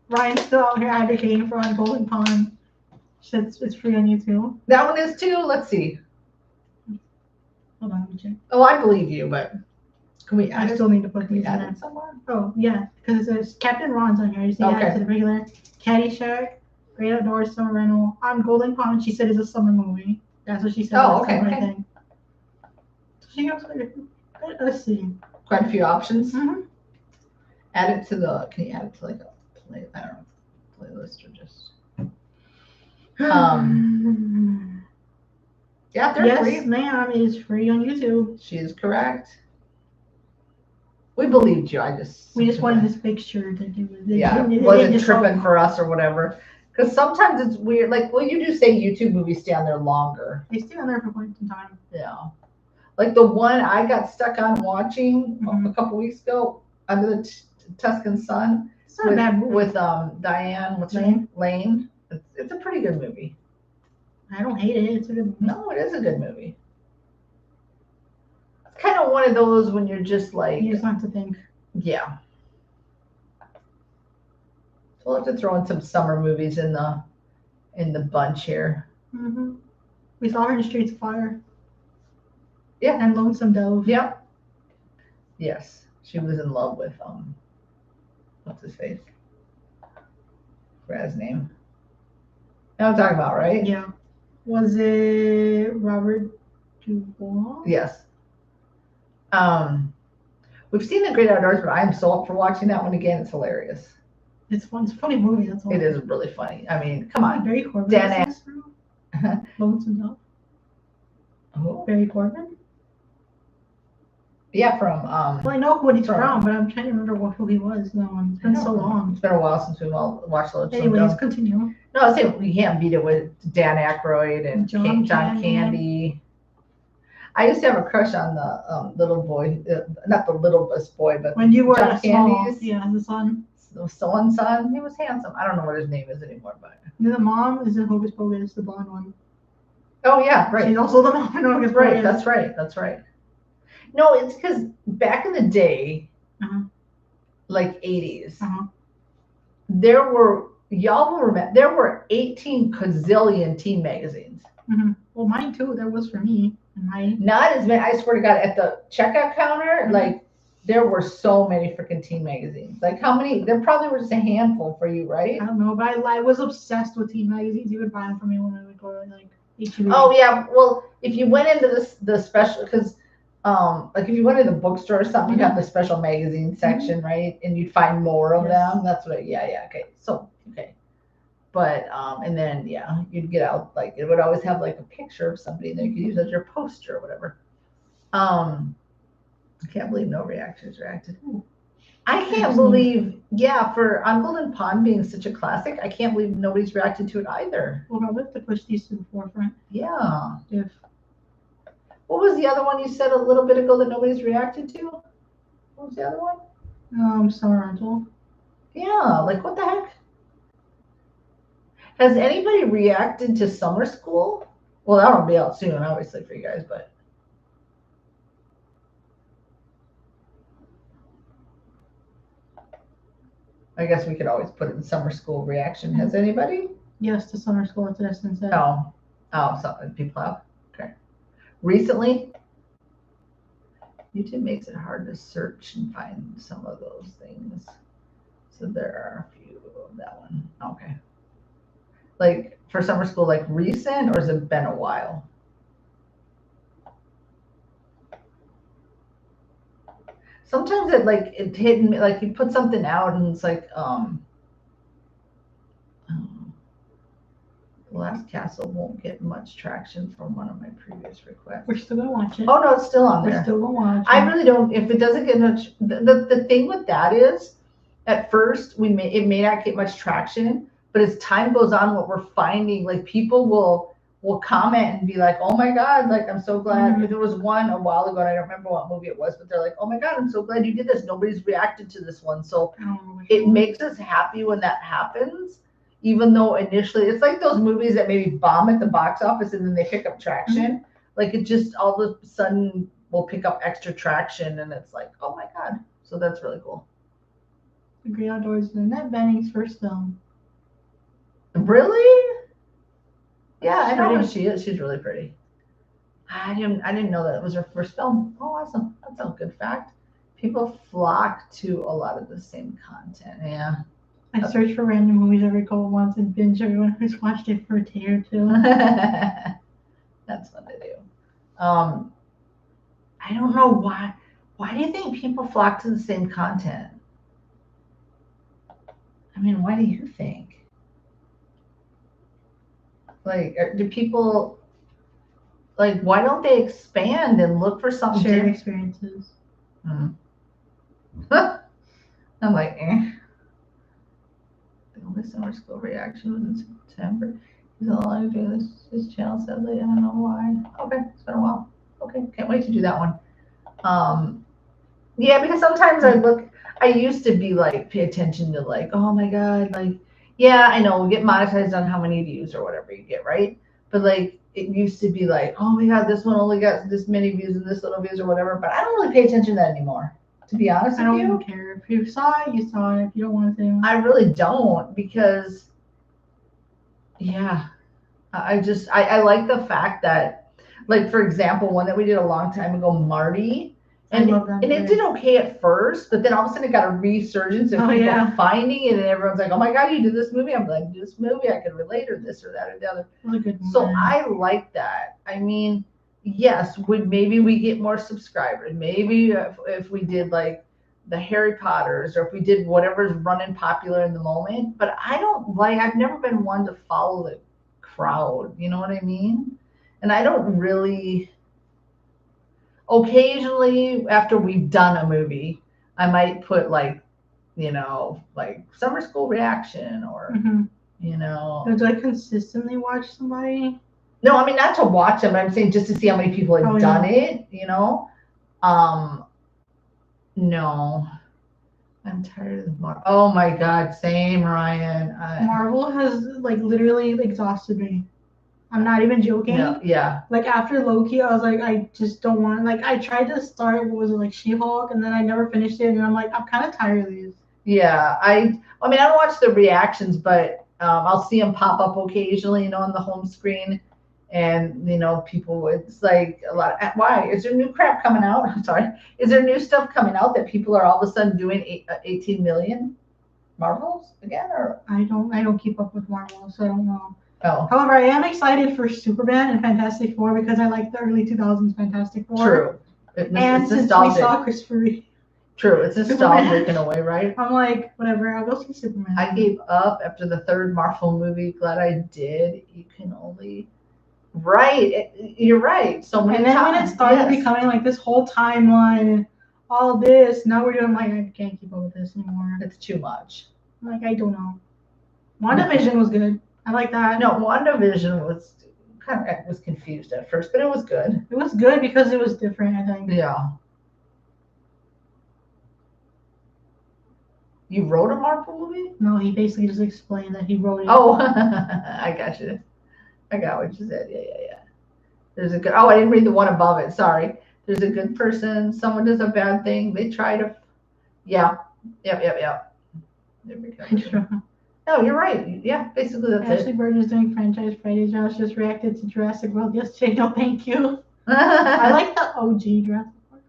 S2: Ryan's still out here advocating for on Golden Pond. It's free on YouTube.
S1: That one is too. Let's see.
S2: Hold on, let me check.
S1: Oh, I believe you, but can we add
S2: I still need to put these in
S1: add
S2: there.
S1: it somewhere?
S2: Oh, yeah, because it says Captain Ron's on here. I just need to add it to the regular. Caddyshack, Great Outdoors, Summer Rental. On Golden Pond, she said it's a summer movie. That's what she said last time, I think. So she goes, let's see.
S1: Quite a few options.
S2: Mm-hmm.
S1: Add it to the, can you add it to like a play, I don't know, playlist or just. Yeah, they're free.
S2: Yes, ma'am, it is free on YouTube.
S1: She is correct. We believed you.
S2: We just wanted this picture to do it.
S1: Yeah, wasn't tripping for us or whatever. Because sometimes it's weird. Like, well, you do say YouTube movies stay on there longer.
S2: They stay on there for quite some time.
S1: Yeah. Like the one I got stuck on watching a couple weeks ago, Under the Tuscan Sun.
S2: It's not a bad movie.
S1: With Diane, what's her name? Lane. It's a pretty good movie.
S2: I don't hate it. It's a good movie.
S1: No, it is a good movie. It's kind of one of those when you're just like.
S2: You just have to think.
S1: Yeah. So we'll have to throw in some summer movies in the bunch here.
S2: Mm-hmm. We saw her in Streets of Fire.
S1: Yeah.
S2: And Lonesome Dove.
S1: Yeah. Yes. She was in love with what's his face? Forgot his name. You know what I'm talking about, right?
S2: Yeah. Was it Robert Dubois?
S1: Yes. We've seen The Great Outdoors, but I am so up for watching that one again. It's hilarious.
S2: It's fun. It's a funny movie. That's all.
S1: It is really funny. I mean, come on.
S2: Barry Corbin.
S1: Dan
S2: Lonesome Dove.
S1: Oh.
S2: Barry Corbin.
S1: Yeah, from.
S2: Well, I know what he's from, but I'm trying to remember who he was. No, it's been so long.
S1: It's been a while since we watched Lonesome Dove.
S2: Anyways, continue.
S1: No, I was saying we can't beat it with Dan Aykroyd and John Candy. I used to have a crush on the little boy, not the littlest boy, but
S2: when you were
S1: John Candy's.
S2: Yeah, the son.
S1: The son. He was handsome. I don't know what his name is anymore, but.
S2: The mom is in Hocus Pocus, the blonde one.
S1: Oh yeah, right.
S2: She's also the mom in Hocus Pocus.
S1: Right, that's right. That's right. No, it's because back in the day, like 80s, there were, y'all will remember, there were 18 gazillion teen magazines.
S2: Well, mine too. That was for me.
S1: Not as many. I swear to God, at the checkout counter, like there were so many freaking teen magazines. Like how many? There probably were just a handful for you, right?
S2: I don't know, but I was obsessed with teen magazines. You would buy them for me when I would go to like HEB.
S1: Oh yeah. Well, if you went into the special, because like if you went to the bookstore or something, you'd have the special magazine section, right? And you'd find more of them. That's what. Yeah. Okay. So okay. But and then yeah, you'd get out like it would always have like a picture of somebody that you could use as your poster or whatever. I can't believe no reactions reacted. I can't believe, for on Golden Pond being such a classic, I can't believe nobody's reacted to it either.
S2: Well, I'd like to push these to the forefront.
S1: Yeah.
S2: If.
S1: What was the other one you said a little bit ago that nobody's reacted to? What was the other one?
S2: Summer Rental.
S1: Yeah, like what the heck? Has anybody reacted to Summer School? Well, that won't be out soon, obviously, for you guys, but. I guess we could always put it in Summer School reaction. Has anybody?
S2: Yes, to summer school. That's what Destin said.
S1: Oh, so people have. Okay. Recently, YouTube makes it hard to search and find some of those things. So there are a few of that one. Okay. Like for summer school, like recent, or has it been a while? Sometimes it hit me, like you put something out and it's like The Last Castle won't get much traction from one of my previous requests.
S2: We're still gonna watch it.
S1: Oh no, it's still on there.
S2: We're still gonna watch it.
S1: I really don't. If it doesn't get much, the thing with that is, at first it may not get much traction, but as time goes on, what we're finding, like people will comment and be like, "Oh my God, like I'm so glad."
S2: Mhm.
S1: There was one a while ago, and I don't remember what movie it was, but they're like, "Oh my God, I'm so glad you did this. Nobody's reacted to this one." So
S2: I don't know which
S1: it
S2: one.
S1: makes us happy when that happens, even though initially it's like those movies that maybe bomb at the box office and then they pick up traction. Like it just all of a sudden will pick up extra traction, and it's like, oh my God. So that's really cool.
S2: The Great Outdoors is Annette Bening's first film.
S1: Really? Yeah, I know who
S2: Pretty.
S1: she is. She's really pretty. I didn't know that it was her first film. Oh, awesome. That's a good fact. People flock to a lot of the same content. Yeah.
S2: I search for random movies every couple months and binge everyone who's watched it for a day or two.
S1: That's fun to do. I don't know why. Why do you think people flock to the same content? I mean, why do you think? Like, do people like? Why don't they expand and look for something
S2: Shared
S1: different?
S2: experiences.
S1: I'm like, eh. The only summer school reaction was in September. He's allowed to do his channel sadly. I don't know why. Okay, it's been a while. Okay, can't wait to do that one. Yeah, because sometimes I used to be like, pay attention to like, oh my God, like, yeah, I know we get monetized on how many views or whatever you get, right? But like, it used to be like, oh my God, this one only got this many views and this little views or whatever. But I don't really pay attention to that anymore, to be honest
S2: I
S1: with
S2: don't
S1: you.
S2: care. If you saw it, you saw it. If you don't want to,
S1: I really don't, because, yeah, I like the fact that, like, for example, one that we did a long time ago, Marty. And,
S2: I love that.
S1: And it did okay at first, but then all of a sudden it got a resurgence of people finding it, and everyone's like, "Oh my God, you did this movie!" I'm like, "This movie, I could relate, or this or that or the other."
S2: Really good one.
S1: So I like that. I mean, yes, would maybe we get more subscribers? Maybe if we did like the Harry Potters, or if we did whatever's running popular in the moment. But I don't like. I've never been one to follow the crowd. You know what I mean? And I don't really. Occasionally, after we've done a movie, I might put like summer school reaction, or
S2: Do I consistently watch somebody?
S1: No, I mean not to watch them, but I'm saying just to see how many people have done it. No, I'm tired of Marvel. Oh my God, same, Ryan.
S2: Marvel has like literally exhausted me. I'm not even joking.
S1: No, yeah.
S2: Like after Loki, I was like, I just don't want. Like I tried to start, what was it, like She-Hulk, and then I never finished it, and I'm like, I'm kind of tired of these.
S1: Yeah, I mean I don't watch the reactions, but I'll see them pop up occasionally, on the home screen, and people. It's like a lot. Why is there new crap coming out? I'm sorry. Is there new stuff coming out that people are all of a sudden doing 18 million Marvels again, or?
S2: I don't keep up with Marvel, so I don't know.
S1: Oh.
S2: However, I am excited for Superman and Fantastic Four because I like the early 2000s Fantastic Four.
S1: True.
S2: And since we saw Christopher Reeve.
S1: True, it's nostalgic in a way, right?
S2: I'm like, whatever, I'll go see Superman.
S1: I gave up after the third Marvel movie. Glad I did. You can only. Right, you're right. So many
S2: times. And then when it started becoming like this whole timeline, all this, now we're doing like, I can't keep up with this anymore.
S1: It's too much.
S2: Like, I don't know. WandaVision was good. I like that.
S1: No, WandaVision was was confused at first, but it was good.
S2: It was good because it was different, I think.
S1: Yeah. You wrote a Marvel movie?
S2: No, he basically just explained that he wrote it.
S1: Oh, I got you. I got what you said. Yeah. There's a good. Oh, I didn't read the one above it. Sorry. There's a good person. Someone does a bad thing. They try to. Yeah. Yep. There we go. No, you're right. Yeah, basically that's
S2: Ashley
S1: it.
S2: Bird is doing franchise Fridays. Josh just reacted to Jurassic World yesterday. No, thank you. I like the OG Jurassic World.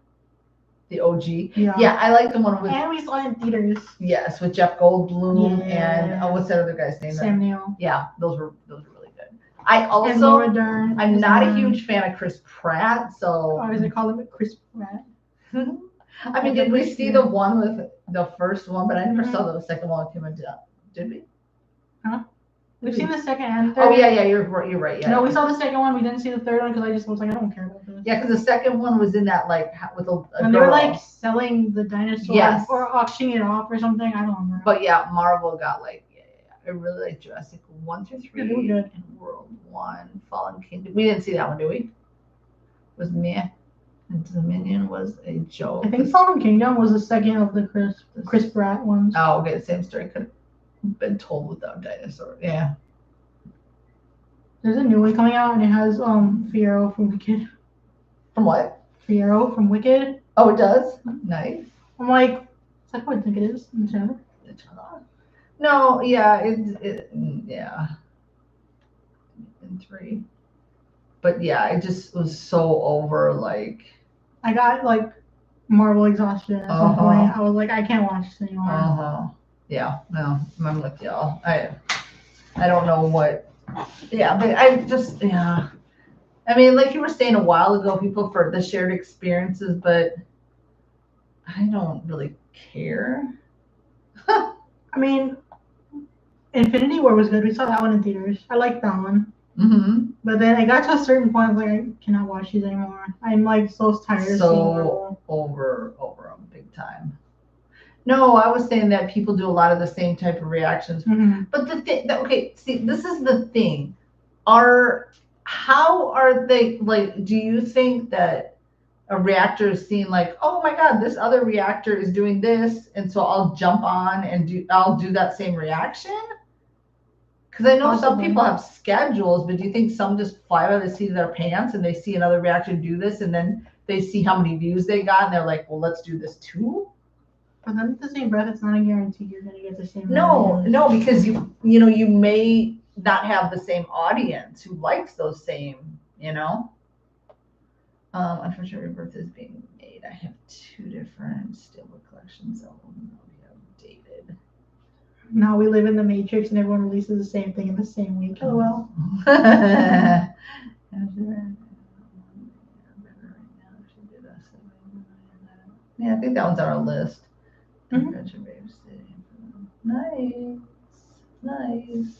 S1: The OG.
S2: Yeah.
S1: Yeah, I like the one with
S2: And we saw it in theaters.
S1: yes, with Jeff Goldblum and
S2: Yeah.
S1: what's that other guy's name?
S2: Sam Neill.
S1: Yeah, those were really good. I
S2: And
S1: also
S2: Laura Dern.
S1: I'm not a huge fan of Chris Pratt, so
S2: Oh, is it called him Chris Pratt?
S1: I mean, did we see the one with the first one? But I never saw the second one with him and did we?
S2: Huh? We've seen the second and third.
S1: Oh yeah, you're right. Yeah.
S2: No, we saw the second one. We didn't see the third one because I just was like, I don't care about this.
S1: Yeah, because the second one was in that like with a
S2: and they
S1: girl.
S2: were like selling the dinosaur or auctioning it off or something. I don't remember.
S1: But yeah, Marvel got like I really like Jurassic 1 through 3
S2: good.
S1: and World 1, Fallen Kingdom. We didn't see that one, did we? It was meh. And Dominion was a joke.
S2: I think Fallen Kingdom was the second of the Chris Pratt ones.
S1: Oh, okay, same story could have been told without dinosaur. Yeah.
S2: There's a new one coming out and it has Fiyero from Wicked.
S1: From what?
S2: Fiyero from Wicked.
S1: Oh, it does? Nice.
S2: I'm like, is that what I think it is?
S1: No, yeah, yeah. In 3. But yeah, I just was so over like
S2: I got like Marvel exhaustion at some point. I was like, I can't watch this anymore.
S1: Yeah, no, I'm with y'all. I don't know what. Yeah, but I just I mean, like you were saying a while ago, people for the shared experiences, but I don't really care.
S2: I mean, Infinity War was good. We saw that one in theaters. I liked that one.
S1: Mm-hmm.
S2: But then I got to a certain point where I cannot watch these anymore. I'm like so tired of seeing Marvel.
S1: over them big time. No, I was saying that people do a lot of the same type of reactions.
S2: Mm-hmm.
S1: But the thing, okay, see, this is the thing. How are they, like, do you think that a reactor is seeing like, oh my God, this other reactor is doing this, and so I'll jump on and I'll do that same reaction? Because I know some people have schedules, but do you think some just fly by the seat of their pants and they see another reactor do this and then they see how many views they got and they're like, well, let's do this too?
S2: But then at the same breath, it's not a guarantee you're going to get the same.
S1: No, because you may not have the same audience who likes those same, Unfortunately, Rebirth is being made. I have 2 different Steelbook collections that will be updated.
S2: Now we live in the Matrix and everyone releases the same thing in the same week. Oh well.
S1: Yeah, I think that one's on our list.
S2: Mm-hmm.
S1: Nice.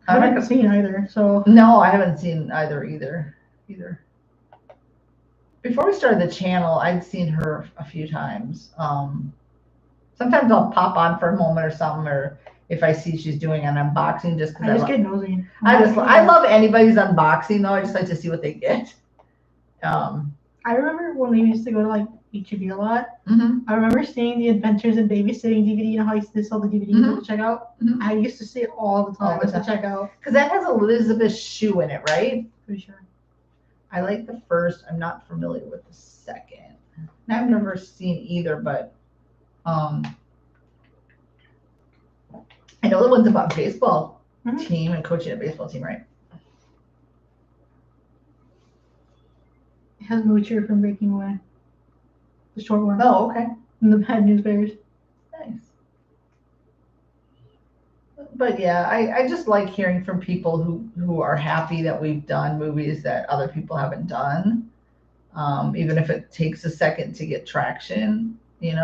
S2: I haven't seen either, so.
S1: No, I haven't seen either. Before we started the channel, I'd seen her a few times. Sometimes I'll pop on for a moment or something, or if I see she's doing an unboxing, just because
S2: I just get nosy.
S1: I love anybody's unboxing though. I just like to see what they get.
S2: I remember when we used to go to like HEB a lot.
S1: Mm-hmm.
S2: I remember seeing the Adventures in Babysitting DVD. You know how I used to sell the DVDs at the checkout?
S1: Mm-hmm.
S2: I used to see it all the time at the checkout.
S1: Because that has Elizabeth Shue in it, right?
S2: Pretty sure. I
S1: like the first. I'm not familiar with the second. And I've never seen either, but I know the one's about baseball team and coaching a baseball team, right?
S2: It has Moocher from Breaking Away. The short one.
S1: Oh, okay.
S2: And the Bad News Bears.
S1: Nice. But yeah, I just like hearing from people who are happy that we've done movies that other people haven't done. Even if it takes a second to get traction, And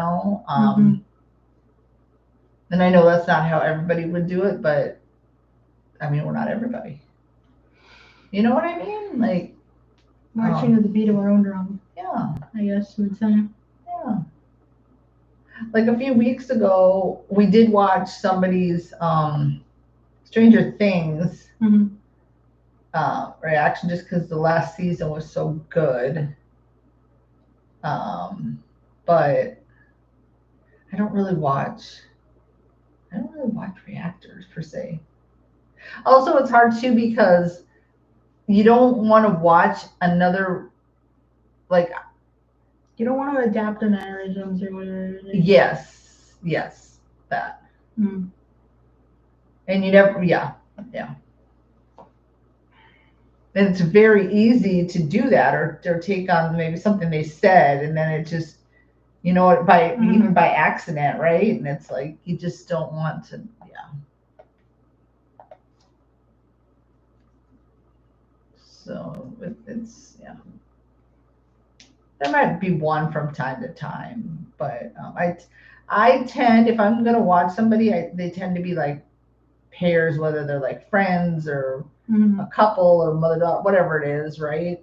S1: I know that's not how everybody would do it, but I mean, we're not everybody. You know what I mean? Like
S2: marching to the beat of our own drum.
S1: Yeah.
S2: I guess you would say.
S1: Yeah. Like a few weeks ago, we did watch somebody's Stranger Things reaction just because the last season was so good. But I don't really watch reactors per se. Also, it's hard too because you don't want to watch another, like,
S2: you don't want to adapt the mannerisms or whatever.
S1: Yes, that. And you never, yeah. And it's very easy to do that or take on maybe something they said and then it just, by even by accident, right? And it's like you just don't want to, So it's there might be one from time to time, but I tend, if I'm gonna watch somebody, they tend to be like pairs, whether they're like friends or a couple or mother daughter, whatever it is, right?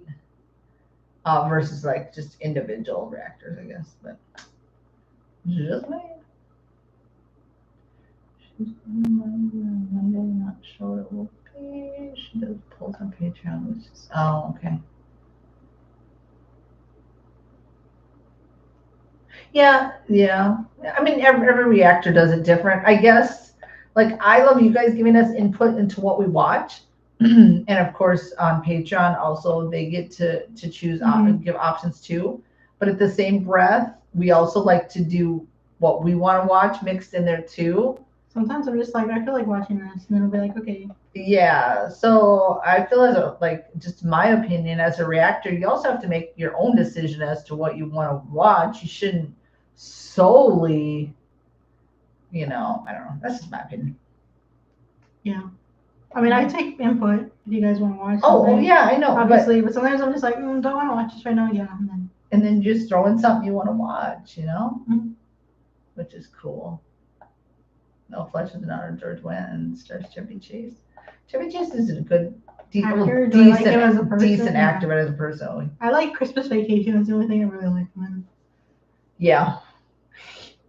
S1: Versus like just individual reactors, I guess. But just me. She's on Monday, not sure it will be. She does polls on Patreon, which is okay. Yeah. I mean, every reactor does it different. I guess, like, I love you guys giving us input into what we watch. And of course, on Patreon, also, they get to choose, give options too. But at the same breath, we also like to do what we want to watch mixed in there too.
S2: Sometimes I'm just like, I feel like watching this, and then I'll be like, okay.
S1: Yeah, so I feel just my opinion, as a reactor, you also have to make your own decision as to what you want to watch. You shouldn't solely, I don't know. That's just my opinion.
S2: Yeah. I mean, I take input if you guys want to watch something.
S1: Oh yeah, I know.
S2: Obviously, but sometimes I'm just like, don't want to watch this right now. Yeah,
S1: and then just throw in something you want to watch, which is cool. No, Fletch is not a George Wendt and stars Chevy Chase. Chevy Chase is a good, decent actor, but as a person.
S2: I like Christmas Vacation. That's the only thing I really like from him.
S1: Yeah.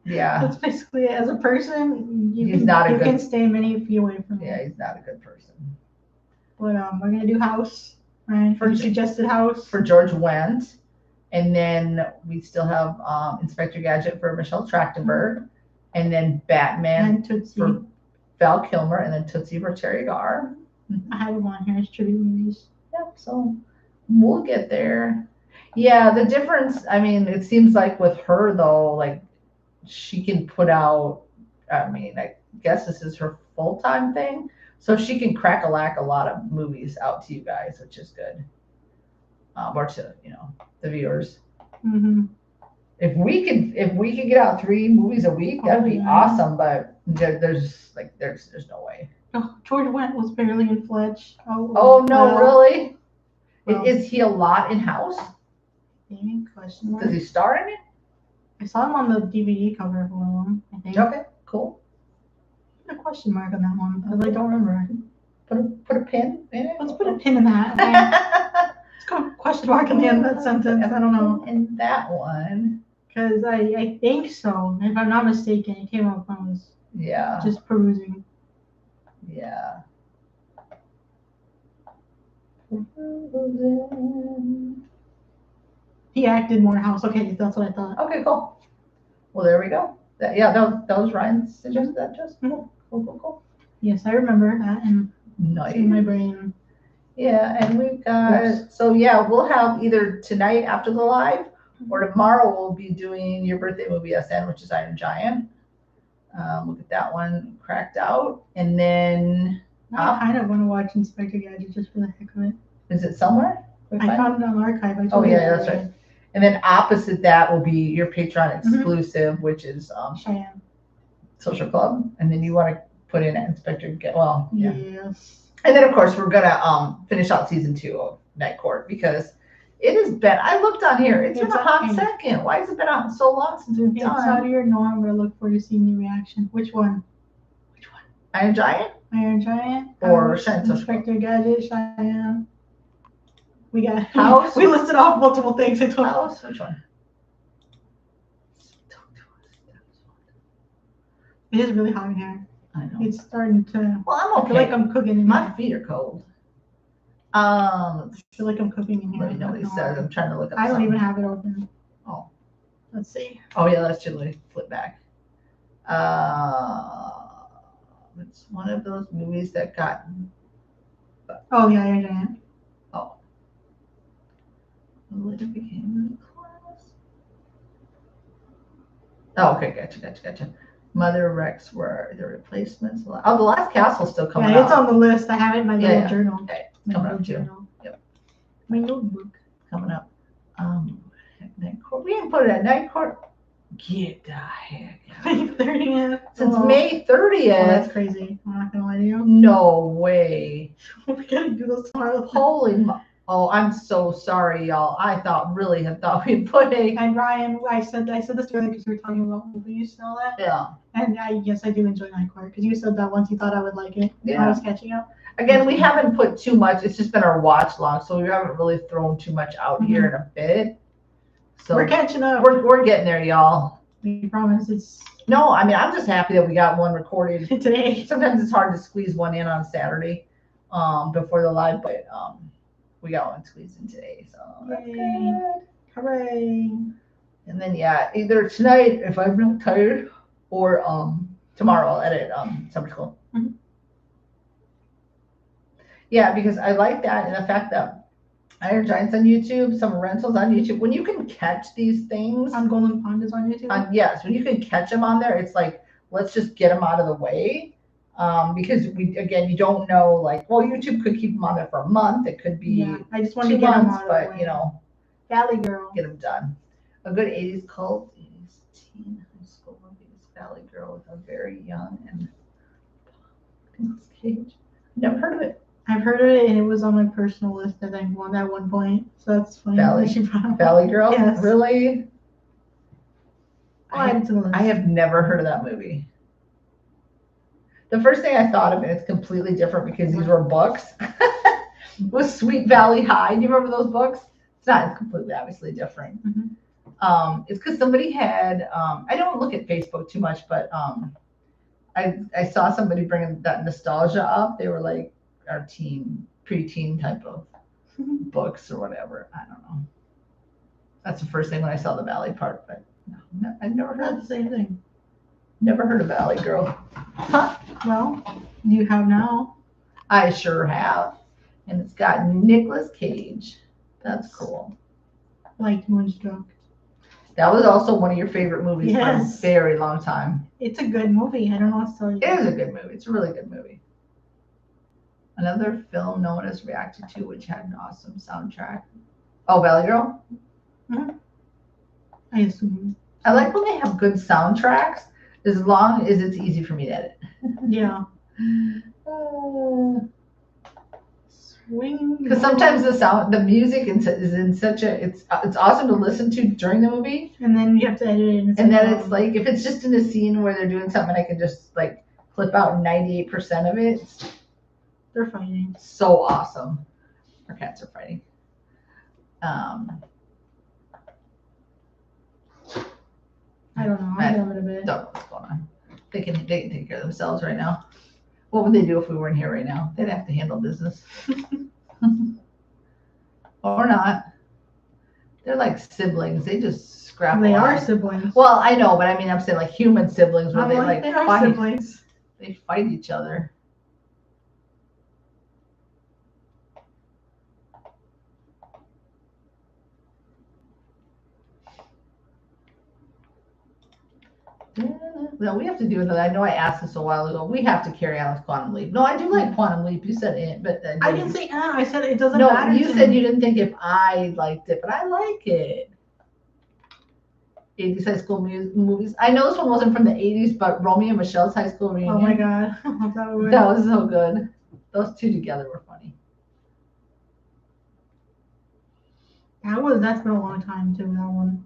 S2: That's basically it. As a person, you can stay many feet away from him.
S1: Yeah, he's not a good person.
S2: But we're gonna do House, right? For suggested House
S1: for George Wendt, and then we still have Inspector Gadget for Michelle Trachtenberg, and then Batman
S2: and Tootsie
S1: for Val Kilmer, and then Tootsie for Terry Garr.
S2: I have them on here as tribute movies.
S1: Yep. So we'll get there. Yeah, the difference. I mean, it seems like with her though, like, she can put out, I mean, I guess this is her full-time thing. So she can crack-a-lack a lot of movies out to you guys, which is good. Or to, the viewers.
S2: Mm-hmm.
S1: If we could get out 3 movies a week, that'd be awesome, but there's no way.
S2: Oh, George Wendt was barely in Fletch.
S1: Oh no, really? Well, is he a lot in House?
S2: Question mark.
S1: Does he star in it?
S2: I saw him on the DVD cover for one of them, I think.
S1: Okay, cool.
S2: Put a question mark on that one, because I don't remember.
S1: Put a pin in it?
S2: Let's put a pin in that. Okay. Let's go question mark in the end of that sentence. I don't know.
S1: In that one.
S2: Because I think so. If I'm not mistaken, it came up when I was just perusing.
S1: Yeah.
S2: He acted more House. Okay, that's what I thought.
S1: Okay, cool. Well, there we go. That was Ryan suggested that just. Cool.
S2: Yes, I remember that, and it's in my brain.
S1: Yeah, and we've got, we'll have either tonight after the live or tomorrow we'll be doing your birthday movie SN, which is Iron Giant. We'll get that one cracked out. And then
S2: I kind of want to watch Inspector Gadget just for the heck of it.
S1: Is it somewhere?
S2: I found it on Archive.
S1: That's right. And then opposite that will be your Patreon exclusive, which is
S2: Cheyenne
S1: Social Club. And then you want to put in Inspector Gadget. Well, yeah.
S2: Yes.
S1: And then, of course, we're going to finish out season 2 of Night Court because it has been, I looked on here, it's been a hot second. Why has it been out so long since we've done?
S2: It's out of your norm, but I look forward to seeing the reaction. Which one?
S1: Iron Giant?
S2: Iron Giant?
S1: Or Cheyenne Social Club?
S2: Inspector Gadget, Cheyenne. We got
S1: House.
S2: We listed off multiple things.
S1: House? Which one?
S2: It is really hot in here.
S1: I know.
S2: It's starting to.
S1: Well, I'm okay.
S2: I feel like I'm cooking in
S1: My
S2: here.
S1: feet are cold.
S2: I feel like I'm cooking in here.
S1: Nobody says. I'm trying to look up.
S2: I don't even have it open.
S1: Oh.
S2: Let's see.
S1: Oh yeah, that's your flip back. It's one of those movies that got.
S2: Oh yeah, Iron Giant.
S1: Oh. Later became class. Oh, okay, gotcha. Mother Rex, where are the replacements? Oh, the Last Castle's still coming
S2: Yeah, it's
S1: out.
S2: on the list. I have it in my little
S1: Yeah.
S2: journal.
S1: Okay,
S2: My
S1: coming
S2: little
S1: up too.
S2: journal.
S1: Yep.
S2: My notebook.
S1: Coming up. Night Court. We didn't put it at Night Court. Get the heck out.
S2: May 30th.
S1: Since
S2: Oh.
S1: May 30th.
S2: Oh, that's crazy. I'm not gonna lie to you.
S1: No way.
S2: We gotta do those tomorrow.
S1: Holy oh, I'm so sorry, y'all. I really had thought we'd put a.
S2: And Ryan, I said this earlier because we were talking about movies and all that.
S1: Yeah.
S2: And yes, I do enjoy Night Court because you said that once you thought I would like it.
S1: Yeah.
S2: I was catching up.
S1: Again, we haven't put too much. It's just been our watch long, so we haven't really thrown too much out here in a bit. So
S2: we're catching up.
S1: We're getting there, y'all.
S2: We promise it's.
S1: No, I mean, I'm just happy that we got one recorded
S2: today.
S1: Sometimes it's hard to squeeze one in on Saturday, before the live, but we got one squeezed in today, so that's good.
S2: Hooray!
S1: And then either tonight if I'm really tired, or tomorrow I'll edit summer school.
S2: Mm-hmm.
S1: Yeah, because I like that, and the fact that Iron Giants on YouTube, Summer Rentals on YouTube. When you can catch these things
S2: on Golden Pond is on YouTube.
S1: Yes, when you can catch them on there, it's like, let's just get them out of the way, because you don't know, like, well, YouTube could keep them on there for a month. It could be
S2: I just want
S1: 2
S2: to get
S1: months,
S2: them out of the
S1: but
S2: way. Valley Girl.
S1: get them done. A good 80s cult, 80s teen high school movies. Valley Girl with a very young and Nicolas Cage. Never heard of it.
S2: I've heard of it, and it was on my personal list, I think, at one point. So that's funny.
S1: Valley Girl?
S2: Yes.
S1: Really?
S2: I
S1: have never heard of that movie. The first thing I thought of, and it's completely different because these were books, was Sweet Valley High. Do you remember those books? It's not, it's completely obviously different.
S2: Mm-hmm.
S1: It's because somebody had, I don't look at Facebook too much, but I saw somebody bringing that nostalgia up. They were like, our preteen type of books or whatever. I don't know. That's the first thing when I saw the Valley part, but no, I've never heard
S2: the same thing.
S1: Never heard of Valley Girl. Huh?
S2: Well, you have now.
S1: I sure have. And it's got Nicolas Cage. That's cool.
S2: Like Moonstruck.
S1: That was also one of your favorite movies for a very long time.
S2: It's a good movie. I don't know what to tell you.
S1: It is a good movie. It's a really good movie. Another film no one has reacted to, which had an awesome soundtrack. Oh, Valley Girl?
S2: Mm-hmm. I assume.
S1: I like when they have good soundtracks, as long as it's easy for me to edit.
S2: Yeah. Swing.
S1: Because sometimes the music is in such a, it's awesome to listen to during the movie.
S2: And then you have to edit it.
S1: And then it's like, if it's just in a scene where they're doing something, I can just like clip out 98% of it.
S2: They're fighting.
S1: So awesome. Our cats are fighting.
S2: I don't know. I'm loving a bit.
S1: Don't know what's going on. They can take care of themselves right now. What would they do if we weren't here right now? They'd have to handle business. Or not. They're like siblings. They just scrap.
S2: They are siblings.
S1: Well, I know, but I mean, I'm saying like human siblings where
S2: they are
S1: fight.
S2: Siblings.
S1: They fight each other. No, we have to do it. I know I asked this a while ago. We have to carry on with Quantum Leap. No, I do like Quantum Leap. You said it, but
S2: I didn't say I said it doesn't matter.
S1: No, you said you didn't think if I liked it, but I like it. 80s high school movies. I know this one wasn't from the 80s, but Romeo and Michelle's high school reunion.
S2: Oh my god,
S1: that was so good. Those two together were funny.
S2: That's been a long time too. That one.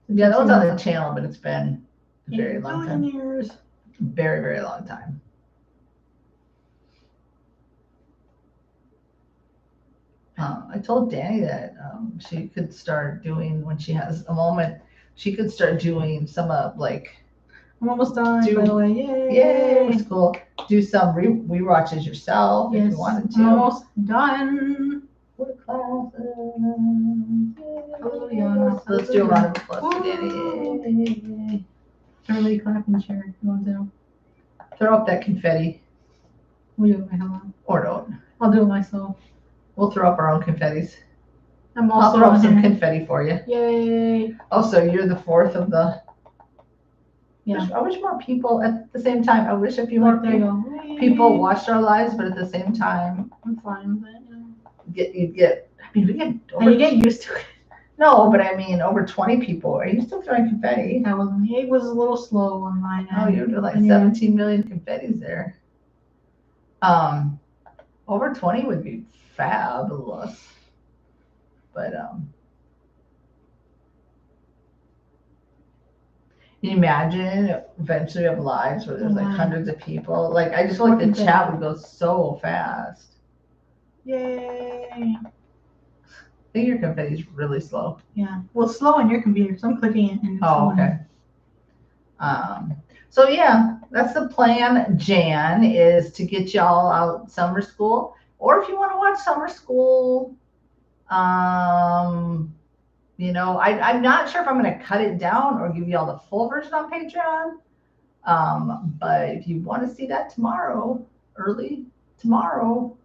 S1: Yeah, that was on the channel, but it's been a very long time.
S2: Years.
S1: Very, very long time. I told Danny that she could start doing, when she has a moment, she could start doing some of like.
S2: I'm almost done, by the way. Yay!
S1: Yay! It's cool. Do some rewatches yourself if you wanted to.
S2: I'm almost done.
S1: Hallelujah. So let's do a round of applause for Danny.
S2: Everybody clap and cheer. You want to?
S1: Throw up that confetti.
S2: We'll do it myself.
S1: Or don't.
S2: I'll do it myself.
S1: We'll throw up our own confettis.
S2: I'll
S1: throw up some confetti for you.
S2: Yay!
S1: Also, you're the fourth of the.
S2: Yeah.
S1: I wish more people at the same time. I wish a few more
S2: There you
S1: people
S2: go.
S1: watched our lives, but at the same time,
S2: I'm fine with it.
S1: I mean, we get
S2: And you get used to it.
S1: no, but I mean, over 20 people. Are you still throwing confetti?
S2: It was a little slow on mine.
S1: Oh, you're doing like
S2: And
S1: 17 million confettis there. Over 20 would be fabulous. But can you imagine eventually we have lives where there's like hundreds of people? Like I just feel like the chat would go so fast.
S2: Yay!
S1: I think your confetti is really slow.
S2: Yeah. Well, slow on your computer, so I'm clicking it and it's
S1: Oh, okay. So yeah, that's the plan, Jan, is to get y'all out summer school. Or if you want to watch summer school, you know, I'm not sure if I'm going to cut it down or give you all the full version on Patreon. But if you want to see that tomorrow, early tomorrow,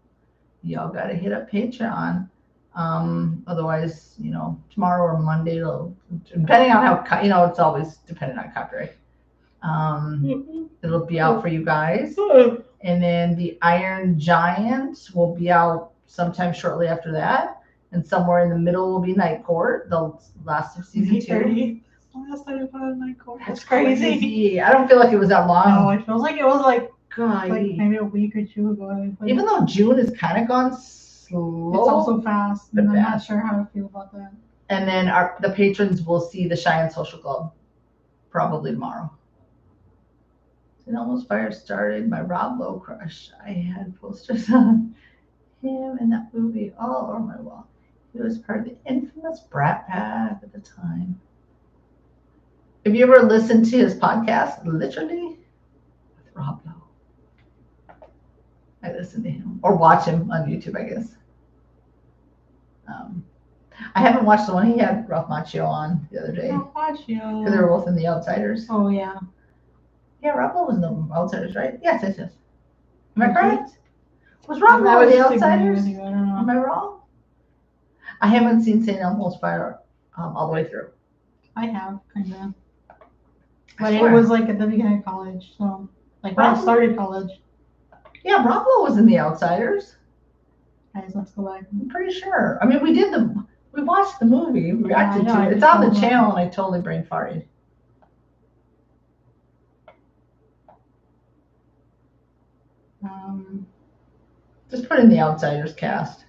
S1: y'all got to hit up Patreon. Otherwise, you know, tomorrow or Monday, depending on how, you know, it's always dependent on copyright. It'll be out for you guys. And then the Iron Giant will be out sometime shortly after that. And somewhere in the middle will be Night Court, the last of season 2.
S2: Last time I put on Night Court.
S1: That's crazy. I don't feel like it was that long.
S2: No, it feels like it was like maybe a week or 2 ago.
S1: Even though June has kind of gone slow.
S2: It's also fast, and I'm not sure how to feel about that.
S1: And then the patrons will see the Cheyenne Social Club probably tomorrow. It Almost Fire started my Rob Lowe crush. I had posters on him in that movie all over my wall. He was part of the infamous Brat Pack at the time. Have you ever listened to his podcast, Literally, with Rob Lowe? I listen to him or watch him on YouTube, I guess. I haven't watched the one he had Ralph Macchio on the other day.
S2: Ralph Macchio.
S1: Because they were both in The Outsiders.
S2: Oh, yeah.
S1: Yeah, Rob Lowe was in The Outsiders, right? Yes. Am I correct? Was Rob Lowe in The Outsiders?
S2: I don't know.
S1: Am I wrong? I haven't seen St. Elmo's Fire all the way through.
S2: I have, kind of. But it was like at the beginning of college, so like when I started college.
S1: Yeah, Rob Lowe was in The Outsiders.
S2: Guys, let's go back.
S1: I'm pretty sure. I mean, we watched the movie, we reacted to it. It's on the channel, and I totally brain farted. Just put in The Outsiders cast.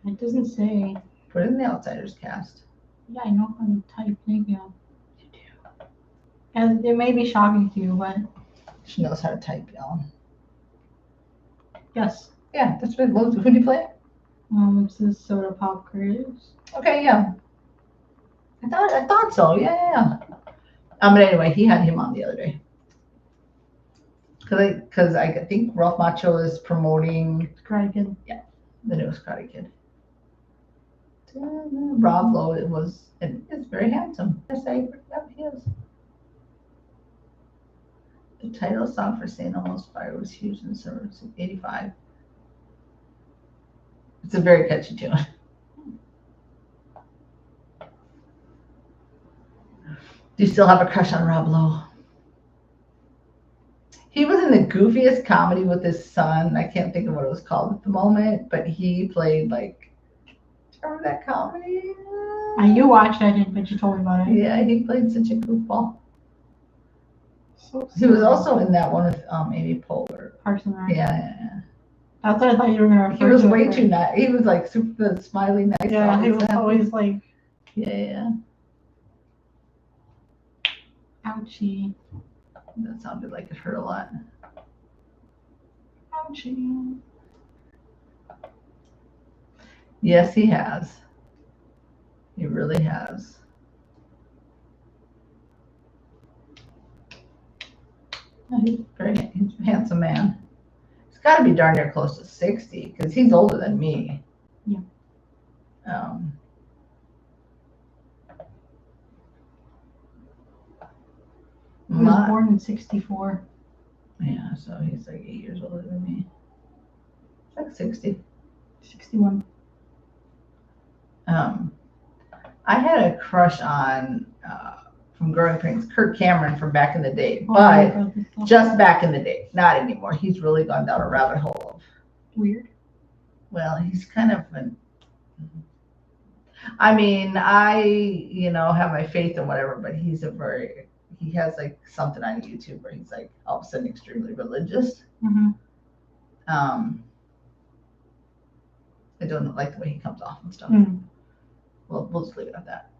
S2: It doesn't say.
S1: Put in The Outsiders cast.
S2: Yeah, I know how to type. Thank you. You do. And it may be shocking to you, but
S1: she knows how to type, y'all.
S2: Yes.
S1: Yeah, that's what. Who do you play?
S2: This is Soda Pop Creatives.
S1: Okay, yeah. I thought so. Yeah. But anyway, he had him on the other day. Because I think Ralph Macchio is promoting
S2: Karate Kid.
S1: Yeah, the newest Karate Kid. Rob Lowe is very handsome. Yes, he is. The title song for St. Elmo's Fire was huge in summer '85. It's a very catchy tune. Do you still have a crush on Rob Lowe? He was in the goofiest comedy with his son. I can't think of what it was called at the moment, but he played like, remember that comedy?
S2: You watched it, I didn't, but you told me about it.
S1: Yeah, he played such a goofball. He was also in that one with Amy Poehler.
S2: Parks and Rec.
S1: Yeah.
S2: That's what I thought you were gonna.
S1: He was way too nice. He was like super smiling, nice.
S2: Yeah, he was always like.
S1: Yeah.
S2: Ouchie.
S1: That sounded like it hurt a lot.
S2: Ouchie.
S1: Yes, he has. He really has. He's a handsome man. He's got to be darn near close to 60 because he's older than me.
S2: Yeah. He was born in '64.
S1: Yeah, so he's like 8 years older than me. It's like 60.
S2: 61.
S1: I had a crush on from Growing Pains, Kirk Cameron from back in the day,
S2: Oh,
S1: but just back in the day, not anymore. He's really gone down a rabbit hole of
S2: weird.
S1: Well, he's kind of I mean, I have my faith in whatever, but he has like something on YouTube where he's like all of a sudden extremely religious.
S2: Mm-hmm.
S1: I don't like the way he comes off and stuff.
S2: Mm.
S1: Well, we'll just leave it at that.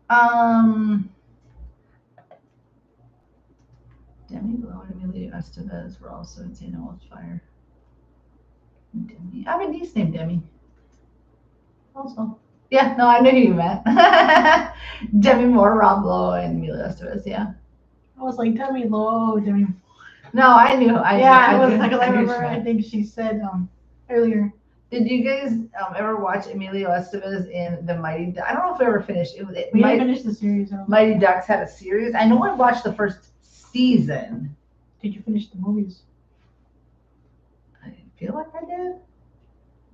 S1: Demi Lowe and Emilio Estevez were also in St. Elmo's Fire. Demi. I have a niece named Demi. Also. Yeah, no, I knew who you meant. Demi Moore, Rob Lowe, and Emilio Estevez, yeah.
S2: I was like, Demi Lowe, Demi.
S1: No, I knew.
S2: I was like, I remember, I think she said earlier.
S1: Did you guys ever watch Emilio Estevez in the Mighty Ducks? I don't know if I ever finished.
S2: We didn't finish the series.
S1: Mighty Ducks had a series. I know I watched the first season.
S2: Did you finish the movies?
S1: I feel like I did.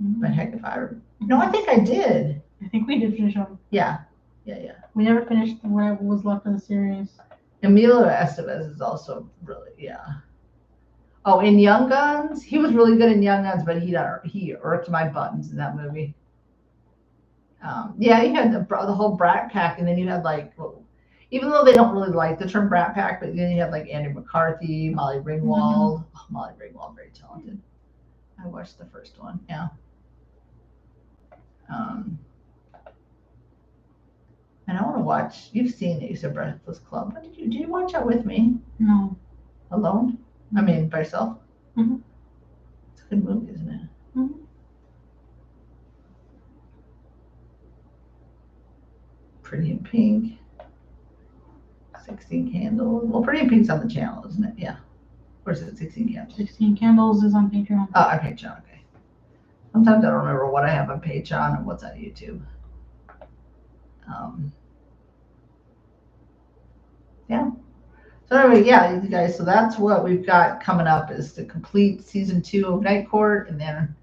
S2: Mm-hmm.
S1: But heck if I... No, I think I did.
S2: I think we did finish them.
S1: Yeah.
S2: We never finished what was left of the series.
S1: Emilio Estevez is also really, yeah. Oh, in Young Guns, he was really good in Young Guns, but he irked my buttons in that movie. Yeah, you had the whole Brat Pack, and then you had like, even though they don't really like the term Brat Pack, but then you had like Andrew McCarthy, Molly Ringwald. Mm-hmm. Oh, Molly Ringwald, very talented. I watched the first one, yeah. And I want to watch. You've seen Ace of Breakfast Club. What did you watch that with me?
S2: No.
S1: Alone? I mean, by yourself?
S2: Mm-hmm.
S1: It's a good movie, isn't it?
S2: Mm-hmm.
S1: Pretty in Pink. 16 Candles. Well, Pretty in Pink's on the channel, isn't it? Yeah. Or is it 16 Candles?
S2: 16 Candles is on Patreon.
S1: Oh, on Patreon, okay. Sometimes I don't remember what I have on Patreon and what's on YouTube. Yeah. So anyway, yeah, you guys, so that's what we've got coming up is to complete season 2 of Night Court, and then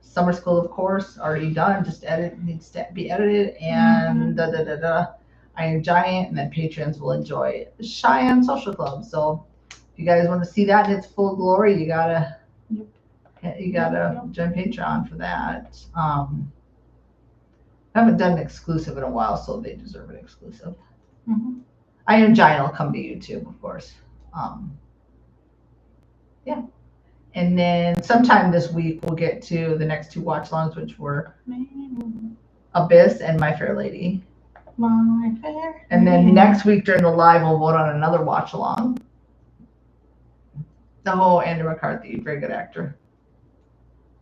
S1: Summer School, of course, already done, just needs to be edited, and Iron Giant, and then patrons will enjoy Cheyenne Social Club. So if you guys want to see that in its full glory, you gotta join Patreon for that. I haven't done an exclusive in a while, so they deserve an exclusive.
S2: Mm-hmm.
S1: Iron Giant will come to YouTube, of course. Yeah. And then sometime this week, we'll get to the next 2 watch-alongs, which were Abyss and My Fair Lady.
S2: My Fair.
S1: And then next week during the live, we'll vote on another watch-along. The whole Andrew McCarthy, very good actor.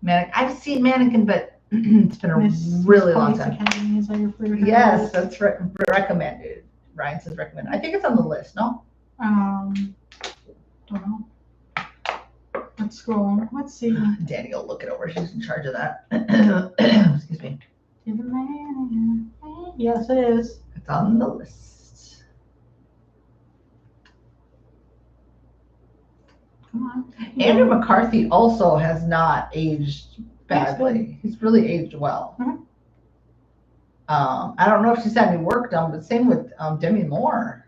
S1: I've seen Mannequin, but it's been a really long time.
S2: Academy, is that your favorite?
S1: Yes, that's recommended. Ryan says recommended. I think it's on the list, no?
S2: Don't know. Let's scroll. Let's see.
S1: Danny will look it over. She's in charge of that. Excuse me.
S2: Yes, it is.
S1: It's on the list.
S2: Come on.
S1: Andrew McCarthy also has not aged badly. He's really aged well.
S2: Mm-hmm.
S1: I don't know if she's had any work done, but same with Demi Moore.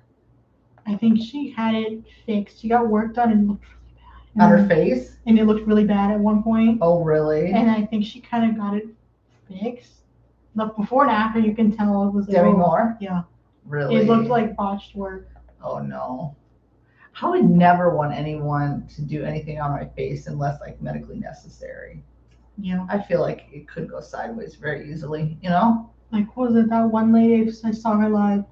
S2: I think she had it fixed. She got work done and it looked really bad.
S1: On her face?
S2: And it looked really bad at one point.
S1: Oh, really?
S2: And I think she kind of got it fixed. Look, before and after, you can tell it was
S1: Demi Moore?
S2: Yeah.
S1: Really?
S2: It looked like botched work.
S1: Oh, no. I would never want anyone to do anything on my face unless like medically necessary.
S2: Yeah.
S1: I feel like it could go sideways very easily, you know?
S2: Like, what was it, that one lady, I saw her live,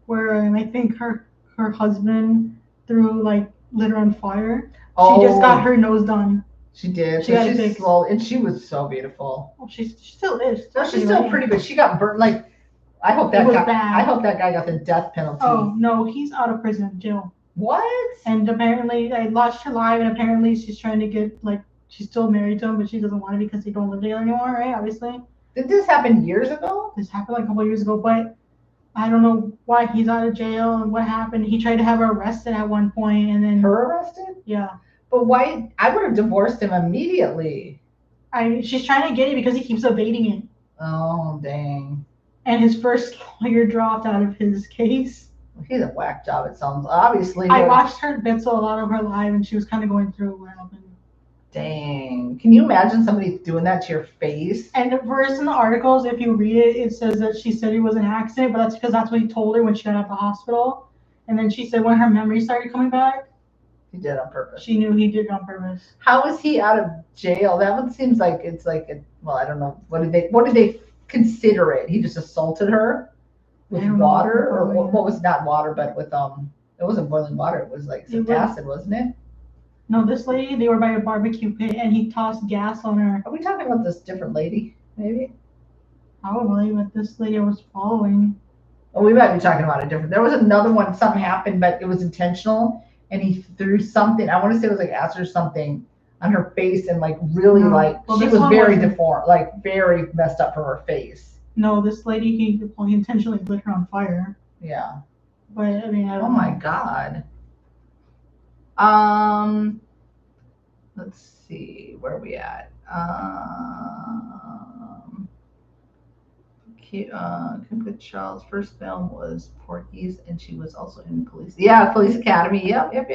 S2: where I think her husband threw, like, lit her on fire.
S1: Oh,
S2: she just got her nose done.
S1: She did.
S2: She got it fixed.
S1: Slow, and she was so beautiful.
S2: Well, she still is.
S1: No, she's still pretty, but she got burnt. Like, I hope that guy got the death penalty.
S2: Oh, no, he's out of prison, jail.
S1: What?
S2: And apparently, I watched her live, and apparently she's trying to get, like, she's still married to him, but she doesn't want to because they don't live together anymore, right? Obviously.
S1: Did this happen years ago?
S2: This happened like a couple years ago, but I don't know why he's out of jail and what happened. He tried to have her arrested at one point, and then
S1: her arrested?
S2: Yeah.
S1: But why? I would have divorced him immediately.
S2: She's trying to get it because he keeps evading it.
S1: Oh, dang.
S2: And his first lawyer dropped out of his case.
S1: He's a whack job. It sounds obviously.
S2: I watched her bits a lot of her live, and she was kind of going through what happened.
S1: Dang. Can you imagine somebody doing that to your face?
S2: And the verse in the articles, if you read it, it says that she said it was an accident, but that's because that's what he told her when she got out of the hospital. And then she said when her memory started coming back,
S1: He did on purpose.
S2: she knew he did it on purpose.
S1: How is he out of jail? That one seems like it's like well, I don't know. What did they consider it? He just assaulted her with water, or what was not water, but with it wasn't boiling water. It was like some acid, wasn't it?
S2: No, this lady, they were by a barbecue pit, and he tossed gas on her.
S1: Are we talking about this different lady? Maybe.
S2: Probably, but this lady I was following.
S1: Oh, we might be talking about a different. There was another one. Something happened, but it was intentional, and he threw something. I want to say it was like acid or something on her face, and like really she was very deformed, like very messed up from her face.
S2: No, this lady he intentionally lit her on fire.
S1: Yeah.
S2: But I mean, I don't know.
S1: My God. Let's see, where are we at? Kim Charles' first film was Porky's, and she was also in Police. Yeah, Police Academy. Yep.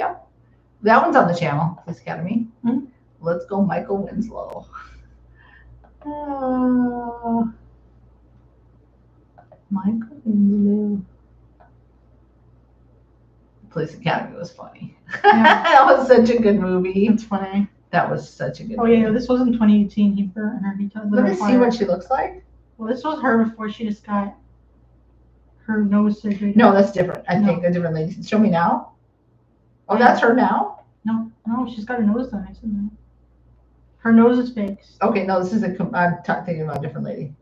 S1: That one's on the channel, Police Academy.
S2: Mm-hmm.
S1: Let's go, Michael Winslow. Michael Winslow. Police Academy was funny. Yeah. That was such a good movie.
S2: It's funny.
S1: That was such a good movie.
S2: Yeah, this was in 2018. He burnt her.
S1: Let me see what she looks like.
S2: Well, this was her before she just got her nose surgery.
S1: No, that's different. I think a different lady. Show me now. Oh, that's her now?
S2: No, she's got her nose done. I said that. Her nose is fixed.
S1: Okay, no, this is I'm thinking about a different lady.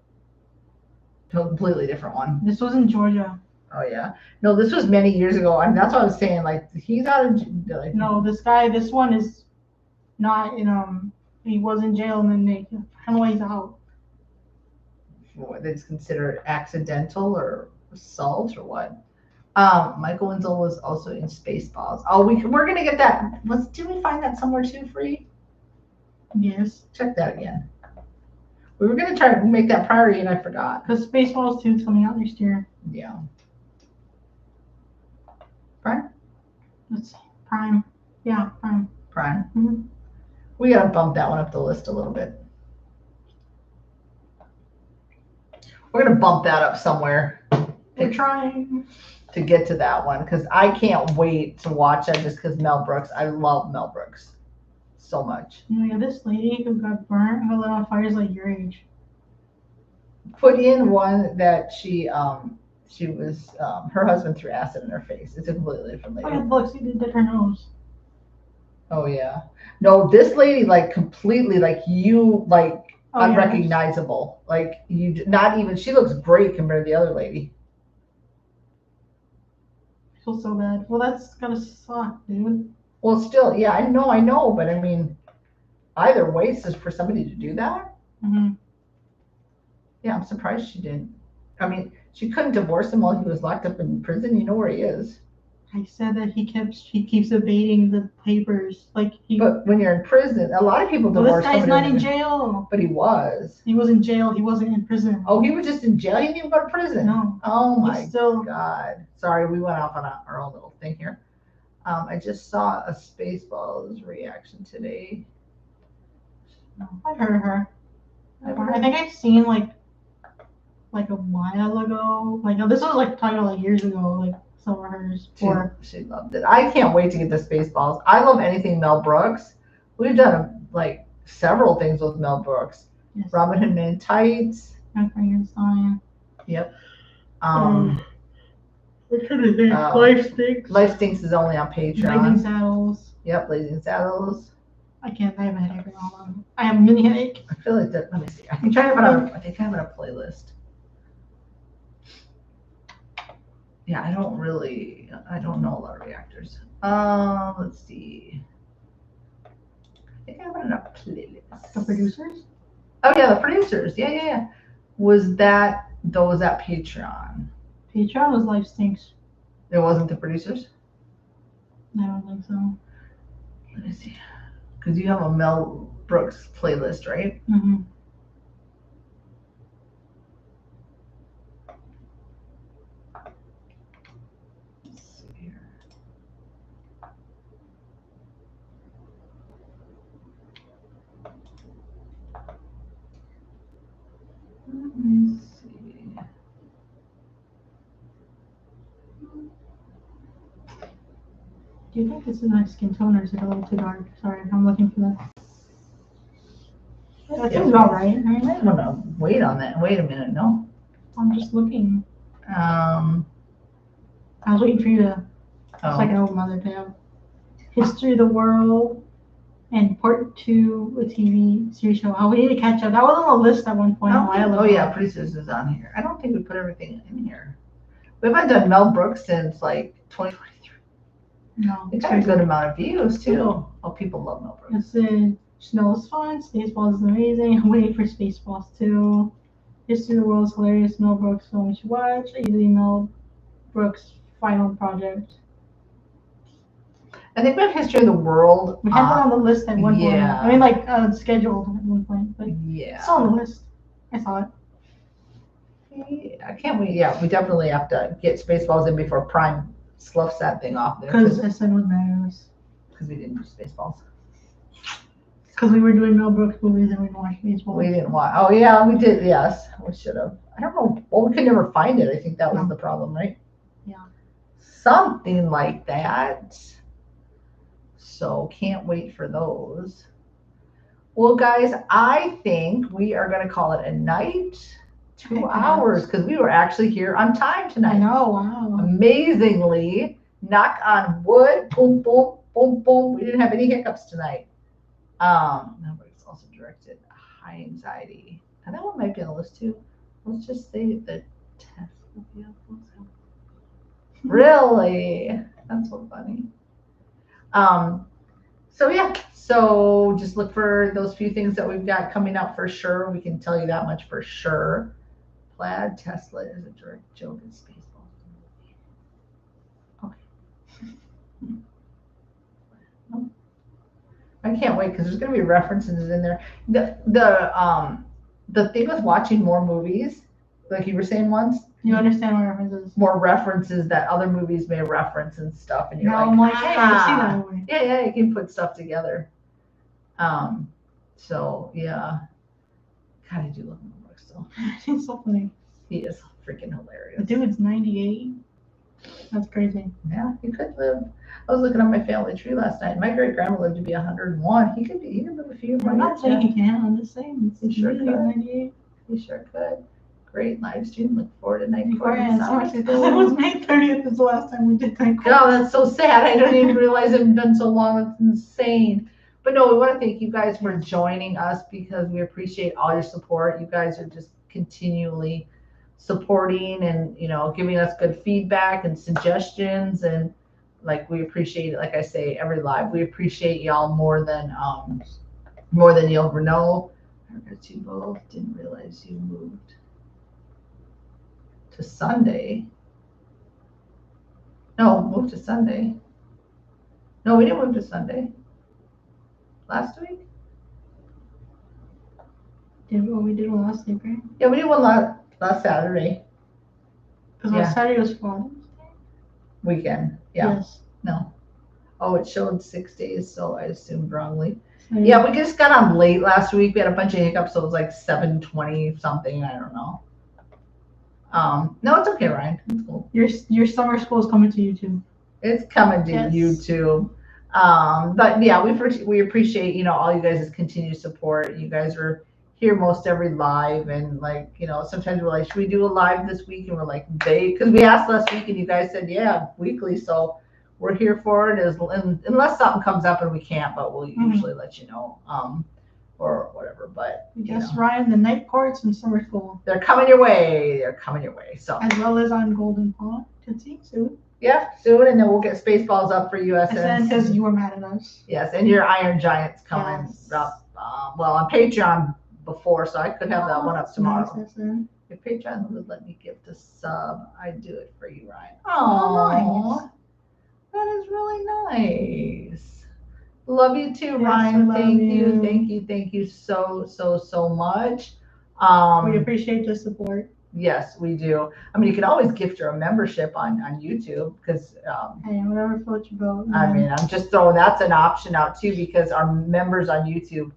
S1: A completely different one.
S2: This was in Georgia.
S1: Oh yeah. No, this was many years ago. I mean, that's what I was saying. Like he's out of like.
S2: No, this one is not in he was in jail and then they he's out.
S1: What it's considered accidental or assault or what? Michael Winslow was also in Spaceballs. Oh, we're gonna get that. Did we find that somewhere too free?
S2: Yes.
S1: Check that again. We were gonna try to make that priority and I forgot.
S2: Because Spaceballs 2 is coming out next year.
S1: Yeah. Prime?
S2: It's Prime. Yeah, Prime.
S1: Prime.
S2: Mm-hmm.
S1: We gotta bump that one up the list a little bit. We're gonna bump that up somewhere.
S2: We're trying
S1: to get to that one because I can't wait to watch that just because Mel Brooks. I love Mel Brooks so much.
S2: Yeah, this lady who got burnt, who lit on fire is like your age.
S1: Put in one that she was her husband threw acid in her face. It's a completely different lady.
S2: Oh, look, she did her nose.
S1: Oh yeah. No, this lady like completely like you like unrecognizable. Yeah. Like you not even. She looks great compared to the other lady.
S2: I feel so bad. Well, that's gotta suck, dude.
S1: Well, still, yeah, I know, but I mean, either way, it's just for somebody to do that.
S2: Mm-hmm.
S1: Yeah, I'm surprised she didn't. I mean, she couldn't divorce him while he was locked up in prison. You know where he is.
S2: I said that he keeps evading the papers.
S1: But when you're in prison, a lot of people divorce.
S2: This guy's not in jail.
S1: But he was.
S2: He was in jail. He wasn't in prison.
S1: Oh, he was just in jail. He didn't even go to prison.
S2: No.
S1: Oh my God. Sorry, we went off on our own little thing here. I just saw a Spaceballs reaction today.
S2: I've heard of her. I think I've seen like a while ago. Like this was like talking about like years ago. Like some of hers.
S1: She loved it. I can't wait to get to Spaceballs. I love anything Mel Brooks. We've done like several things with Mel Brooks.
S2: Yes.
S1: Robin Hood Men in Tights.
S2: Frankenstein.
S1: Yep.
S2: Life Stinks.
S1: Life Stinks is only on Patreon.
S2: Blazing Saddles.
S1: Yep, Blazing Saddles.
S2: I have a headache right now. I have a mini headache.
S1: I feel like that. Let me see. I think I have it on a playlist. Yeah, I don't know a lot of reactors. Let's see. I think I have it on a playlist.
S2: The producers?
S1: Oh yeah, the producers. Yeah. Was that Patreon?
S2: Patreon was Life Stinks.
S1: It wasn't the producers?
S2: I don't think so.
S1: Let me see. Because you have a Mel Brooks playlist, right?
S2: Mm-hmm. Do you think this is my skin tone or is it a little too dark? Sorry, I'm looking for that. That seems about right.
S1: I might want to wait on that. Wait a minute, no.
S2: I'm just looking.
S1: Um.
S2: I was waiting for you to. It's like an old mother tab. History of the World and Part 2, a TV series show. Oh, we need to catch up. That was on the list at one point.
S1: Oh yeah, Producers is on here. I don't think we put everything in here. We haven't done Mel Brooks since like 2023.
S2: No.
S1: It's got a good amount of views too. Oh, people love Mel Brooks.
S2: Snow's fun. Spaceballs is amazing. I'm waiting for Spaceballs too. History of the World is hilarious. Mel Brooks film you should watch. Easily Mel Brooks final project.
S1: I think we have History of the World.
S2: We had that on the list at one point.
S1: Yeah.
S2: I mean, like scheduled at one point, but
S1: yeah,
S2: it's on the list. I saw it.
S1: I can't wait. Yeah, we definitely have to get Spaceballs in before Prime sloughs that thing off there.
S2: Because SN was mad at us.
S1: Because we didn't do Spaceballs.
S2: Because we were doing Mel Brooks movies and we didn't watch Spaceballs.
S1: We didn't watch. Oh yeah, we did. Yes, we should have. I don't know. Well, we could never find it. I think that was the problem, right?
S2: Yeah.
S1: Something like that. So can't wait for those. Well, guys, I think we are going to call it a night. 2 hours because we were actually here on time tonight.
S2: I know. Wow.
S1: Amazingly, knock on wood. Boom, boom, boom, boom. We didn't have any hiccups tonight. Nobody's also directed high anxiety. And that one might be on the list too. Let's just say the test will be up. Really? That's so funny. So yeah, so just look for those few things that we've got coming up for sure. We can tell you that much for sure. Plaid Tesla is a direct joke in Spaceballs. Okay. I can't wait because there's going to be references in there. The thing with watching more movies, like you were saying once,
S2: you understand what references.
S1: More references that other movies may reference and stuff, and you're
S2: I'm like, hey, I've seen that movie.
S1: Yeah, you can put stuff together. So yeah, God, I do love Mel Brooks still.
S2: He's so funny.
S1: He is freaking hilarious.
S2: The dude's 98. That's crazy.
S1: Yeah, he could live. I was looking at my family tree last night. My great grandma lived to be 101. He could live a few more.
S2: I'm not saying he can't. I'm just saying
S1: he sure
S2: really
S1: could.
S2: 98.
S1: He sure could. Great live stream. Look forward to night court.
S2: It was May 30th is the last time we did night court.
S1: Oh, that's so sad. I don't even realize it's been so long. That's insane. But no, we want to thank you guys for joining us because we appreciate all your support. You guys are just continually supporting and giving us good feedback and suggestions, and like we appreciate it. Like I say, every live, we appreciate y'all more than you'll ever know. I heard you both. Didn't realize you moved to Sunday. No, moved to Sunday. No, we didn't move to Sunday. Last week?
S2: We did one last week, right?
S1: Yeah, we did one last Saturday.
S2: Because last Saturday was Father's Day?
S1: Weekend, yeah.
S2: Yes.
S1: No. Oh, it showed 6 days, so I assumed wrongly. Yeah, we just got on late last week. We had a bunch of hiccups, so it was like 7:20 something. I don't know. No, it's okay, Ryan. It's cool.
S2: Your summer school is coming to YouTube.
S1: It's coming to YouTube. But yeah, we appreciate all you guys' continued support. You guys are here most every live, and sometimes we're like, should we do a live this week? And we're like, because we asked last week and you guys said weekly, so we're here for it unless something comes up and we can't, but we'll usually let you know or whatever. But
S2: yes, Ryan, the night courts and summer school,
S1: they're coming your way. So
S2: as well as on Golden Paw to see soon.
S1: Yeah, soon, and then we'll get Spaceballs up for USN.
S2: Because you were mad at us.
S1: Yes, and your Iron Giants coming up. On Patreon before, so I could have that one up tomorrow.
S2: Nice,
S1: if Patreon would let me gift a sub, I'd do it for you, Ryan.
S2: Oh, nice.
S1: That is really nice. Love you too, Ryan. Thank you so much.
S2: We appreciate the support.
S1: Yes, we do. I mean, you can always gift her a membership on YouTube because
S2: whatever floats your boat.
S1: I mean, I'm just throwing that's an option out too because our members on YouTube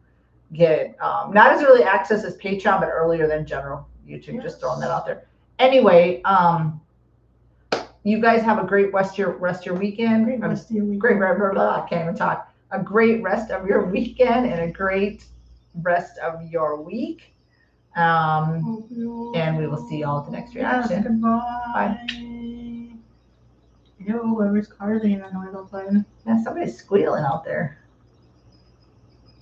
S1: get not as early access as Patreon, but earlier than general YouTube. Yes. Just throwing that out there. Anyway, You guys have a great rest of your weekend.
S2: Great rest of your weekend.
S1: Great, blah, blah, blah, I can't even talk. A great rest of your weekend and a great rest of your week. And we will see you all at the next reaction.
S2: Yes, goodbye.
S1: Bye.
S2: Yo, whoever's car is making that noise outside.
S1: Yeah, somebody's squealing out there.